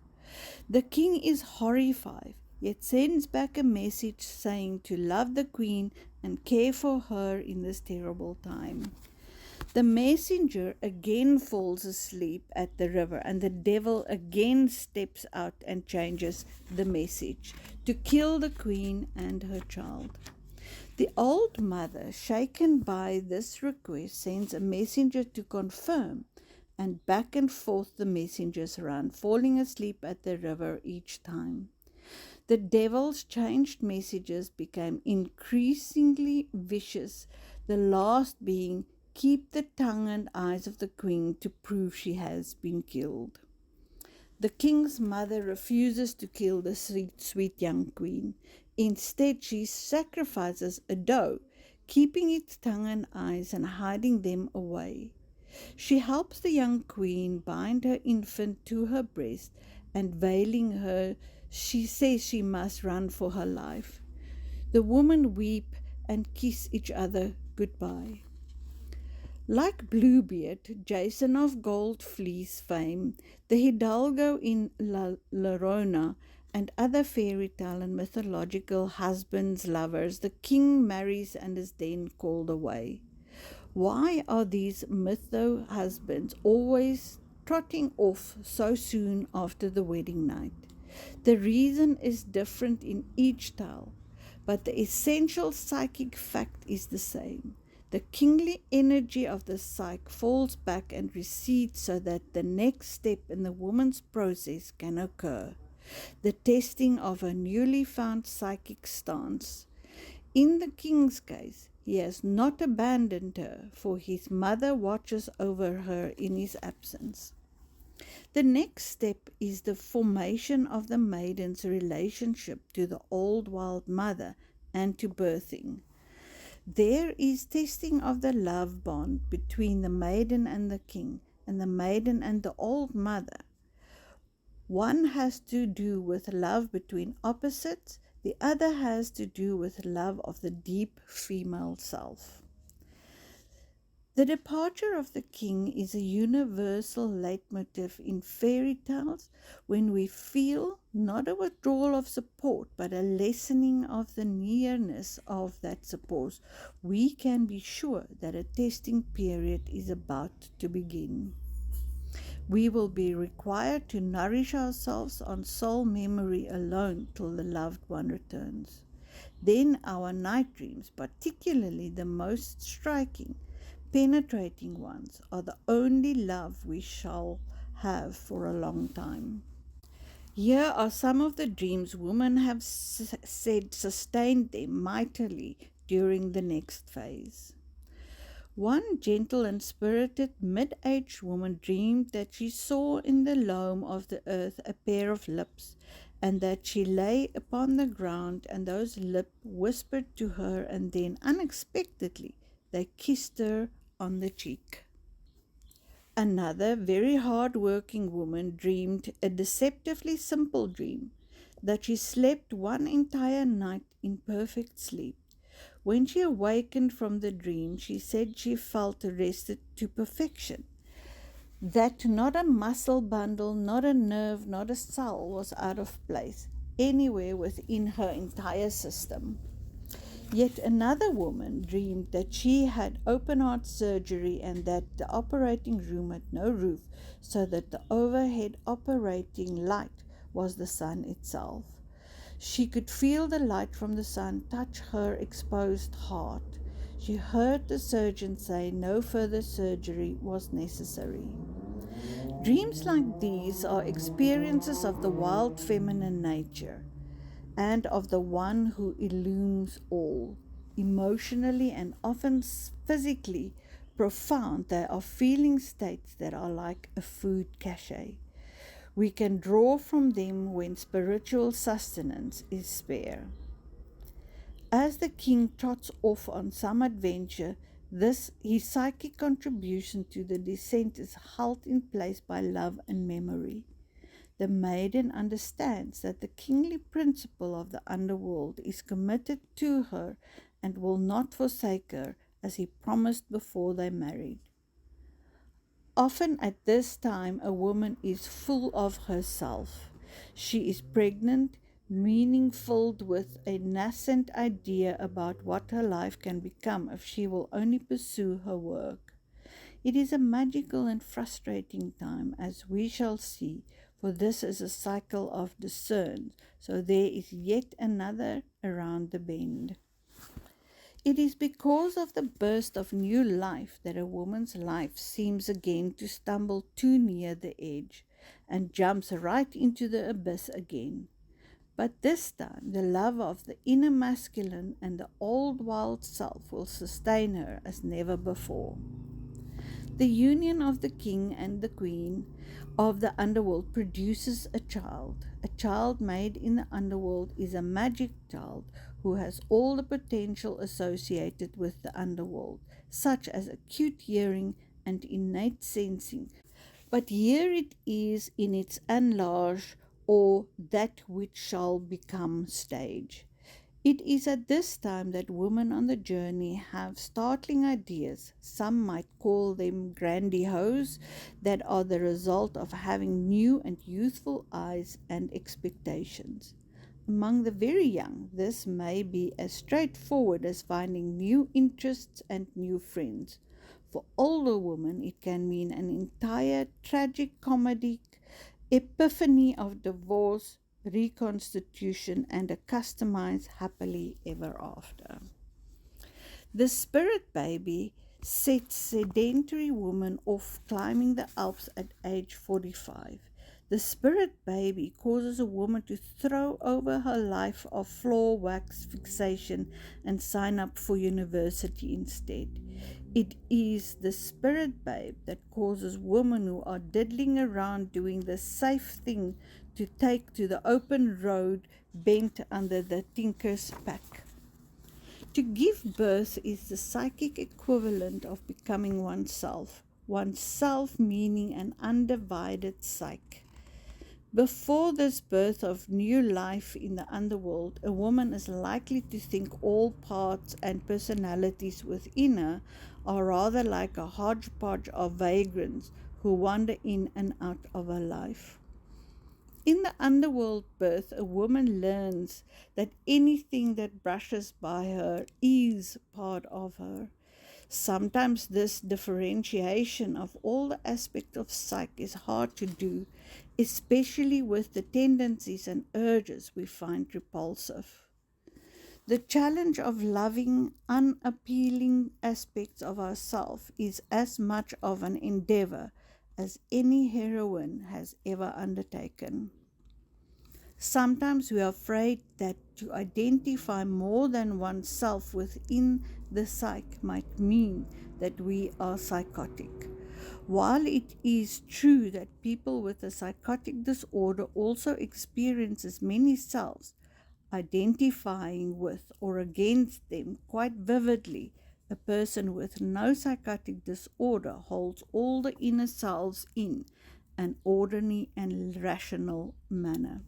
The king is horrified, yet sends back a message saying to love the queen and care for her in this terrible time. The messenger again falls asleep at the river, and the devil again steps out and changes the message to kill the queen and her child. The old mother, shaken by this request, sends a messenger to confirm, and back and forth the messengers run, falling asleep at the river each time. The devil's changed messages became increasingly vicious, the last being, keep the tongue and eyes of the queen to prove she has been killed. The king's mother refuses to kill the sweet young queen. Instead, she sacrifices a doe, keeping its tongue and eyes and hiding them away. She helps the young queen bind her infant to her breast, and veiling her, she says she must run for her life. The women weep and kiss each other goodbye. Like Bluebeard, Jason of Gold Fleece fame, the Hidalgo in La Llorona, and other fairy tale and mythological husbands, lovers, the king marries and is then called away. Why are these mytho husbands always trotting off so soon after the wedding night? The reason is different in each tale, but the essential psychic fact is the same. The kingly energy of the psyche falls back and recedes so that the next step in the woman's process can occur, the testing of her newly found psychic stance. In the king's case, he has not abandoned her, for his mother watches over her in his absence. The next step is the formation of the maiden's relationship to the old wild mother and to birthing. There is testing of the love bond between the maiden and the king, and the maiden and the old mother. One has to do with love between opposites, the other has to do with love of the deep female self. The departure of the king is a universal leitmotif in fairy tales when we feel not a withdrawal of support but a lessening of the nearness of that support. We can be sure that a testing period is about to begin. We will be required to nourish ourselves on soul memory alone till the loved one returns. Then our night dreams, particularly the most striking, penetrating ones, are the only love we shall have for a long time. Here are some of the dreams women have said sustained them mightily during the next phase. One gentle and spirited mid-aged woman dreamed that she saw in the loam of the earth a pair of lips, and that she lay upon the ground, and those lips whispered to her, and then unexpectedly they kissed her on the cheek. Another very hard-working woman dreamed a deceptively simple dream, that she slept one entire night in perfect sleep. When she awakened from the dream, she said she felt rested to perfection, that not a muscle bundle, not a nerve, not a cell was out of place anywhere within her entire system. Yet another woman dreamed that she had open heart surgery and that the operating room had no roof, so that the overhead operating light was the sun itself. She could feel the light from the sun touch her exposed heart. She heard the surgeon say no further surgery was necessary. Dreams like these are experiences of the wild feminine nature and of the one who illumes all. Emotionally and often physically profound, they are feeling states that are like a food cache. We can draw from them when spiritual sustenance is spare. As the king trots off on some adventure, his psychic contribution to the descent is held in place by love and memory. The maiden understands that the kingly principle of the underworld is committed to her and will not forsake her, as he promised before they married. Often at this time a woman is full of herself. She is pregnant, meaning filled with a nascent idea about what her life can become if she will only pursue her work. It is a magical and frustrating time, as we shall see, for this is a cycle of discern, so there is yet another around the bend. It is because of the burst of new life that a woman's life seems again to stumble too near the edge and jumps right into the abyss again. But this time the love of the inner masculine and the old wild self will sustain her as never before. The union of the king and the queen of the underworld produces a child. A child made in the underworld is a magic child who has all the potential associated with the underworld, such as acute hearing and innate sensing. But here it is in its enlarged or that which shall become stage. It is at this time that women on the journey have startling ideas, some might call them grandiose, that are the result of having new and youthful eyes and expectations. Among the very young, this may be as straightforward as finding new interests and new friends. For older women, it can mean an entire tragic comedic epiphany of divorce, reconstitution, and a customized happily ever after. The spirit baby sets sedentary women off climbing the Alps at age 45. The spirit baby causes a woman to throw over her life of floor wax fixation and sign up for university instead. It is the spirit babe that causes women who are diddling around doing the safe thing to take to the open road bent under the tinker's pack. To give birth is the psychic equivalent of becoming oneself meaning an undivided psyche. Before this birth of new life in the underworld, a woman is likely to think all parts and personalities within her are rather like a hodgepodge of vagrants who wander in and out of her life. In the underworld birth, a woman learns that anything that brushes by her is part of her. Sometimes this differentiation of all the aspects of psyche is hard to do, especially with the tendencies and urges we find repulsive. The challenge of loving unappealing aspects of ourselves is as much of an endeavor as any heroine has ever undertaken. Sometimes we are afraid that to identify more than oneself within the psyche might mean that we are psychotic. While it is true that people with a psychotic disorder also experiences many selves, identifying with or against them quite vividly, a person with no psychotic disorder holds all the inner selves in an ordinary and rational manner.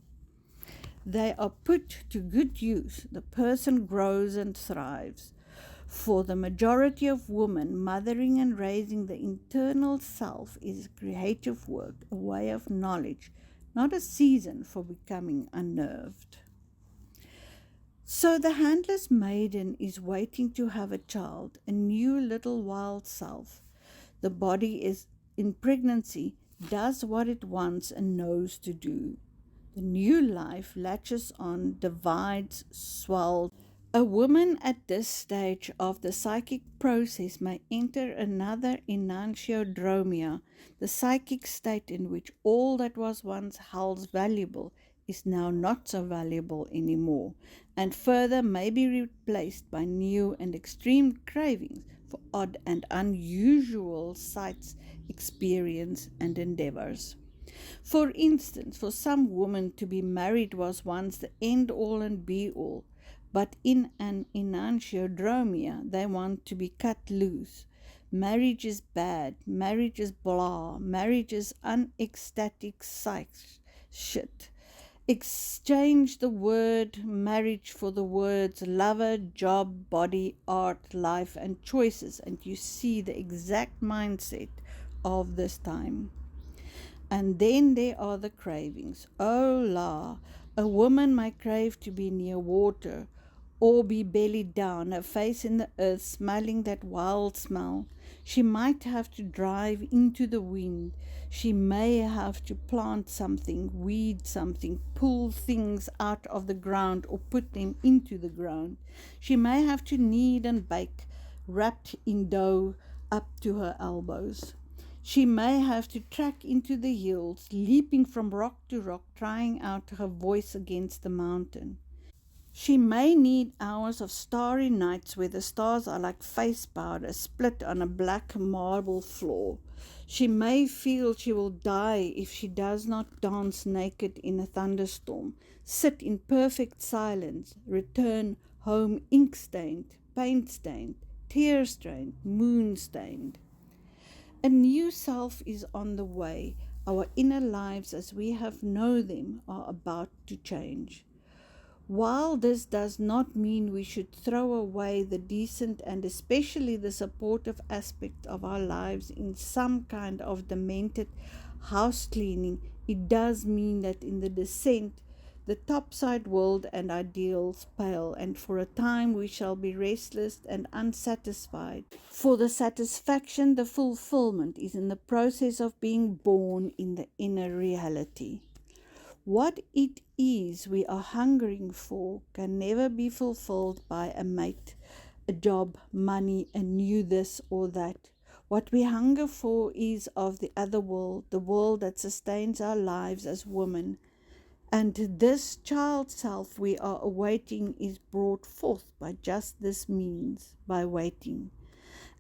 They are put to good use. The person grows and thrives. For the majority of women, mothering and raising the internal self is creative work, a way of knowledge, not a season for becoming unnerved. So the Handlers Maiden is waiting to have a child, a new little wild self. The body is in pregnancy, does what it wants and knows to do. The new life latches on, divides, swells. A woman at this stage of the psychic process may enter another enantiodromia, the psychic state in which all that was once held valuable is now not so valuable anymore, and further may be replaced by new and extreme cravings for odd and unusual sights, experience, and endeavors. For instance, for some women to be married was once the end-all and be-all, but in an enantiodromia they want to be cut loose. Marriage is bad, marriage is blah, marriage is unecstatic shit. Exchange the word marriage for the words lover, job, body, art, life, and choices, and you see the exact mindset of this time. And then there are the cravings. Oh la, a woman might crave to be near water, or be belly down, her face in the earth, smelling that wild smell. She might have to drive into the wind. She may have to plant something, weed something, pull things out of the ground or put them into the ground. She may have to knead and bake, wrapped in dough up to her elbows. She may have to track into the hills, leaping from rock to rock, trying out her voice against the mountain. She may need hours of starry nights where the stars are like face powder split on a black marble floor. She may feel she will die if she does not dance naked in a thunderstorm, sit in perfect silence, return home ink-stained, paint-stained, tear-stained, moon-stained. A new self is on the way. Our inner lives as we have known them are about to change. While this does not mean we should throw away the decent and especially the supportive aspect of our lives in some kind of demented house cleaning, it does mean that in the descent, the topside world and ideals pale, and for a time we shall be restless and unsatisfied. For the satisfaction, the fulfillment is in the process of being born in the inner reality. What it is we are hungering for can never be fulfilled by a mate, a job, money, a new this or that. What we hunger for is of the other world, the world that sustains our lives as women. And this child self we are awaiting is brought forth by just this means, by waiting.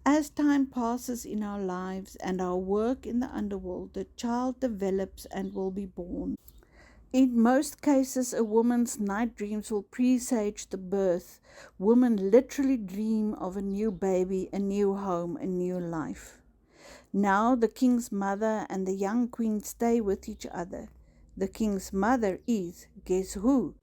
As time passes in our lives and our work in the underworld, the child develops and will be born. In most cases, a woman's night dreams will presage the birth. Women literally dream of a new baby, a new home, a new life. Now the king's mother and the young queen stay with each other. The king's mother is, guess who?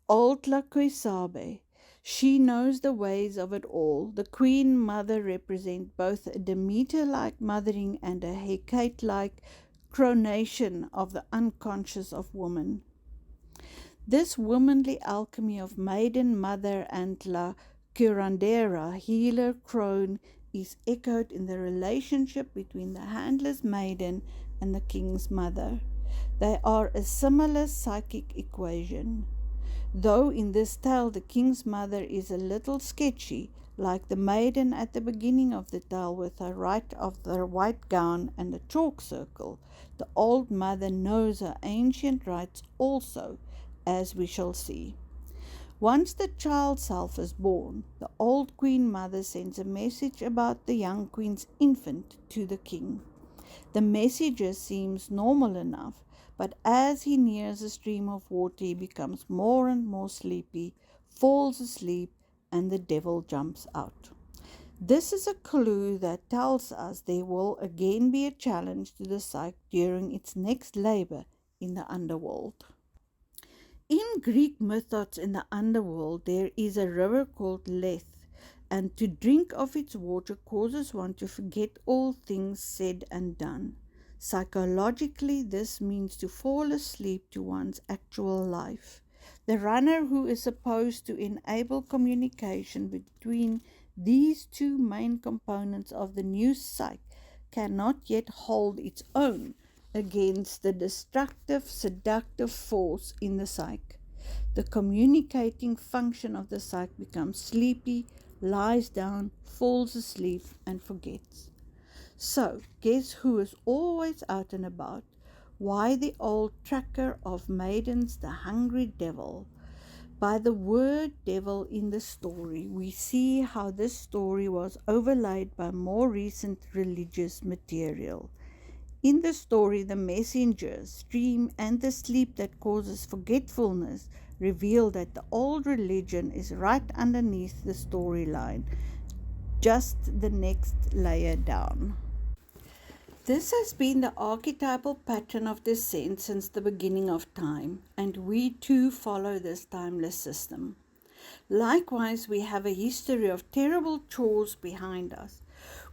Old Lakoisabe. She knows the ways of it all. The queen mother represents both a Demeter-like mothering and a Hecate-like coronation of the unconscious of woman. This womanly alchemy of maiden, mother, and la curandera, healer, crone, is echoed in the relationship between the Handlers Maiden and the king's mother. They are a similar psychic equation. Though in this tale the king's mother is a little sketchy, like the maiden at the beginning of the tale with her right of the white gown and a chalk circle, the old mother knows her ancient rites also, as we shall see. Once the child self is born, the old queen mother sends a message about the young queen's infant to the king. The messenger seems normal enough, but as he nears a stream of water, he becomes more and more sleepy, falls asleep, and the devil jumps out. This is a clue that tells us there will again be a challenge to the psyche during its next labor in the underworld. In Greek mythos in the underworld, there is a river called Lethe. and to drink of its water causes one to forget all things said and done. Psychologically, this means to fall asleep to one's actual life. The runner, who is supposed to enable communication between these two main components of the new psyche, cannot yet hold its own against the destructive, seductive force in the psyche. The communicating function of the psyche becomes sleepy, lies down, falls asleep, and forgets. So, guess who is always out and about? Why, the old tracker of maidens, the hungry devil. By the word devil in the story, we see how this story was overlaid by more recent religious material. In the story, the messengers, dream, and the sleep that causes forgetfulness reveal that the old religion is right underneath the storyline, just the next layer down. This has been the archetypal pattern of descent since the beginning of time, and we too follow this timeless system. Likewise, we have a history of terrible chores behind us.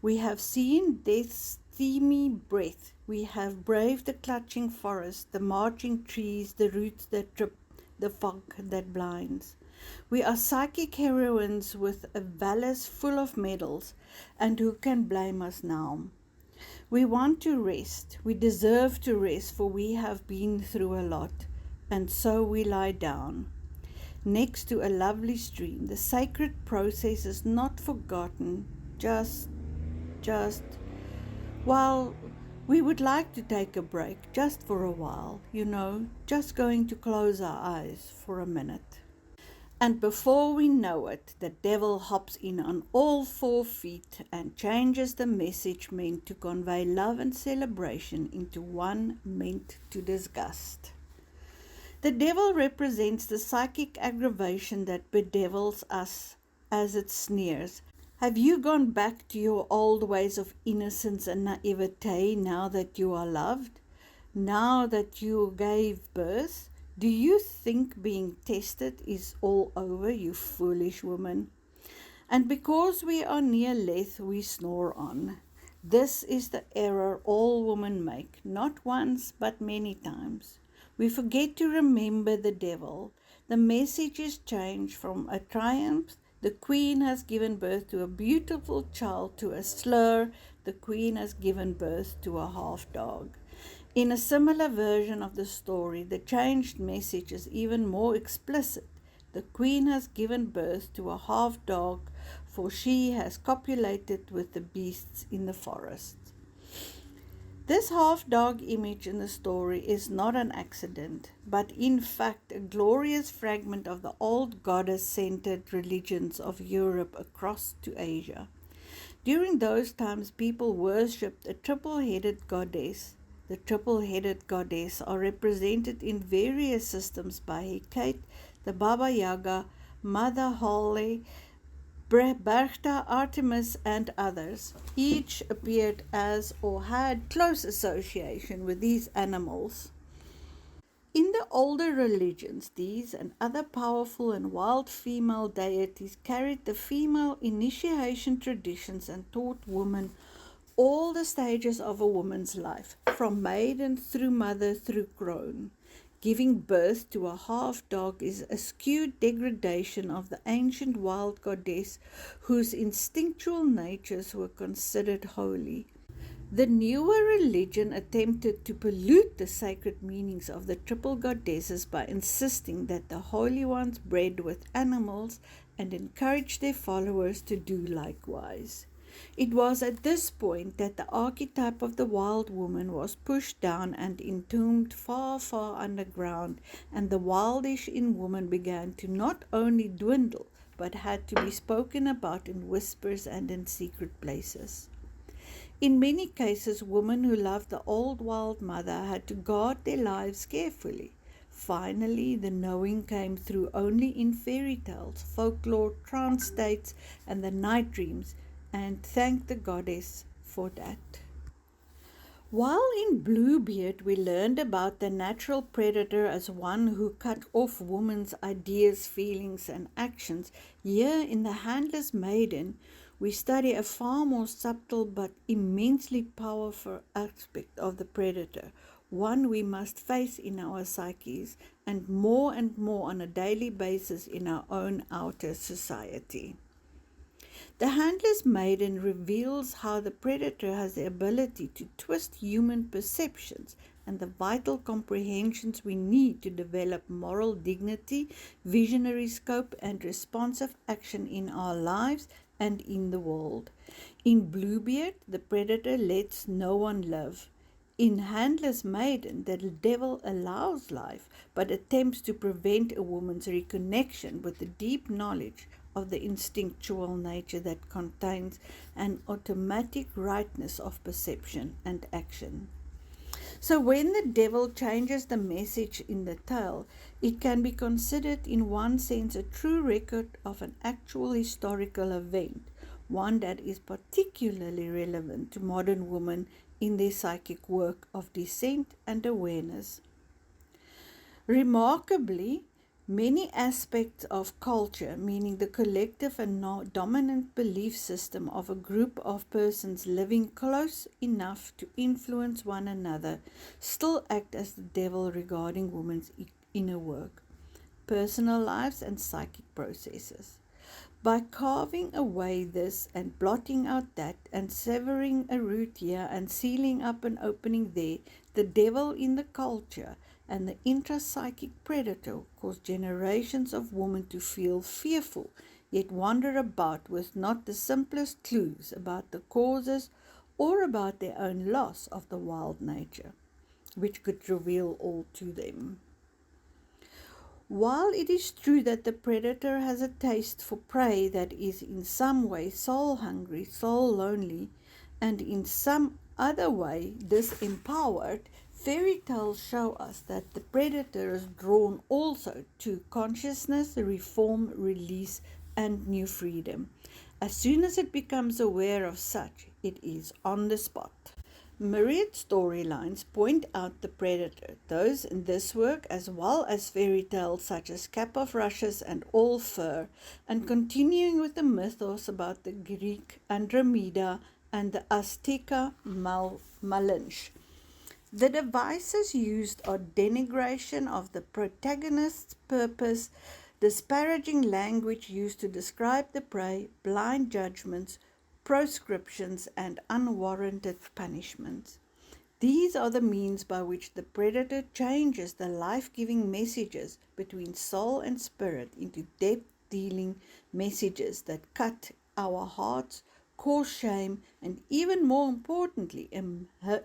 We have seen death's steamy breath. We have braved the clutching forest, the marching trees, the roots that trip, the fog that blinds. We are psychic heroines with a valise full of medals, and who can blame us now? We want to rest. We deserve to rest, for we have been through a lot, and so we lie down next to a lovely stream. The sacred process is not forgotten, just, well, we would like to take a break, just for a while, just going to close our eyes for a minute. And before we know it, the devil hops in on all 4 feet and changes the message meant to convey love and celebration into one meant to disgust. The devil represents the psychic aggravation that bedevils us as it sneers. Have you gone back to your old ways of innocence and naivete now that you are loved? Now that you gave birth? Do you think being tested is all over, you foolish woman? And because we are near death, we snore on. This is the error all women make, not once but many times. We forget to remember the devil. The message is changed from a triumph, the queen has given birth to a beautiful child, to a slur, the queen has given birth to a half dog. In a similar version of the story, the changed message is even more explicit. The queen has given birth to a half dog, for she has copulated with the beasts in the forest. This half dog image in the story is not an accident, but in fact a glorious fragment of the old goddess-centered religions of Europe across to Asia. During those times, people worshipped a triple-headed goddess. The triple-headed goddess are represented in various systems by Hecate, the Baba Yaga, Mother Holly, Berchta, Artemis, and others. Each appeared as or had close association with these animals. In the older religions, these and other powerful and wild female deities carried the female initiation traditions and taught women all the stages of a woman's life, from maiden through mother through crone. Giving birth to a half-dog is a skewed degradation of the ancient wild goddess whose instinctual natures were considered holy. The newer religion attempted to pollute the sacred meanings of the triple goddesses by insisting that the holy ones bred with animals and encouraged their followers to do likewise. It was at this point that the archetype of the wild woman was pushed down and entombed far, far underground, and the wildish in woman began to not only dwindle, but had to be spoken about in whispers and in secret places. In many cases, women who loved the old wild mother had to guard their lives carefully. Finally, the knowing came through only in fairy tales, folklore, trance states, and the night dreams, and thank the goddess for that. While in Bluebeard we learned about the natural predator as one who cut off women's ideas, feelings, and actions, here in the Handlers Maiden we study a far more subtle but immensely powerful aspect of the predator, one we must face in our psyches and more on a daily basis in our own outer society. The Handlers Maiden reveals how the predator has the ability to twist human perceptions and the vital comprehensions we need to develop moral dignity, visionary scope, and responsive action in our lives and in the world. In Bluebeard, the predator lets no one live. In Handlers Maiden, the devil allows life, but attempts to prevent a woman's reconnection with the deep knowledge of the instinctual nature that contains an automatic rightness of perception and action. So when the devil changes the message in the tale, it can be considered in one sense a true record of an actual historical event, one that is particularly relevant to modern women in their psychic work of descent and awareness. Remarkably, many aspects of culture, meaning the collective and dominant belief system of a group of persons living close enough to influence one another, still act as the devil regarding women's inner work, personal lives, and psychic processes. By carving away this and blotting out that and severing a root here and sealing up an opening there, the devil in the culture and the intrapsychic predator cause generations of women to feel fearful, yet wander about with not the simplest clues about the causes or about their own loss of the wild nature, which could reveal all to them. While it is true that the predator has a taste for prey that is in some way soul hungry, soul lonely, and in some other way disempowered, fairy tales show us that the predator is drawn also to consciousness, reform, release, and new freedom. As soon as it becomes aware of such, it is on the spot. Myriad storylines point out the predator, those in this work as well as fairy tales such as Cap of Rushes and All Fur, and continuing with the mythos about the Greek Andromeda and the Azteca Malinche. The devices used are denigration of the protagonist's purpose, disparaging language used to describe the prey, blind judgments, proscriptions, and unwarranted punishments. These are the means by which the predator changes the life-giving messages between soul and spirit into depth-dealing messages that cut our hearts, cause shame, and even more importantly,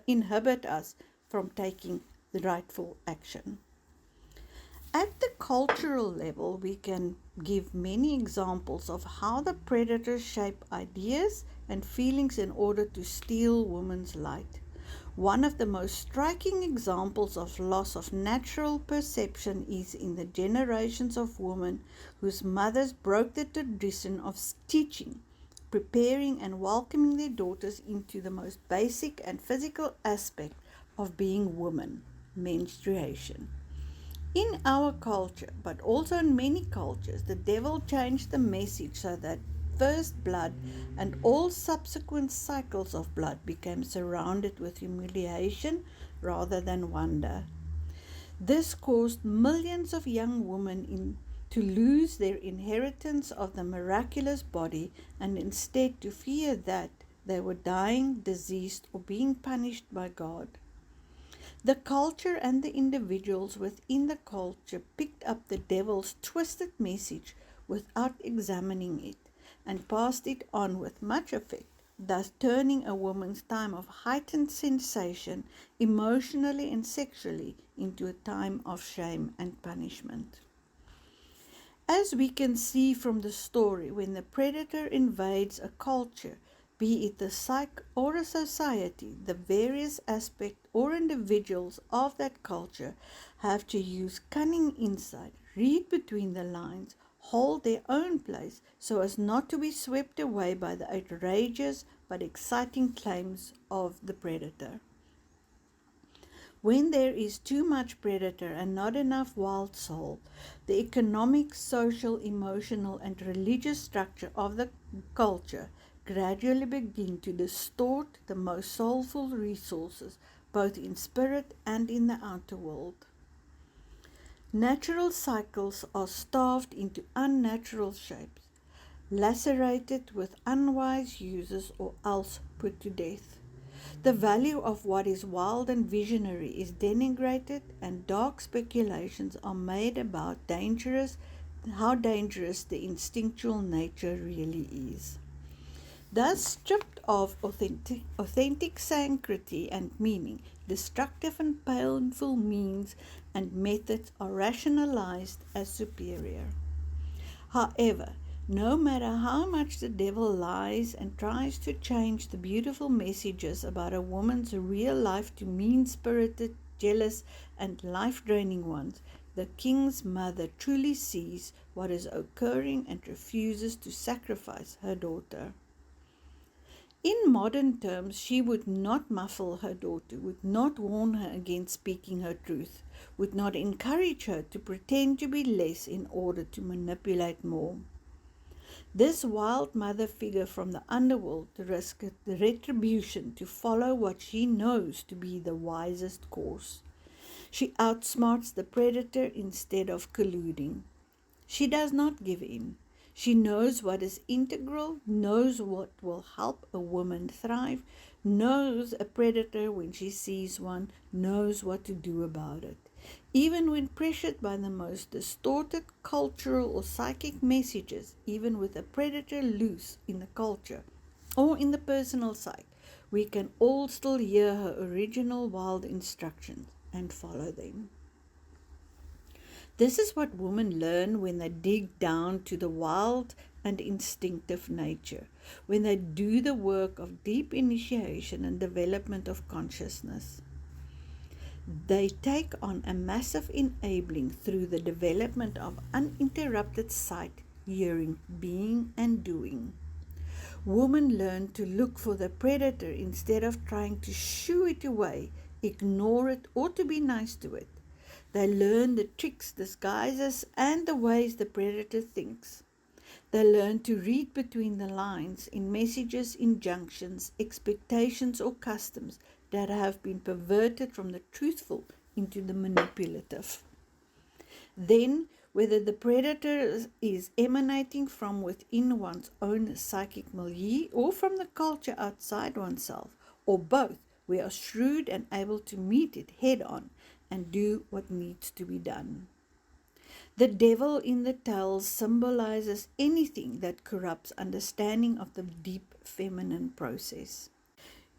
inhibit us from taking the rightful action. At the cultural level, we can give many examples of how the predators shape ideas and feelings in order to steal women's light. One of the most striking examples of loss of natural perception is in the generations of women whose mothers broke the tradition of teaching, preparing, and welcoming their daughters into the most basic and physical aspect of being woman, menstruation. In our culture, but also in many cultures, the devil changed the message so that first blood and all subsequent cycles of blood became surrounded with humiliation rather than wonder. This caused millions of young women to lose their inheritance of the miraculous body and instead to fear that they were dying, diseased, or being punished by God. The culture and the individuals within the culture picked up the devil's twisted message without examining it and passed it on with much effect, thus turning a woman's time of heightened sensation emotionally and sexually into a time of shame and punishment. As we can see from the story, when the predator invades a culture, be it the psyche or a society, the various aspects or individuals of that culture have to use cunning insight, read between the lines, hold their own place so as not to be swept away by the outrageous but exciting claims of the predator. When there is too much predator and not enough wild soul, the economic, social, emotional, and religious structure of the culture gradually begin to distort the most soulful resources, both in spirit and in the outer world. Natural cycles are starved into unnatural shapes, lacerated with unwise uses or else put to death. The value of what is wild and visionary is denigrated, and dark speculations are made about how dangerous the instinctual nature really is. Thus, stripped of authentic sanctity and meaning, destructive and painful means and methods are rationalized as superior. However, no matter how much the devil lies and tries to change the beautiful messages about a woman's real life to mean-spirited, jealous, and life-draining ones, the king's mother truly sees what is occurring and refuses to sacrifice her daughter. In modern terms, she would not muffle her daughter, would not warn her against speaking her truth, would not encourage her to pretend to be less in order to manipulate more. This wild mother figure from the underworld risks the retribution to follow what she knows to be the wisest course. She outsmarts the predator instead of colluding. She does not give in. She knows what is integral, knows what will help a woman thrive, knows a predator when she sees one, knows what to do about it. Even when pressured by the most distorted cultural or psychic messages, even with a predator loose in the culture or in the personal side, we can all still hear her original wild instructions and follow them. This is what women learn when they dig down to the wild and instinctive nature, when they do the work of deep initiation and development of consciousness. They take on a massive enabling through the development of uninterrupted sight, hearing, being, and doing. Women learn to look for the predator instead of trying to shoo it away, ignore it, or to be nice to it. They learn the tricks, disguises, and the ways the predator thinks. They learn to read between the lines in messages, injunctions, expectations, or customs that have been perverted from the truthful into the manipulative. Then, whether the predator is emanating from within one's own psychic milieu or from the culture outside oneself, or both, we are shrewd and able to meet it head on and do what needs to be done. The devil in the tales symbolizes anything that corrupts understanding of the deep feminine process.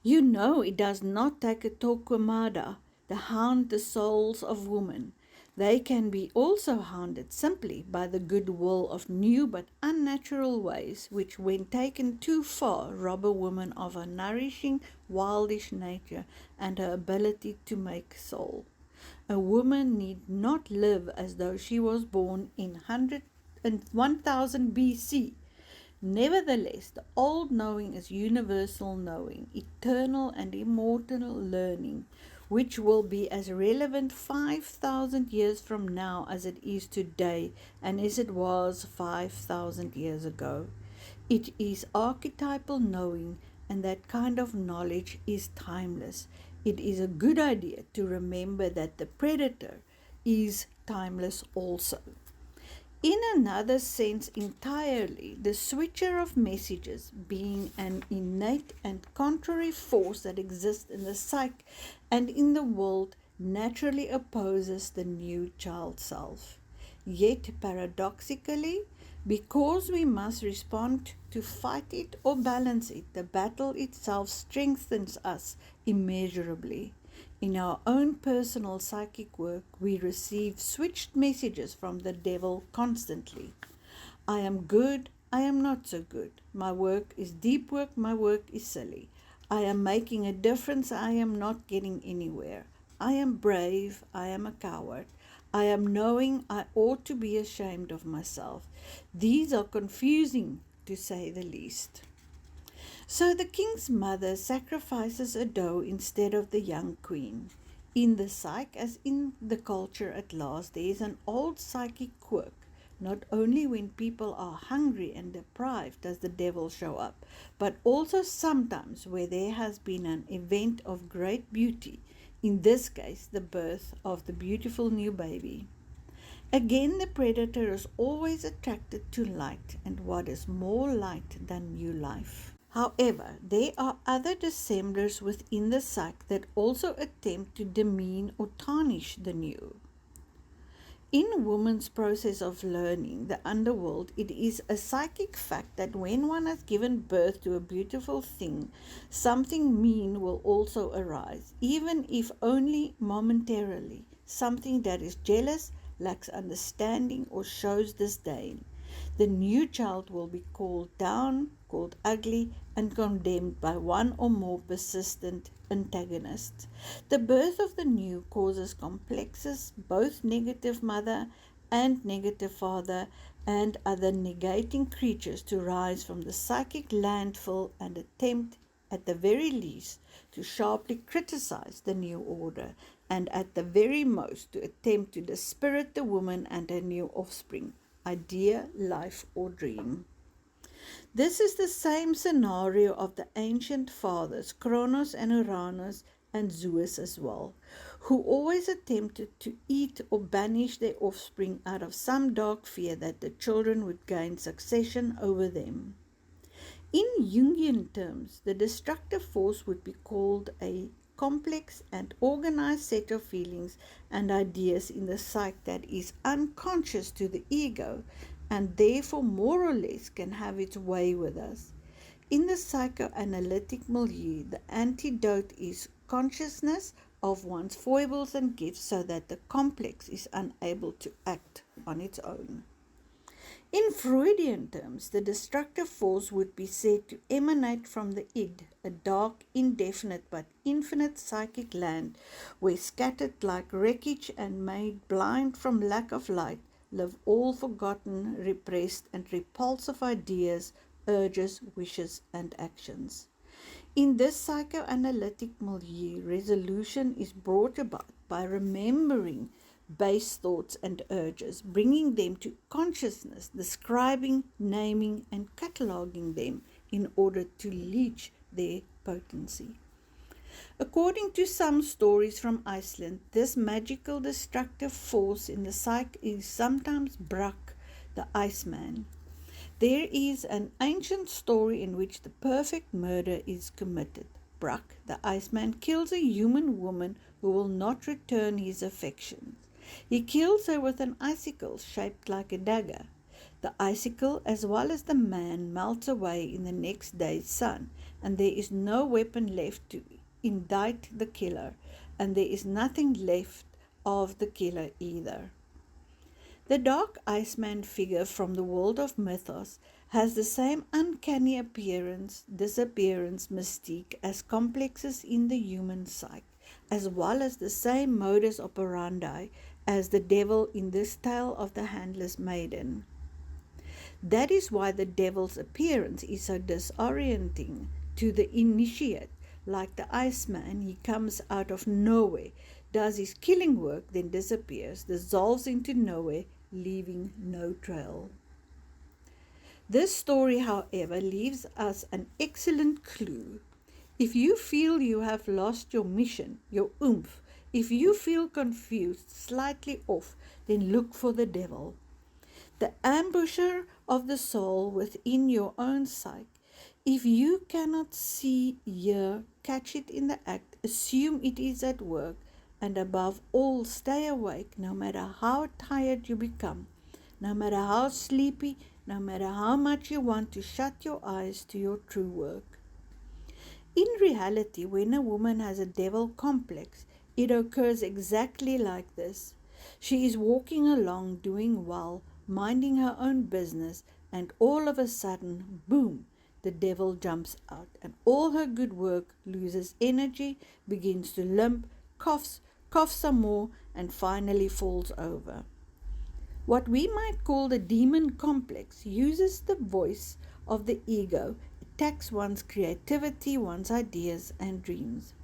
You know it does not take a Torquemada to hound the souls of women. They can be also hounded simply by the good will of new but unnatural ways, which when taken too far rob a woman of her nourishing, wildish nature and her ability to make soul. A woman need not live as though she was born in 1000 BC. Nevertheless, the old knowing is universal knowing, eternal and immortal learning, which will be as relevant 5,000 years from now as it is today and as it was 5,000 years ago. It is archetypal knowing, and that kind of knowledge is timeless. It is a good idea to remember that the predator is timeless also. In another sense entirely, the switcher of messages, being an innate and contrary force that exists in the psyche and in the world, naturally opposes the new child self. Yet paradoxically, because we must respond to fight it or balance it, the battle itself strengthens us immeasurably. In our own personal psychic work, we receive switched messages from the devil constantly. I am good, I am not so good. My work is deep work, my work is silly. I am making a difference, I am not getting anywhere. I am brave, I am a coward. I am knowing I ought to be ashamed of myself. These are confusing, to say the least. So the king's mother sacrifices a doe instead of the young queen. In the psyche, as in the culture at large, there is an old psychic quirk. Not only when people are hungry and deprived does the devil show up, but also sometimes where there has been an event of great beauty, in this case the birth of the beautiful new baby. Again, the predator is always attracted to light and what is more light than new life. However, there are other dissemblers within the psyche that also attempt to demean or tarnish the new. In woman's process of learning the underworld, it is a psychic fact that when one has given birth to a beautiful thing, something mean will also arise, even if only momentarily, something that is jealous, lacks understanding, or shows disdain. The new child will be called down, called ugly, and condemned by one or more persistent antagonists. The birth of the new causes complexes, both negative mother and negative father and other negating creatures to rise from the psychic landfill and attempt, at the very least, to sharply criticize the new order, and at the very most to attempt to dispirit the woman and her new offspring, idea, life, or dream. This is the same scenario of the ancient fathers, Kronos and Uranus and Zeus as well, who always attempted to eat or banish their offspring out of some dark fear that the children would gain succession over them. In Jungian terms, the destructive force would be called a complex and organized set of feelings and ideas in the psyche that is unconscious to the ego and therefore more or less can have its way with us. In the psychoanalytic milieu, the antidote is consciousness of one's foibles and gifts so that the complex is unable to act on its own. In Freudian terms, the destructive force would be said to emanate from the id, a dark, indefinite but infinite psychic land where scattered like wreckage and made blind from lack of light live all forgotten, repressed and repulsive ideas, urges, wishes and actions. In this psychoanalytic milieu, resolution is brought about by remembering base thoughts and urges, bringing them to consciousness, describing, naming, and cataloguing them in order to leech their potency. According to some stories from Iceland, this magical destructive force in the psyche is sometimes Brak, the Iceman. There is an ancient story in which the perfect murder is committed. Brak, the Iceman, kills a human woman who will not return his affections. He kills her with an icicle shaped like a dagger. The icicle, as well as the man, melts away in the next day's sun, and there is no weapon left to indict the killer, and there is nothing left of the killer either. The dark Iceman figure from the world of mythos has the same uncanny appearance, disappearance, mystique as complexes in the human psyche, as well as the same modus operandi as the devil in this tale of the Handlers Maiden. That is why the devil's appearance is so disorienting to the initiate. Like the Iceman, he comes out of nowhere, does his killing work, then disappears, dissolves into nowhere, leaving no trail. This story, however, leaves us an excellent clue. If you feel you have lost your mission, your oomph, if you feel confused, slightly off, then look for the devil. The ambusher of the soul within your own psyche. If you cannot see, hear, catch it in the act, assume it is at work, and above all, stay awake no matter how tired you become, no matter how sleepy, no matter how much you want to shut your eyes to your true work. In reality, when a woman has a devil complex, it occurs exactly like this. She is walking along, doing well, minding her own business, and all of a sudden, boom, the devil jumps out, and all her good work loses energy, begins to limp, coughs some more, and finally falls over. What we might call the demon complex uses the voice of the ego, attacks one's creativity, one's ideas and dreams.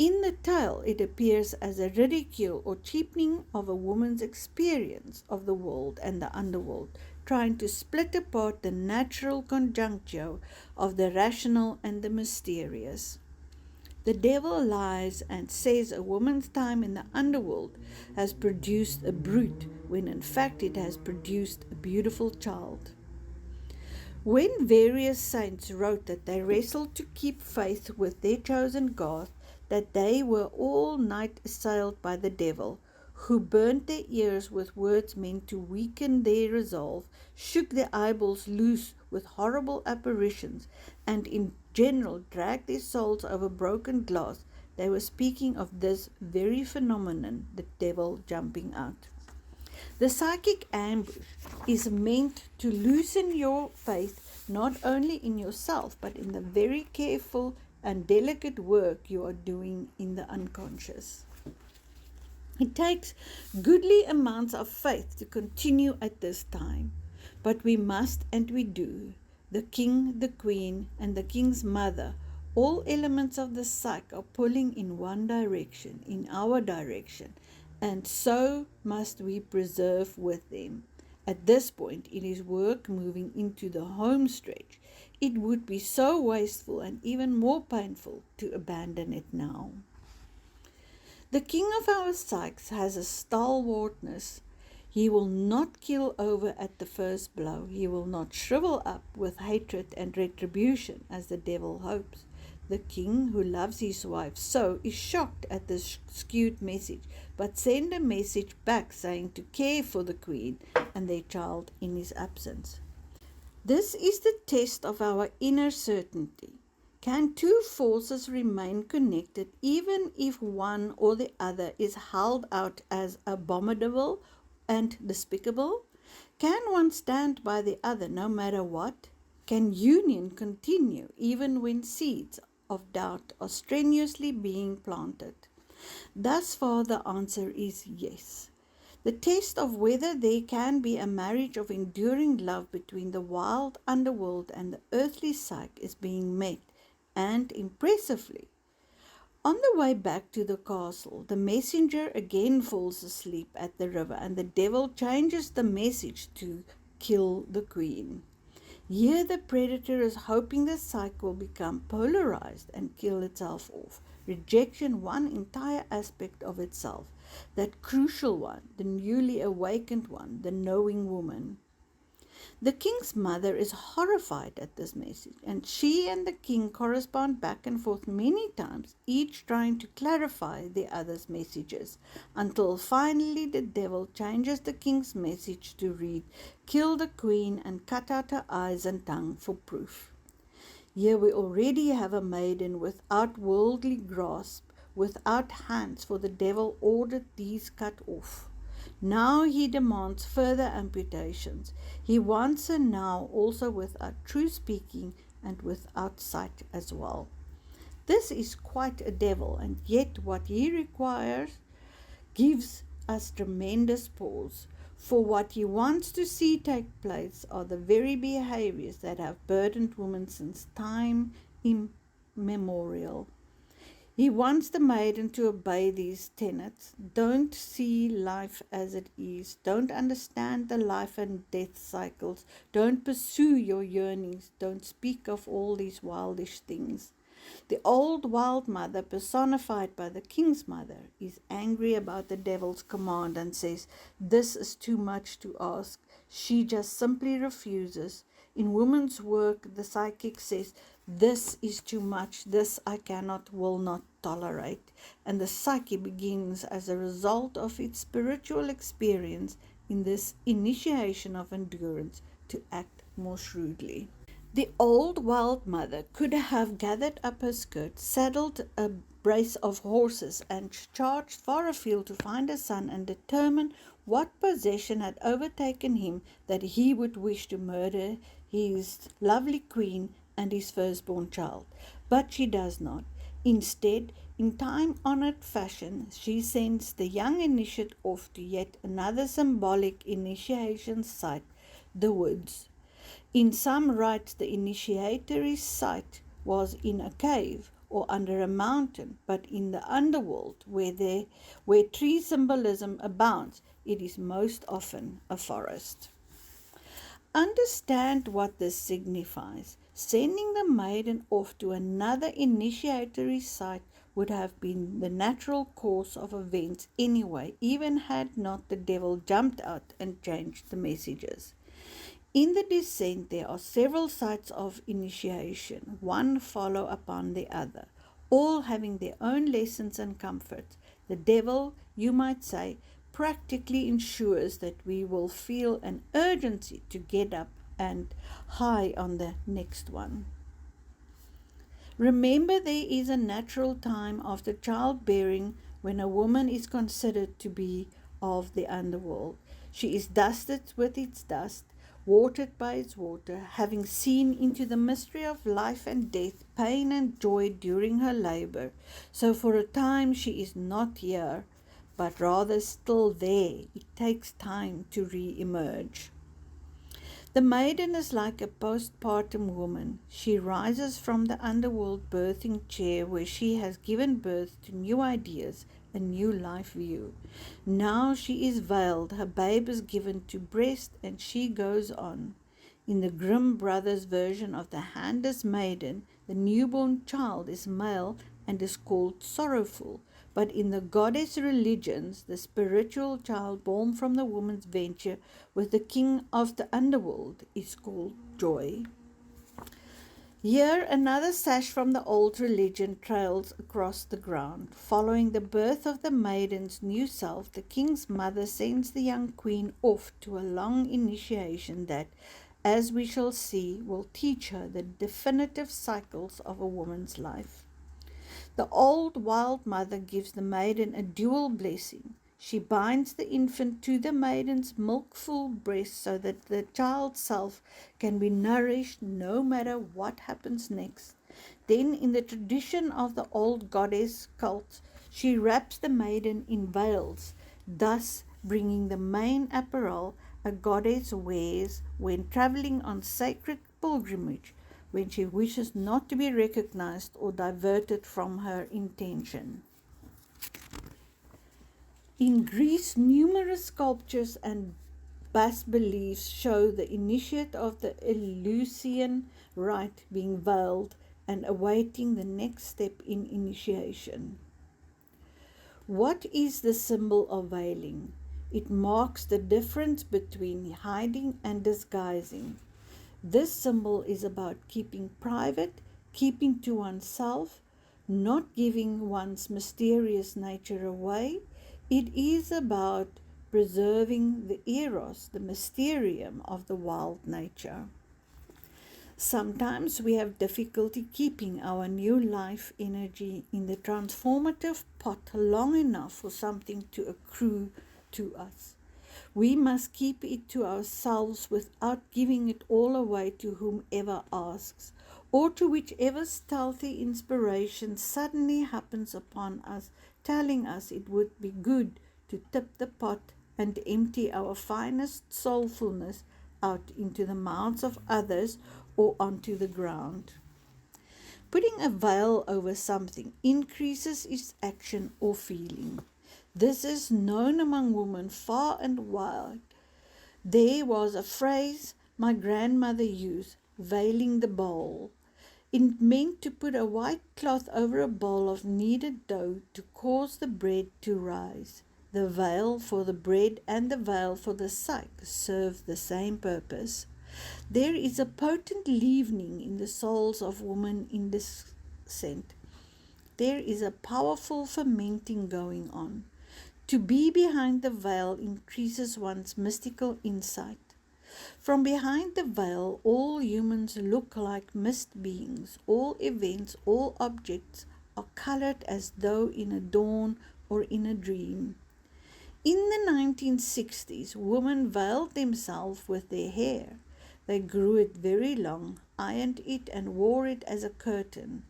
In the tale, it appears as a ridicule or cheapening of a woman's experience of the world and the underworld, trying to split apart the natural conjuncture of the rational and the mysterious. The devil lies and says a woman's time in the underworld has produced a brute, when in fact it has produced a beautiful child. When various saints wrote that they wrestled to keep faith with their chosen God, that they were all night assailed by the devil, who burnt their ears with words meant to weaken their resolve, shook their eyeballs loose with horrible apparitions, and in general dragged their souls over broken glass, they were speaking of this very phenomenon, the devil jumping out. The psychic ambush is meant to loosen your faith not only in yourself but in the very careful and delicate work you are doing in the unconscious. It takes goodly amounts of faith to continue at this time, but we must and we do. The king, the queen, and the king's mother, all elements of the psyche are pulling in one direction, in our direction, and so must we preserve with them. At this point, it is work moving into the home stretch. It would be so wasteful and even more painful to abandon it now. The king of our psyches has a stalwartness. He will not kill over at the first blow. He will not shrivel up with hatred and retribution as the devil hopes. The king who loves his wife so is shocked at this skewed message, but send a message back saying to care for the queen and their child in his absence. This is the test of our inner certainty. Can two forces remain connected even if one or the other is held out as abominable and despicable? Can one stand by the other no matter what? Can union continue even when seeds of doubt are strenuously being planted? Thus far the answer is yes. The test of whether there can be a marriage of enduring love between the wild underworld and the earthly psyche is being met, and impressively. On the way back to the castle, the messenger again falls asleep at the river, and the devil changes the message to kill the queen. Here the predator is hoping the psyche will become polarized and kill itself off, rejection one entire aspect of itself, that crucial one, the newly awakened one, the knowing woman. The king's mother is horrified at this message, and she and the king correspond back and forth many times, each trying to clarify the other's messages, until finally the devil changes the king's message to read, "Kill the queen and cut out her eyes and tongue for proof." Here we already have a maiden without worldly grasp, without hands, for the devil ordered these cut off. Now he demands further amputations. He wants her now also without true speaking and without sight as well. This is quite a devil, and yet what he requires gives us tremendous pause. For what he wants to see take place are the very behaviors that have burdened women since time immemorial. He wants the maiden to obey these tenets. Don't see life as it is. Don't understand the life and death cycles. Don't pursue your yearnings. Don't speak of all these wildish things. The old wild mother, personified by the king's mother, is angry about the devil's command and says, "This is too much to ask." She just simply refuses. In woman's work, the psychic says, "This is too much, this I cannot, will not tolerate." And the psyche begins, as a result of its spiritual experience in this initiation of endurance, to act more shrewdly. The old wild mother could have gathered up her skirts, saddled a brace of horses, and charged far afield to find her son and determine what possession had overtaken him that he would wish to murder his lovely queen and his firstborn child. But she does not. Instead, in time-honored fashion, she sends the young initiate off to yet another symbolic initiation site, the woods. In some rites, the initiatory site was in a cave or under a mountain, but in the underworld, where tree symbolism abounds, it is most often a forest. Understand what this signifies. Sending the maiden off to another initiatory site would have been the natural course of events anyway, even had not the devil jumped out and changed the messages. In the descent, there are several sites of initiation, one follow upon the other, all having their own lessons and comforts. The devil, you might say, practically ensures that we will feel an urgency to get up and high on the next one. Remember, there is a natural time after childbearing when a woman is considered to be of the underworld. She is dusted with its dust, watered by its water, having seen into the mystery of life and death, pain and joy during her labor. So for a time she is not here, but rather still there. It takes time to re-emerge. The maiden is like a postpartum woman. She rises from the underworld birthing chair where she has given birth to new ideas, a new life view. Now she is veiled, her babe is given to breast, and she goes on. In the Grimm brothers' version of the Handlers Maiden, the newborn child is male and is called sorrowful. But in the goddess religions, the spiritual child born from the woman's venture with the king of the underworld is called joy. Here another sash from the old religion trails across the ground. Following the birth of the maiden's new self, the king's mother sends the young queen off to a long initiation that, as we shall see, will teach her the definitive cycles of a woman's life. The old wild mother gives the maiden a dual blessing. She binds the infant to the maiden's milk-full breast so that the child's self can be nourished no matter what happens next. Then, in the tradition of the old goddess cults, she wraps the maiden in veils, thus bringing the main apparel a goddess wears when traveling on sacred pilgrimage, when she wishes not to be recognized or diverted from her intention. In Greece, numerous sculptures and bas-reliefs show the initiate of the Eleusinian rite being veiled and awaiting the next step in initiation. What is the symbol of veiling? It marks the difference between hiding and disguising. This symbol is about keeping private, keeping to oneself, not giving one's mysterious nature away. It is about preserving the eros, the mysterium of the wild nature. Sometimes we have difficulty keeping our new life energy in the transformative pot long enough for something to accrue to us. We must keep it to ourselves without giving it all away to whomever asks, or to whichever stealthy inspiration suddenly happens upon us, telling us it would be good to tip the pot and empty our finest soulfulness out into the mouths of others or onto the ground. Putting a veil over something increases its action or feeling. This is known among women far and wide. There was a phrase my grandmother used, veiling the bowl. It meant to put a white cloth over a bowl of kneaded dough to cause the bread to rise. The veil for the bread and the veil for the sack serve the same purpose. There is a potent leavening in the souls of women in descent. There is a powerful fermenting going on. To be behind the veil increases one's mystical insight. From behind the veil, all humans look like mist beings. All events, all objects are colored as though in a dawn or in a dream. In the 1960s, women veiled themselves with their hair. They grew it very long, ironed it, and wore it as a curtain,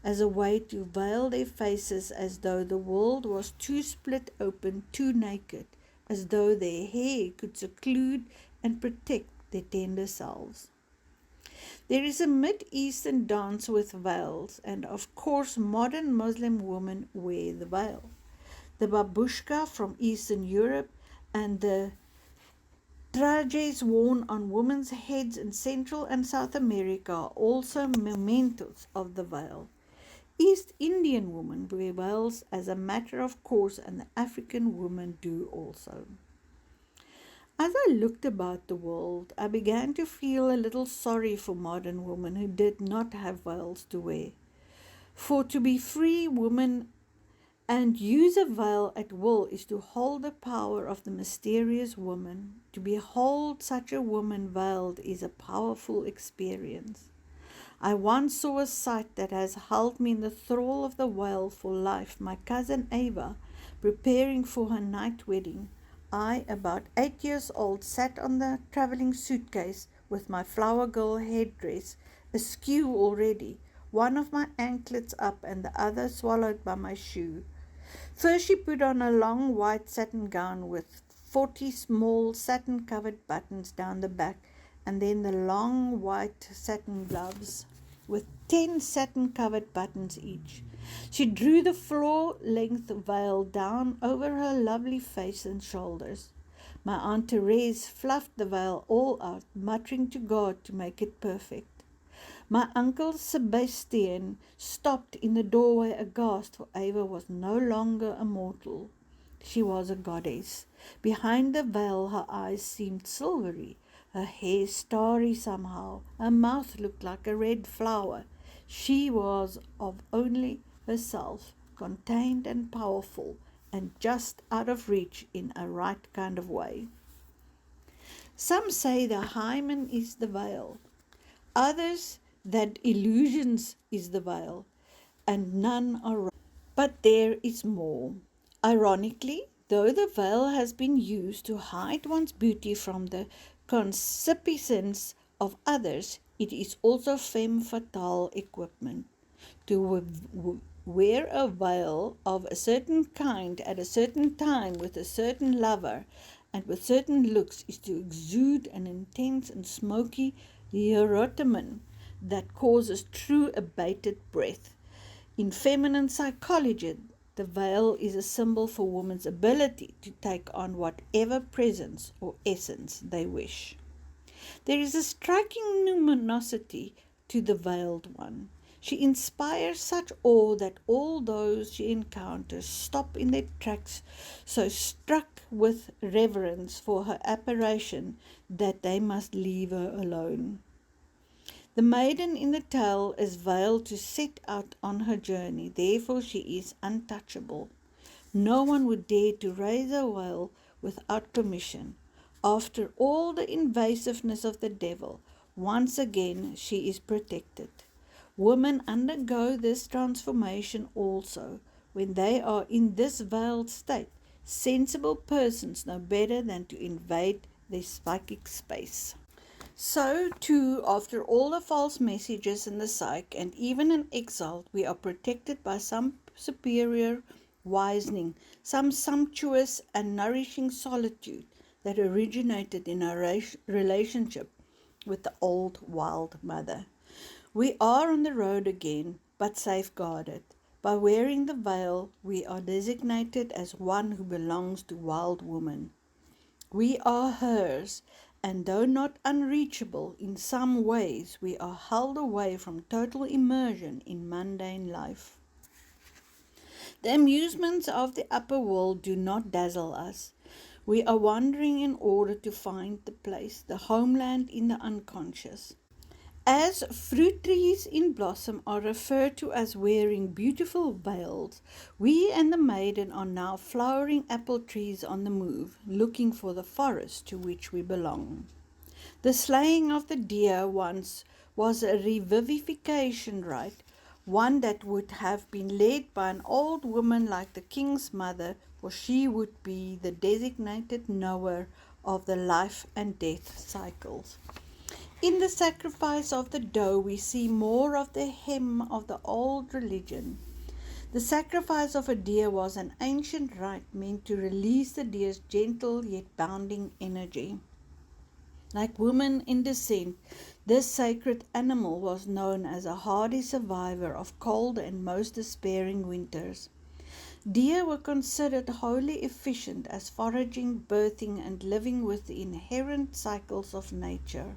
as a way to veil their faces, as though the world was too split open, too naked, as though their hair could seclude and protect their tender selves. There is a Mid-Eastern dance with veils, and of course modern Muslim women wear the veil. The babushka from Eastern Europe and the trajes worn on women's heads in Central and South America are also mementos of the veil. East Indian women wear veils as a matter of course, and the African women do also. As I looked about the world, I began to feel a little sorry for modern women who did not have veils to wear. For to be free woman and use a veil at will is to hold the power of the mysterious woman. To behold such a woman veiled is a powerful experience. I once saw a sight that has held me in the thrall of the veil for life. My cousin Ava, preparing for her night wedding. I, about 8 years old, sat on the travelling suitcase with my flower girl headdress askew already, one of my anklets up and the other swallowed by my shoe. First she put on a long white satin gown with 40 small satin-covered buttons down the back, and then the long white satin gloves with 10 satin-covered buttons each. She drew the floor-length veil down over her lovely face and shoulders. My Aunt Therese fluffed the veil all out, muttering to God to make it perfect. My uncle Sebastian stopped in the doorway aghast, for Ava was no longer a mortal. She was a goddess. Behind the veil her eyes seemed silvery, her hair starry somehow, her mouth looked like a red flower. She was of only herself, contained and powerful, and just out of reach in a right kind of way. Some say the hymen is the veil, others that illusions is the veil, and none are right. But there is more. Ironically, though the veil has been used to hide one's beauty from the concupiscence of others, it is also femme fatale equipment. To wear a veil of a certain kind at a certain time with a certain lover and with certain looks is to exude an intense and smoky erotism that causes true abated breath. In feminine psychology, the veil is a symbol for women's ability to take on whatever presence or essence they wish. There is a striking luminosity to the veiled one. She inspires such awe that all those she encounters stop in their tracks, so struck with reverence for her apparition that they must leave her alone. The maiden in the tale is veiled to set out on her journey, therefore she is untouchable. No one would dare to raise a veil without permission. After all the invasiveness of the devil, once again she is protected. Women undergo this transformation also. When they are in this veiled state, sensible persons know better than to invade their psychic space. So, too, after all the false messages in the psyche, and even in exile, we are protected by some superior wisening, some sumptuous and nourishing solitude that originated in our relationship with the old wild mother. We are on the road again, but safeguarded. By wearing the veil, we are designated as one who belongs to wild woman. We are hers, and though not unreachable in some ways, we are held away from total immersion in mundane life. The amusements of the upper world do not dazzle us. We are wandering in order to find the place, the homeland in the unconscious. As fruit trees in blossom are referred to as wearing beautiful veils, we and the maiden are now flowering apple trees on the move, looking for the forest to which we belong. The slaying of the deer once was a revivification rite, one that would have been led by an old woman like the king's mother, for she would be the designated knower of the life and death cycles. In the sacrifice of the doe, we see more of the hem of the old religion. The sacrifice of a deer was an ancient rite meant to release the deer's gentle yet bounding energy. Like women in descent, this sacred animal was known as a hardy survivor of cold and most despairing winters. Deer were considered wholly efficient as foraging, birthing, and living with the inherent cycles of nature.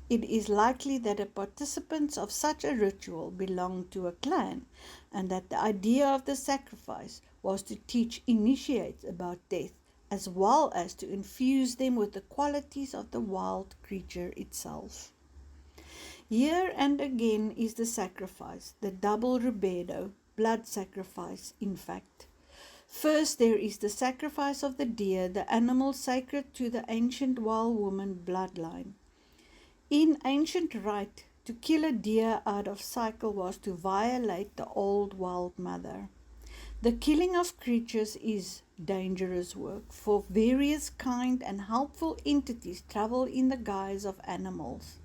It is likely that the participants of such a ritual belonged to a clan, and that the idea of the sacrifice was to teach initiates about death, as well as to infuse them with the qualities of the wild creature itself. Here and again is the sacrifice, the double rubedo, blood sacrifice, in fact. First, there is the sacrifice of the deer, the animal sacred to the ancient wild woman bloodline. In ancient rite, to kill a deer out of cycle was to violate the old wild mother. The killing of creatures is dangerous work, for various kind and helpful entities travel in the guise of animals.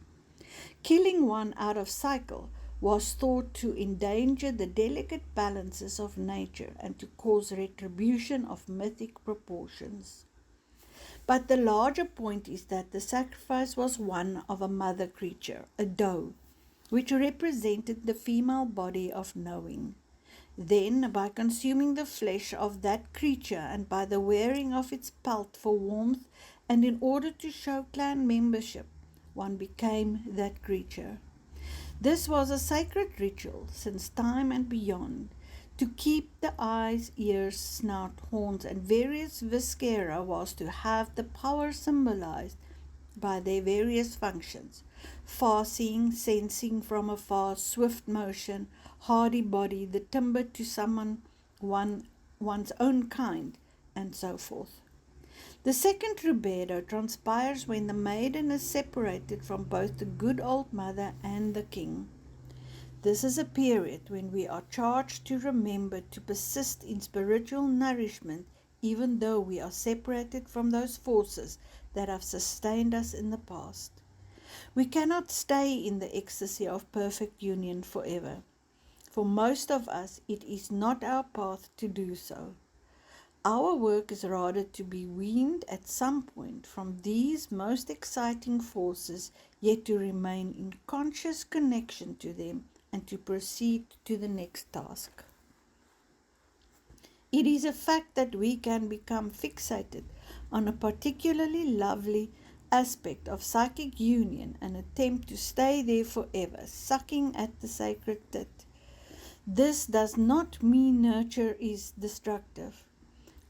Killing one out of cycle was thought to endanger the delicate balances of nature and to cause retribution of mythic proportions. But the larger point is that the sacrifice was one of a mother creature, a doe, which represented the female body of knowing. Then, by consuming the flesh of that creature and by the wearing of its pelt for warmth and in order to show clan membership, one became that creature. This was a sacred ritual since time and beyond, to keep the eyes, ears, snout, horns, and various viscera was to have the power symbolized by their various functions: far-seeing, sensing from afar, swift motion, hardy body, the timber to summon one's own kind, and so forth. The second rubedo transpires when the maiden is separated from both the good old mother and the king. This is a period when we are charged to remember to persist in spiritual nourishment even though we are separated from those forces that have sustained us in the past. We cannot stay in the ecstasy of perfect union forever. For most of us, it is not our path to do so. Our work is rather to be weaned at some point from these most exciting forces, yet to remain in conscious connection to them and to proceed to the next task. It is a fact that we can become fixated on a particularly lovely aspect of psychic union and attempt to stay there forever, sucking at the sacred tit. This does not mean nurture is destructive.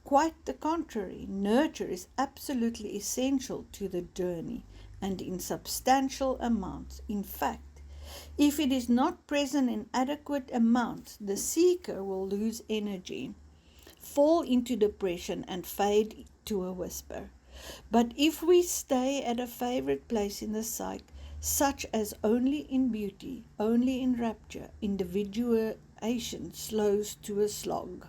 Quite the contrary, nurture is absolutely essential to the journey and in substantial amounts. In fact, if it is not present in adequate amounts, the seeker will lose energy, fall into depression, and fade to a whisper. But if we stay at a favorite place in the psyche, such as only in beauty, only in rapture, individuation slows to a slog.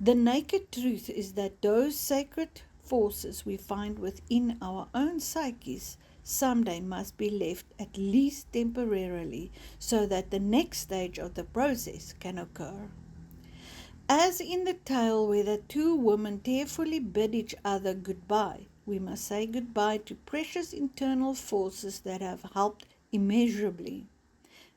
The naked truth is that those sacred forces we find within our own psyches someday must be left at least temporarily so that the next stage of the process can occur. As in the tale where the two women tearfully bid each other goodbye, we must say goodbye to precious internal forces that have helped immeasurably.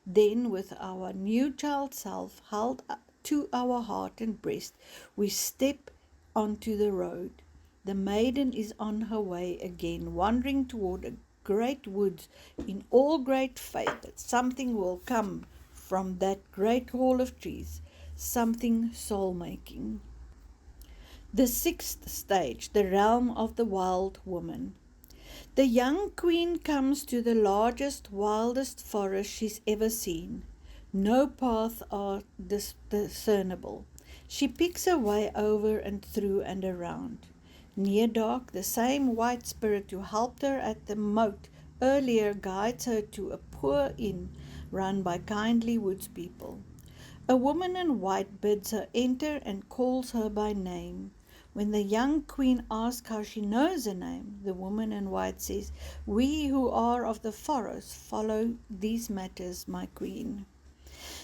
Then, with our new child self held to our heart and breast, we step onto the road. The maiden is on her way again, wandering toward a great woods in all great faith that something will come from that great hall of trees, something soul-making. The sixth stage, the realm of the wild woman. The young queen comes to the largest, wildest forest she's ever seen. No paths are discernible. She picks her way over and through and around. Near dark, the same white spirit who helped her at the moat earlier guides her to a poor inn run by kindly woods people. A woman in white bids her enter and calls her by name. When the young queen asks how she knows her name, the woman in white says, "We who are of the forest follow these matters, my queen."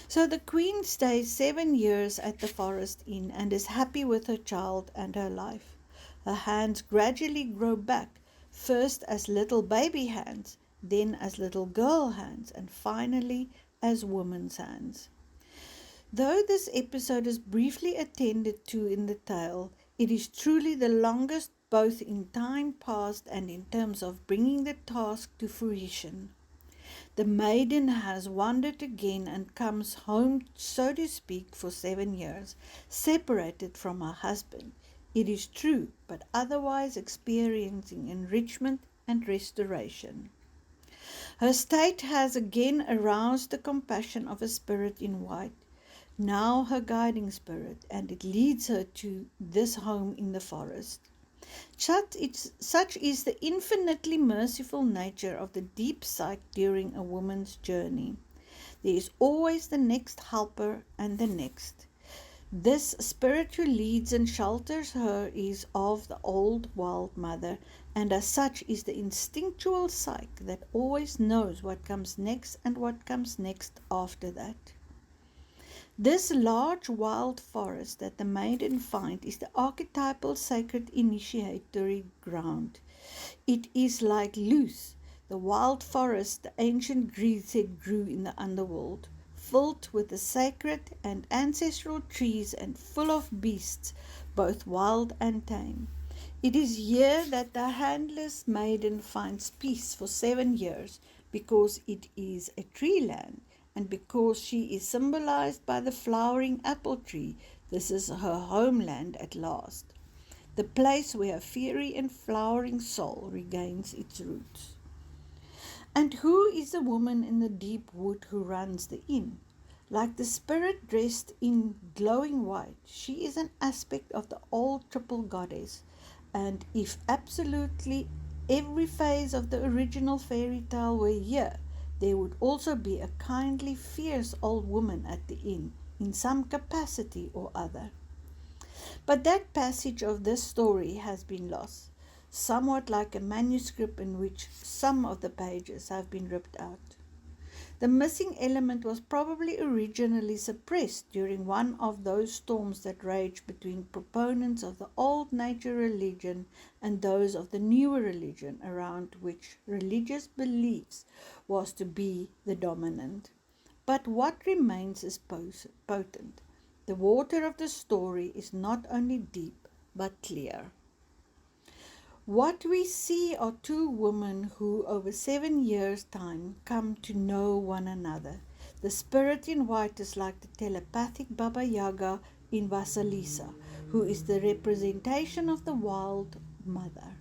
So the queen stays 7 years at the forest inn and is happy with her child and her life. Her hands gradually grow back, first as little baby hands, then as little girl hands, and finally as woman's hands. Though this episode is briefly attended to in the tale, it is truly the longest both in time past and in terms of bringing the task to fruition. The maiden has wandered again and comes home, so to speak, for 7 years, separated from her husband. It is true, but otherwise experiencing enrichment and restoration. Her state has again aroused the compassion of a spirit in white, now her guiding spirit, and it leads her to this home in the forest. Such is the infinitely merciful nature of the deep psyche during a woman's journey. There is always the next helper and the next. This spirit who leads and shelters her is of the old wild mother, and as such is the instinctual psyche that always knows what comes next and what comes next after that. This large wild forest that the maiden finds is the archetypal sacred initiatory ground. It is like Luz, the wild forest the ancient Greeks said grew in the underworld, filled with the sacred and ancestral trees and full of beasts, both wild and tame. It is here that the Handlers Maiden finds peace for 7 years, because it is a tree land, and because she is symbolized by the flowering apple tree. This is her homeland at last, the place where a fiery and flowering soul regains its roots. And who is the woman in the deep wood who runs the inn? Like the spirit dressed in glowing white, she is an aspect of the old triple goddess, and if absolutely every phase of the original fairy tale were here, there would also be a kindly, fierce old woman at the inn, in some capacity or other. But that passage of this story has been lost, somewhat like a manuscript in which some of the pages have been ripped out. The missing element was probably originally suppressed during one of those storms that raged between proponents of the old nature religion and those of the newer religion, around which religious beliefs was to be the dominant. But what remains is potent. The water of the story is not only deep but clear. What we see are two women who, over 7 years' time, come to know one another. The spirit in white is like the telepathic Baba Yaga in Vasilisa, who is the representation of the wild mother.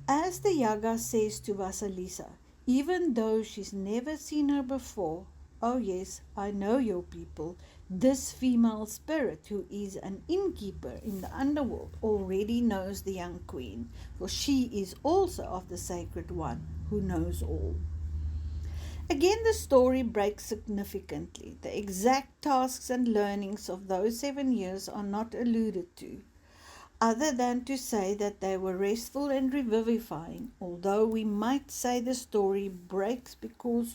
As the Yaga says to Vasilisa, even though she's never seen her before, "Oh yes, I know your people," this female spirit, who is an innkeeper in the underworld, already knows the young queen, for she is also of the sacred one who knows all. Again, the story breaks significantly. The exact tasks and learnings of those 7 years are not alluded to, other than to say that they were restful and revivifying, although we might say the story breaks because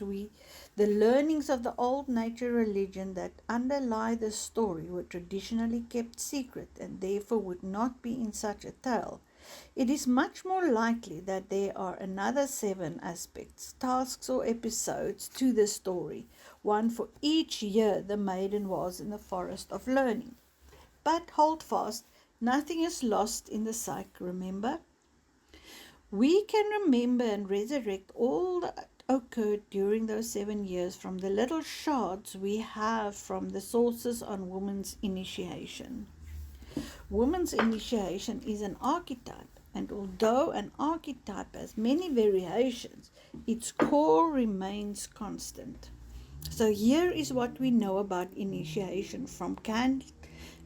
the learnings of the old nature religion that underlie the story were traditionally kept secret and therefore would not be in such a tale. It is much more likely that there are another 7 aspects, tasks or episodes to the story, one for each year the maiden was in the forest of learning. But hold fast, nothing is lost in the psyche, remember? We can remember and resurrect all that occurred during those 7 years from the little shards we have from the sources on woman's initiation. Woman's initiation is an archetype, and although an archetype has many variations, its core remains constant. So here is what we know about initiation from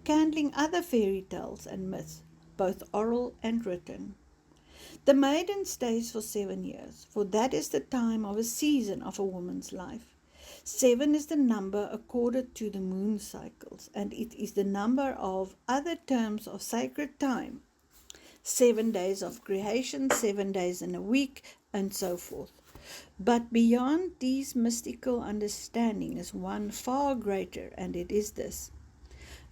handling other fairy tales and myths, both oral and written. The maiden stays for 7 years, for that is the time of a season of a woman's life. 7 is the number accorded to the moon cycles, and it is the number of other terms of sacred time. 7 days of creation, 7 days in a week, and so forth. But beyond these mystical understanding is one far greater, and it is this.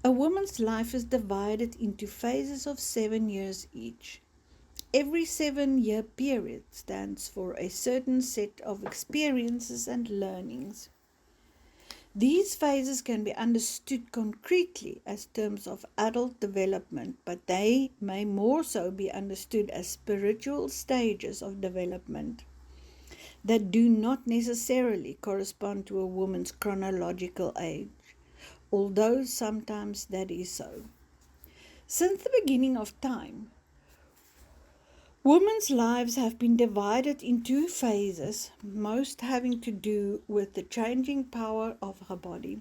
A woman's life is divided into phases of 7 years each. Every 7-year period stands for a certain set of experiences and learnings. These phases can be understood concretely as terms of adult development, but they may more so be understood as spiritual stages of development that do not necessarily correspond to a woman's chronological age, although sometimes that is so. Since the beginning of time, women's lives have been divided in 2 phases, most having to do with the changing power of her body.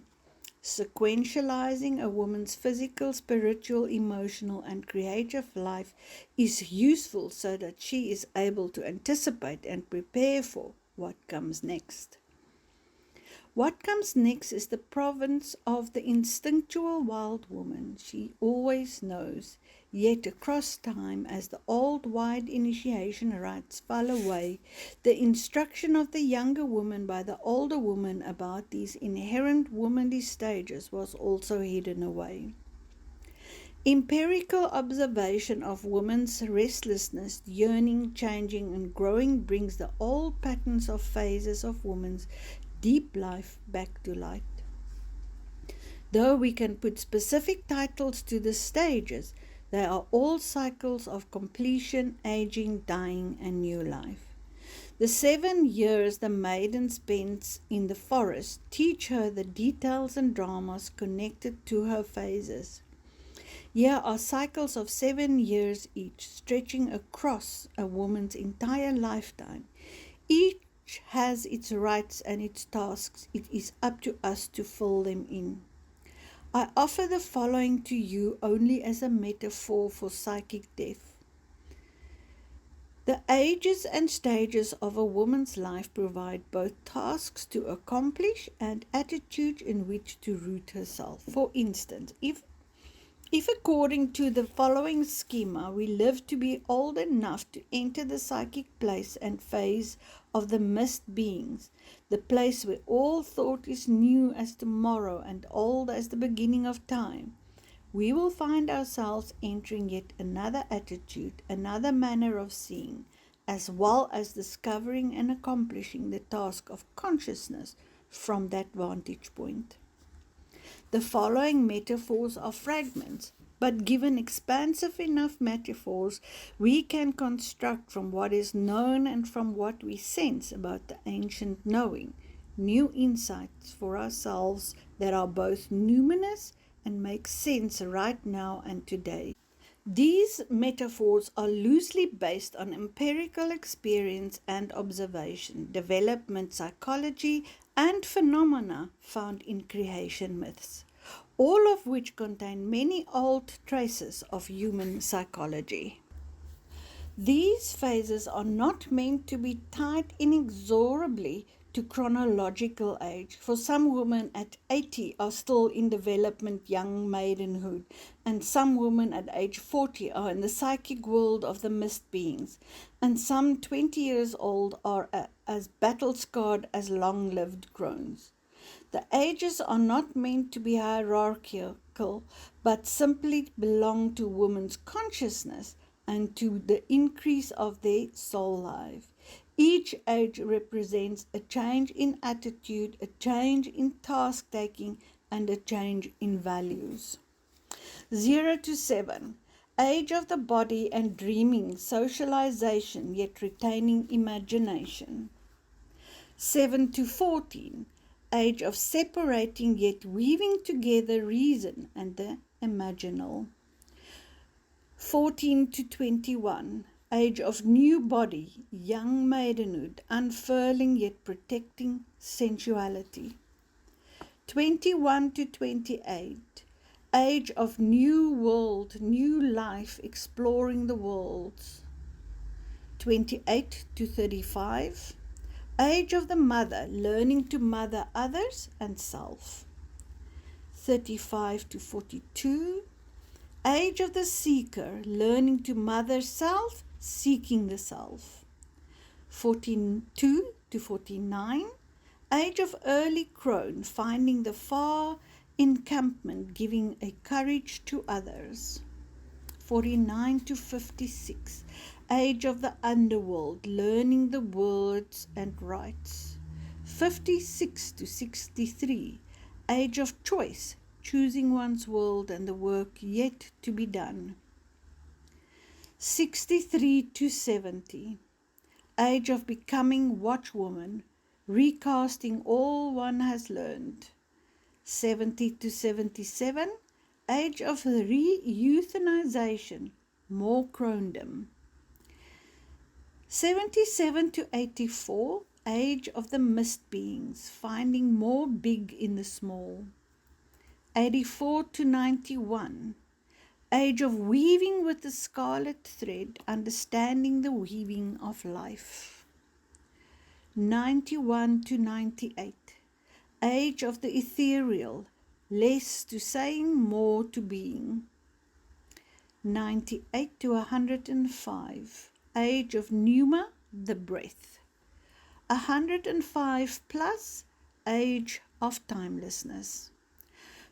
Sequentializing a woman's physical, spiritual, emotional, and creative life is useful so that she is able to anticipate and prepare for what comes next. What comes next is the province of the instinctual wild woman. She always knows, yet across time, as the old wide initiation rites fell away, the instruction of the younger woman by the older woman about these inherent womanly stages was also hidden away. Empirical observation of woman's restlessness, yearning, changing, and growing brings the old patterns of phases of woman's deep life back to light. Though we can put specific titles to the stages, they are all cycles of completion, aging, dying, and new life. The 7 years the maiden spends in the forest teach her the details and dramas connected to her phases. Here are cycles of 7 years each, stretching across a woman's entire lifetime. Each has its rights and its tasks. It is up to us to fill them in. I offer the following to you only as a metaphor for psychic depth. The ages and stages of a woman's life provide both tasks to accomplish and attitude in which to root herself. For instance, if according to the following schema we live to be old enough to enter the psychic place and phase of the mist beings, the place where all thought is new as tomorrow and old as the beginning of time, we will find ourselves entering yet another attitude, another manner of seeing, as well as discovering and accomplishing the task of consciousness from that vantage point. The following metaphors are fragments, but given expansive enough metaphors, we can construct from what is known and from what we sense about the ancient knowing, new insights for ourselves that are both numinous and make sense right now and today. These metaphors are loosely based on empirical experience and observation, development psychology, and phenomena found in creation myths, all of which contain many old traces of human psychology. These phases are not meant to be tied inexorably to chronological age, for some women at 80 are still in development young maidenhood, and some women at age 40 are in the psychic world of the mist beings, and some 20 years old are as battle-scarred as long-lived crones. The ages are not meant to be hierarchical, but simply belong to women's consciousness and to the increase of their soul life. Each age represents a change in attitude, a change in task-taking, and a change in values. 0 to 7, age of the body and dreaming, socialization, yet retaining imagination. 7 to 14, age of separating yet weaving together reason and the imaginal. 14 to 21, age of new body, young maidenhood, unfurling yet protecting sensuality. 21 to 28, age of new world, new life, exploring the worlds. 28 to 35, age of the mother, learning to mother others and self. 35 to 42, age of the seeker, learning to mother self, seeking the self. 42 to 49, age of early crone, finding the far encampment, giving a courage to others. 49 to 56, age of the underworld, learning the words and rites. 56 to 63, age of choice, choosing one's world and the work yet to be done. 63 to 70, age of becoming watchwoman, recasting all one has learned. 70 to 77, age of re-euthanization, more Cronedom. 77 to 84, age of the mist beings, finding more big in the small. 84 to 91, age of weaving with the scarlet thread, understanding the weaving of life. 91 to 98, age of the ethereal, less to saying, more to being. 98 to 105, age of pneuma, the breath. 105 plus, age of timelessness.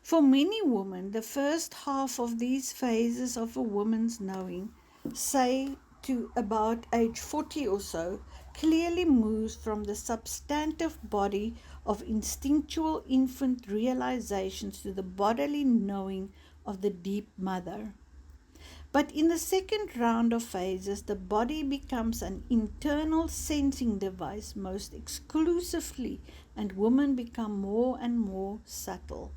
For many women, the first half of these phases of a woman's knowing, say to about age 40 or so, clearly moves from the substantive body of instinctual infant realizations to the bodily knowing of the deep mother. But in the second round of phases, the body becomes an internal sensing device most exclusively, and women become more and more subtle.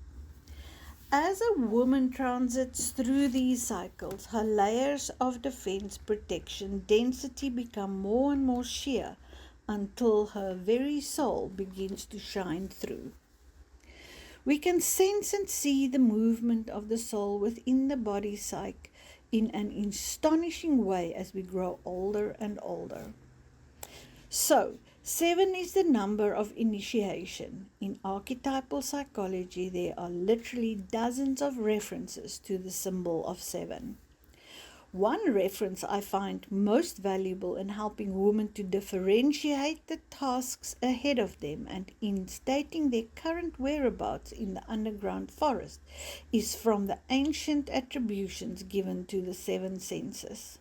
As a woman transits through these cycles, her layers of defense, protection, density become more and more sheer until her very soul begins to shine through. We can sense and see the movement of the soul within the body psyche in an astonishing way as we grow older and older. So, 7 is the number of initiation. In archetypal psychology, there are literally dozens of references to the symbol of 7. One reference I find most valuable in helping women to differentiate the tasks ahead of them and in stating their current whereabouts in the underground forest is from the ancient attributions given to the 7 senses.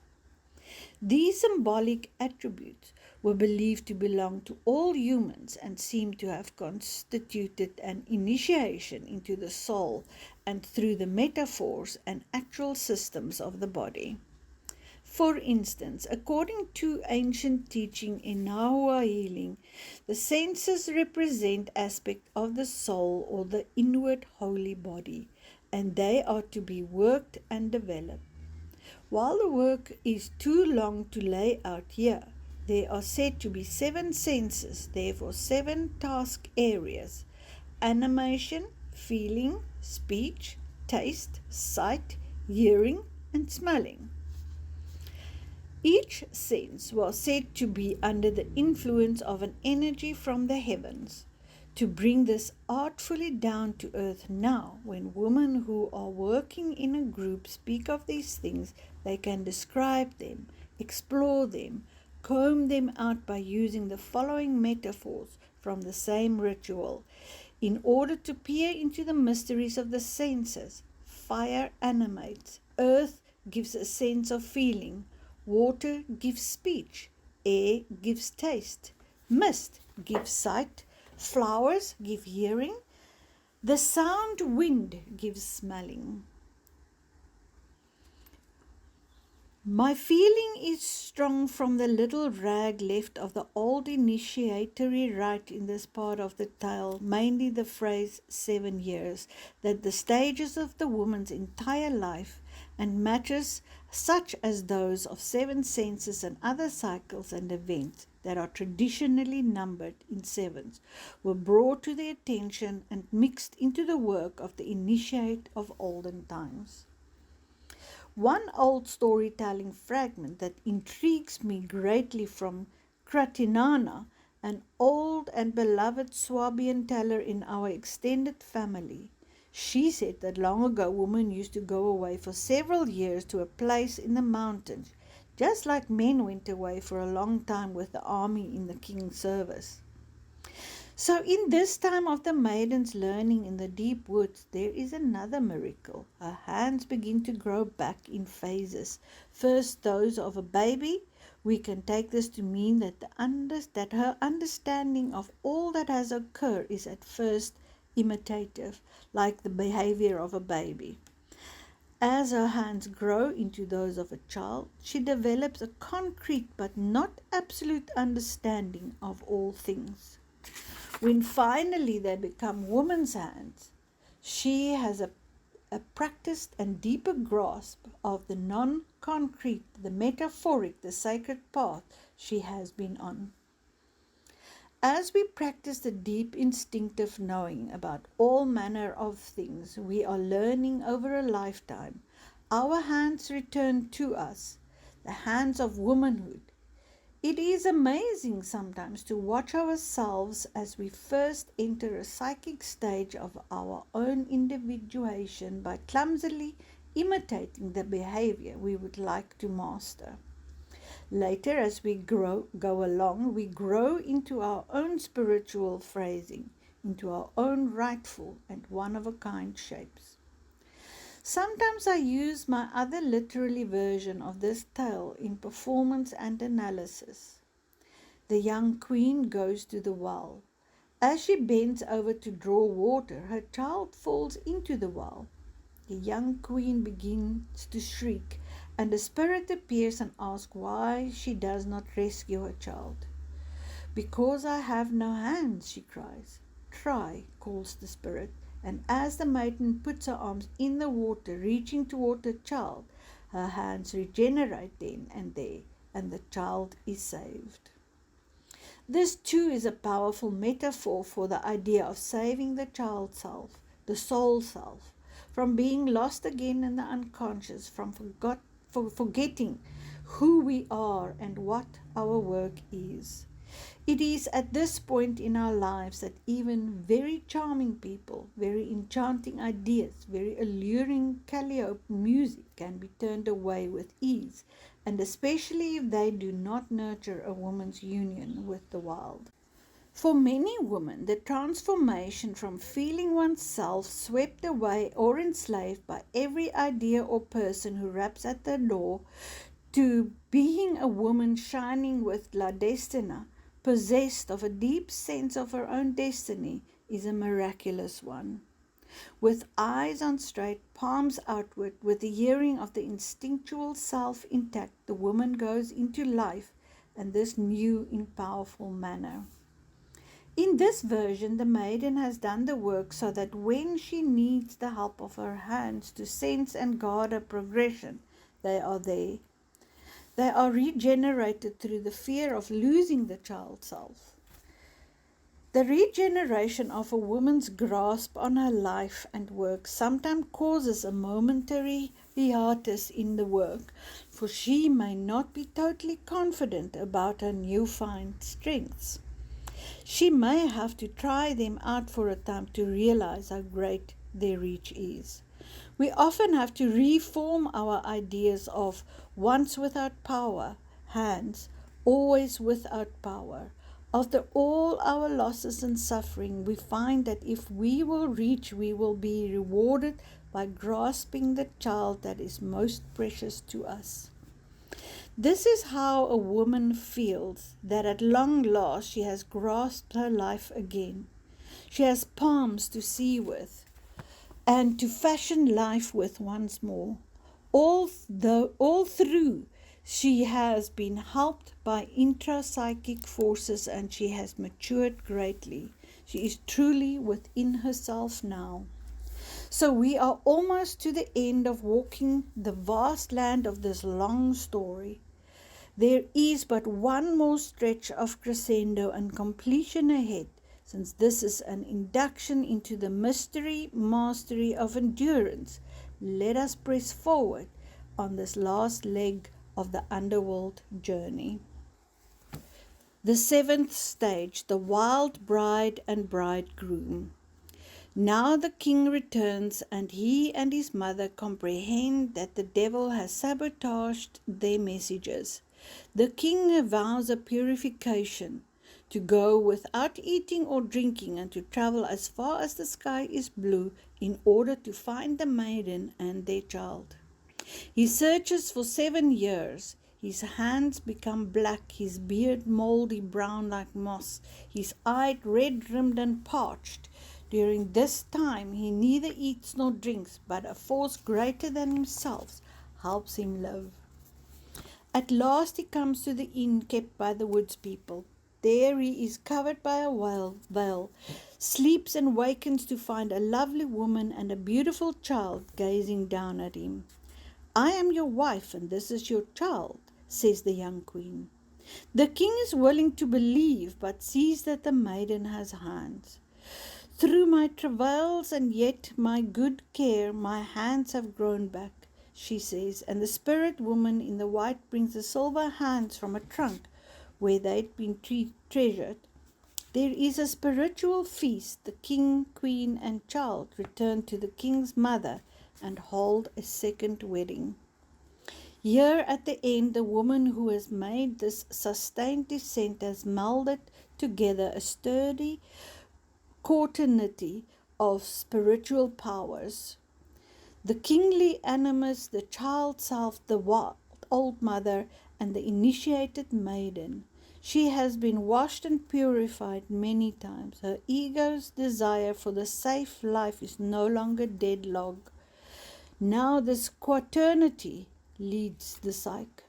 These symbolic attributes were believed to belong to all humans and seem to have constituted an initiation into the soul and through the metaphors and actual systems of the body. For instance, according to ancient teaching in Nahua healing, the senses represent aspects of the soul or the inward holy body, and they are to be worked and developed. While the work is too long to lay out here, there are said to be 7 senses, therefore 7 task areas: animation, feeling, speech, taste, sight, hearing, and smelling. Each sense was said to be under the influence of an energy from the heavens. To bring this artfully down to earth now, when women who are working in a group speak of these things, they can describe them, explore them, comb them out by using the following metaphors from the same ritual. In order to peer into the mysteries of the senses, fire animates, earth gives a sense of feeling, water gives speech, air gives taste, mist gives sight, flowers give hearing, the sound wind gives smelling. My feeling is strong from the little rag left of the old initiatory rite in this part of the tale, mainly the phrase 7 years, that the stages of the woman's entire life and matters such as those of 7 senses and other cycles and events that are traditionally numbered in 7s were brought to their attention and mixed into the work of the initiate of olden times. One old storytelling fragment that intrigues me greatly from Kratinana, an old and beloved Swabian teller in our extended family. She said that long ago women used to go away for several years to a place in the mountains, just like men went away for a long time with the army in the king's service. So in this time of the maiden's learning in the deep woods, there is another miracle. Her hands begin to grow back in phases. First those of a baby, We can take this to mean that that her understanding of all that has occurred is at first imitative, like the behavior of a baby. As her hands grow into those of a child, she develops a concrete but not absolute understanding of all things. When finally they become woman's hands, she has a practiced and deeper grasp of the non-concrete, the metaphoric, the sacred path she has been on. As we practice the deep instinctive knowing about all manner of things we are learning over a lifetime, our hands return to us, the hands of womanhood. It is amazing sometimes to watch ourselves as we first enter a psychic stage of our own individuation by clumsily imitating the behavior we would like to master. Later, as we go along, we grow into our own spiritual phrasing, into our own rightful and one-of-a-kind shapes. Sometimes I use my other literary version of this tale in performance and analysis. The young queen goes to the well. As she bends over to draw water, her child falls into the well. The young queen begins to shriek, and the spirit appears and asks why she does not rescue her child. "Because I have no hands," she cries. "Try," calls the spirit, and as the maiden puts her arms in the water, reaching toward the child, her hands regenerate then and there, and the child is saved. This too is a powerful metaphor for the idea of saving the child self, the soul self, from being lost again in the unconscious, from forgetting who we are and what our work is. It is at this point in our lives that even very charming people, very enchanting ideas, very alluring calliope music can be turned away with ease, and especially if they do not nurture a woman's union with the wild. For many women, the transformation from feeling oneself swept away or enslaved by every idea or person who raps at their door to being a woman shining with la destina, possessed of a deep sense of her own destiny, is a miraculous one. With eyes on straight, palms outward, with the hearing of the instinctual self intact, the woman goes into life in this new and powerful manner. In this version, the maiden has done the work so that when she needs the help of her hands to sense and guard her progression, they are there. They are regenerated through the fear of losing the child self. The regeneration of a woman's grasp on her life and work sometimes causes a momentary hiatus in the work, for she may not be totally confident about her newfound strengths. She may have to try them out for a time to realize how great their reach is. We often have to reform our ideas of once without power, hands, always without power. After all our losses and suffering, we find that if we will reach, we will be rewarded by grasping the child that is most precious to us. This is how a woman feels, that at long last she has grasped her life again. She has palms to see with and to fashion life with once more. All through, she has been helped by intra-psychic forces and she has matured greatly. She is truly within herself now. So we are almost to the end of walking the vast land of this long story. There is but one more stretch of crescendo and completion ahead, since this is an induction into the mastery of endurance. Let us press forward on this last leg of the underworld journey. The seventh stage, the wild bride and bridegroom. Now the king returns, and he and his mother comprehend that the devil has sabotaged their messages. The king vows a purification, to go without eating or drinking and to travel as far as the sky is blue in order to find the maiden and their child. He searches for 7 years. His hands become black, his beard moldy brown like moss, his eyes red-rimmed and parched. During this time he neither eats nor drinks, but a force greater than himself helps him live. At last he comes to the inn kept by the woods people. There he is covered by a veil, sleeps and wakens to find a lovely woman and a beautiful child gazing down at him. "I am your wife, and this is your child," says the young queen. The king is willing to believe, but sees that the maiden has hands. "Through my travails and yet my good care, my hands have grown back," she says, and the spirit woman in the white brings the silver hands from a trunk where they'd been treasured. There is a spiritual feast. The king, queen, and child return to the king's mother and hold a second wedding. Here at the end, the woman who has made this sustained descent has melded together a sturdy quaternity of spiritual powers. The kingly animus, the child self, the wild old mother, and the initiated maiden. She has been washed and purified many times. Her ego's desire for the safe life is no longer deadlocked. Now this quaternity leads the psyche.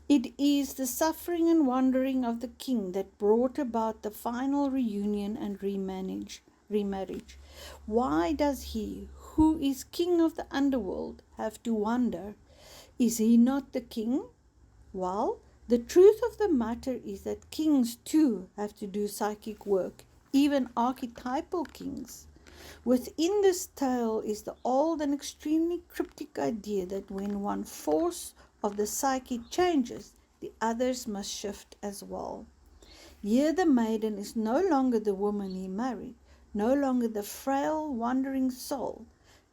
It is the suffering and wandering of the king that brought about the final reunion and remarriage. Why does he, who is king of the underworld, have to wander? Is he not the king? Well, the truth of the matter is that kings too have to do psychic work, even archetypal kings. Within this tale is the old and extremely cryptic idea that when one force of the psyche changes, the others must shift as well. Here the maiden is no longer the woman he married, no longer the frail, wandering soul.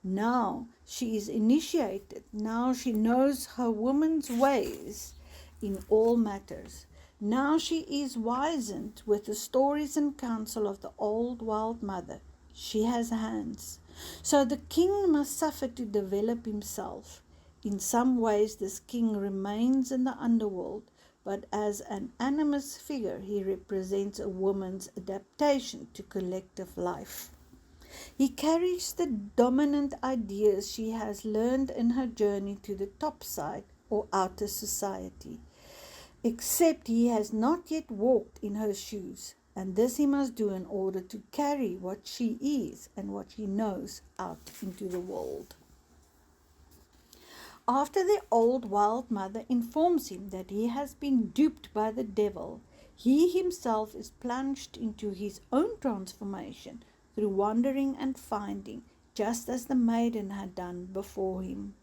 Now she is initiated. Now she knows her woman's ways in all matters. Now she is wizened with the stories and counsel of the old wild mother. She has hands. So the king must suffer to develop himself. In some ways this king remains in the underworld, but as an animus figure he represents a woman's adaptation to collective life. He carries the dominant ideas she has learned in her journey to the top side or outer society, except he has not yet walked in her shoes, and this he must do in order to carry what she is and what she knows out into the world. After the old wild mother informs him that he has been duped by the devil, he himself is plunged into his own transformation through wandering and finding, just as the maiden had done before him.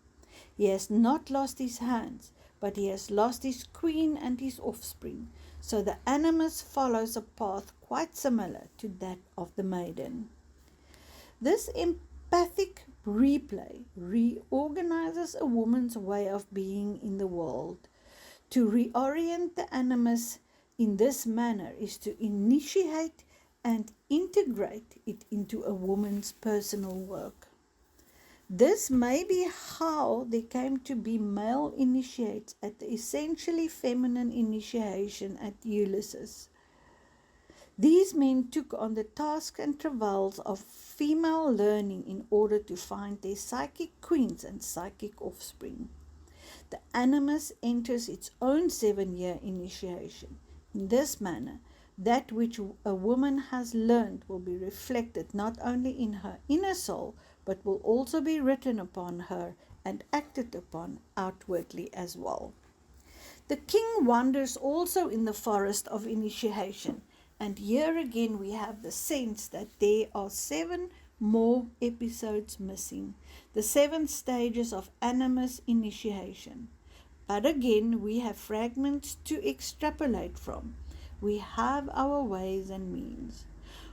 He has not lost his hands, but he has lost his queen and his offspring, so the animus follows a path quite similar to that of the maiden. This empathic replay reorganizes a woman's way of being in the world. To reorient the animus in this manner is to initiate and integrate it into a woman's personal work. This may be how there came to be male initiates at the essentially feminine initiation at Ulysses. These men took on the task and travails of female learning in order to find their psychic queens and psychic offspring. The animus enters its own 7-year initiation. In this manner, that which a woman has learned will be reflected not only in her inner soul, but will also be written upon her and acted upon outwardly as well. The king wanders also in the forest of initiation, and here again we have the sense that there are 7 more episodes missing, the 7 stages of animus initiation. But again we have fragments to extrapolate from. We have our ways and means.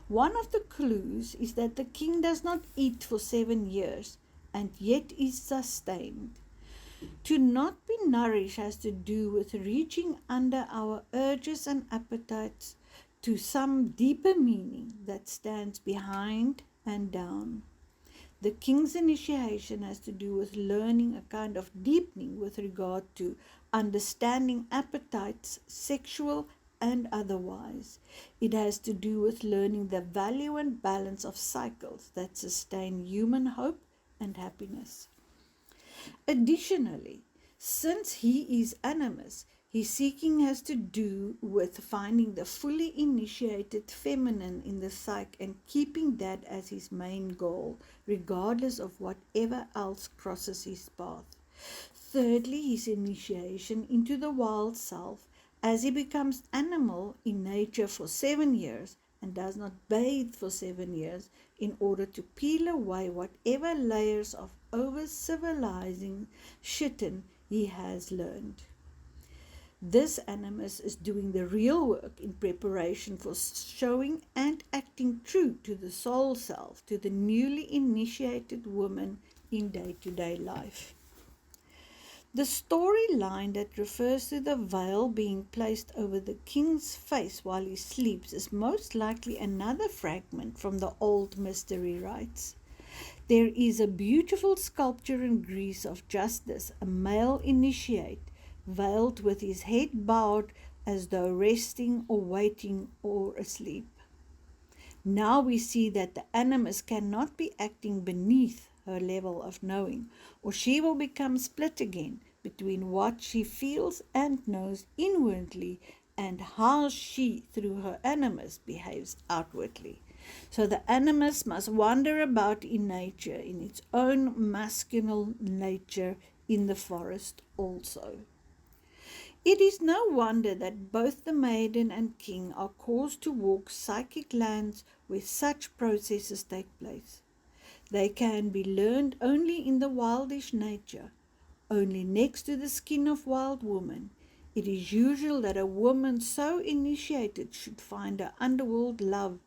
One of the clues is that the king does not eat for 7 years and yet is sustained. To not be nourished has to do with reaching under our urges and appetites to some deeper meaning that stands behind and down. The king's initiation has to do with learning a kind of deepening with regard to understanding appetites, sexual and otherwise. It has to do with learning the value and balance of cycles that sustain human hope and happiness. Additionally, since he is animus, his seeking has to do with finding the fully initiated feminine in the psyche and keeping that as his main goal, regardless of whatever else crosses his path. Thirdly, his initiation into the wild self, as he becomes animal in nature for 7 years and does not bathe for 7 years in order to peel away whatever layers of over-civilizing shitten he has learned. This animus is doing the real work in preparation for showing and acting true to the soul self, to the newly initiated woman in day-to-day life. The storyline that refers to the veil being placed over the king's face while he sleeps is most likely another fragment from the old mystery rites. There is a beautiful sculpture in Greece of just this, a male initiate, veiled with his head bowed as though resting or waiting or asleep. Now we see that the animus cannot be acting beneath her level of knowing, or she will become split again between what she feels and knows inwardly and how she, through her animus, behaves outwardly. So the animus must wander about in nature, in its own masculine nature, in the forest also. It is no wonder that both the maiden and king are caused to walk psychic lands where such processes take place. They can be learned only in the wildish nature, only next to the skin of wild woman. It is usual that a woman so initiated should find her underworld love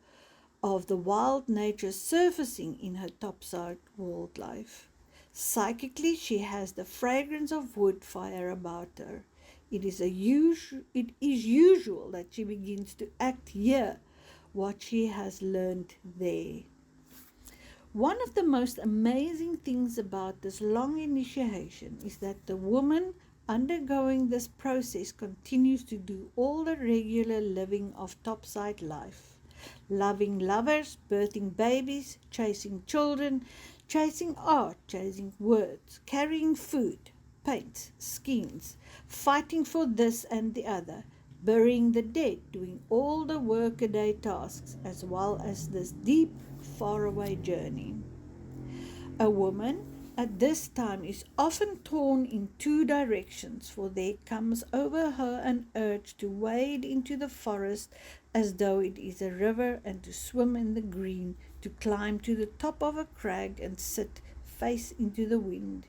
of the wild nature surfacing in her topside world life. Psychically, she has the fragrance of wood fire about her. It is usual that she begins to act here what she has learned there. One of the most amazing things about this long initiation is that the woman undergoing this process continues to do all the regular living of topside life. Loving lovers, birthing babies, chasing children, chasing art, chasing words, carrying food, paints, schemes, fighting for this and the other, burying the dead, doing all the workaday tasks as well as this deep, faraway journey. A woman at this time is often torn in two directions, for there comes over her an urge to wade into the forest as though it is a river and to swim in the green, to climb to the top of a crag and sit face into the wind.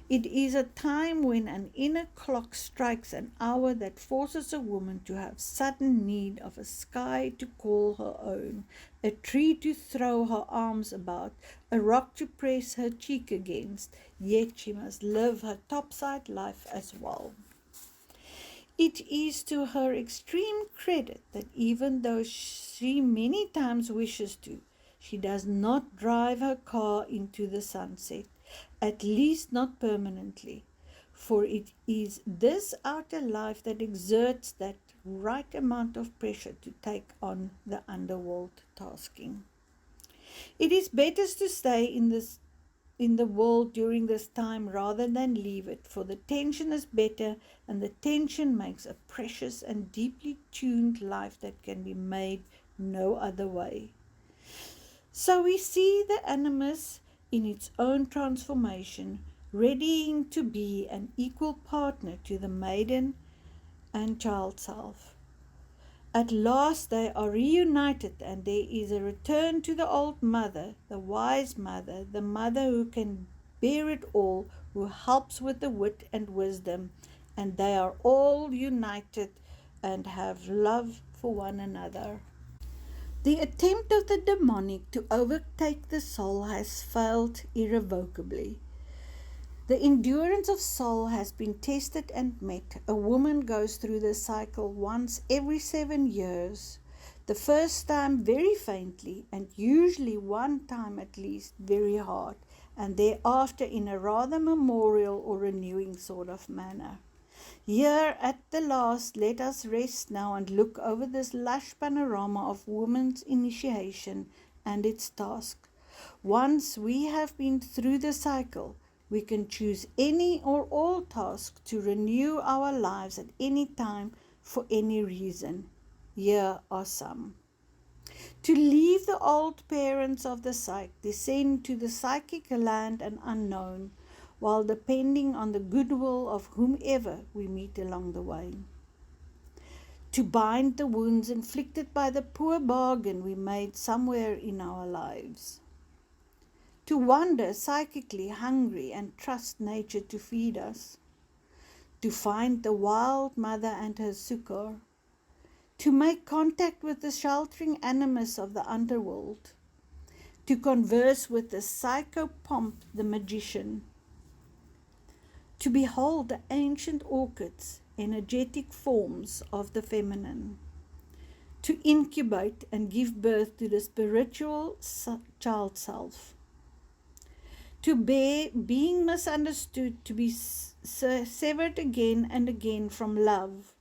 It is a time when an inner clock strikes an hour that forces a woman to have sudden need of a sky to call her own, a tree to throw her arms about, a rock to press her cheek against, yet she must live her topside life as well. It is to her extreme credit that even though she many times wishes to, she does not drive her car into the sunset, at least not permanently, for it is this outer life that exerts that right amount of pressure to take on the underworld tasking. It is better to stay in the world during this time rather than leave it, for the tension is better, and the tension makes a precious and deeply tuned life that can be made no other way. So we see the animus in its own transformation, readying to be an equal partner to the maiden and child self. At last they are reunited, and there is a return to the old mother, the wise mother, the mother who can bear it all, who helps with the wit and wisdom, and they are all united and have love for one another. The attempt of the demonic to overtake the soul has failed irrevocably. The endurance of soul has been tested and met. A woman goes through the cycle once every 7 years. The first time very faintly, and usually one time at least very hard, and thereafter in a rather memorial or renewing sort of manner. Here at the last, let us rest now and look over this lush panorama of woman's initiation and its task. Once we have been through the cycle, we can choose any or all tasks to renew our lives at any time for any reason. Here are some. To leave the old parents of the psyche, descend to the psychic land and unknown, while depending on the goodwill of whomever we meet along the way. To bind the wounds inflicted by the poor bargain we made somewhere in our lives. To wander psychically hungry and trust nature to feed us. To find the wild mother and her succor. To make contact with the sheltering animus of the underworld. To converse with the psychopomp, the magician. To behold the ancient orchids, energetic forms of the feminine. To incubate and give birth to the spiritual child self. To bear being misunderstood, to be severed again and again from love.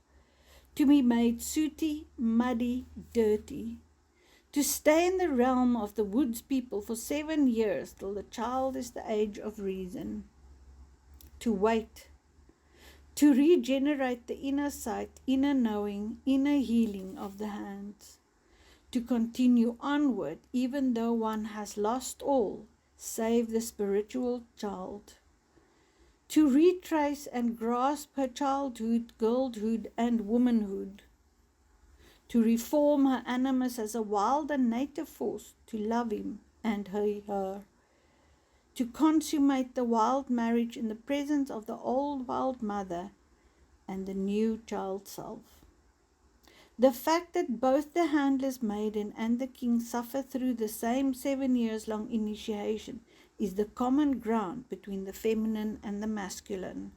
To be made sooty, muddy, dirty. To stay in the realm of the woods people for 7 years till the child is the age of reason. To wait, to regenerate the inner sight, inner knowing, inner healing of the hands, to continue onward even though one has lost all, save the spiritual child, to retrace and grasp her childhood, girlhood, and womanhood, to reform her animus as a wild and native force, to love him and her. To consummate the wild marriage in the presence of the old wild mother and the new child self. The fact that both the Handlers Maiden and the King suffer through the same 7 years long initiation is the common ground between the feminine and the masculine.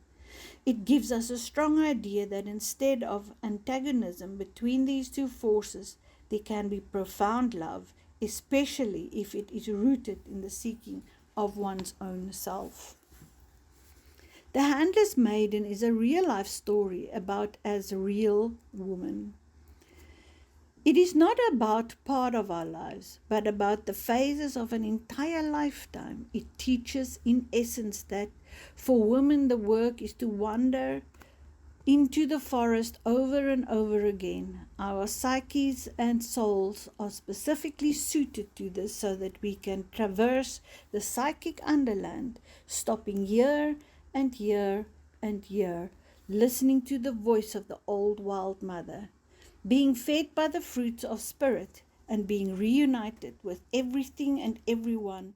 It gives us a strong idea that instead of antagonism between these two forces, there can be profound love, especially if it is rooted in the seeking of one's own self. The Handlers Maiden is a real-life story about as real woman. It is not about part of our lives, but about the phases of an entire lifetime. It teaches in essence that for women the work is to wander into the forest over and over again. Our psyches and souls are specifically suited to this so that we can traverse the psychic underland, stopping here and here and here, listening to the voice of the old wild mother, being fed by the fruits of spirit, and being reunited with everything and everyone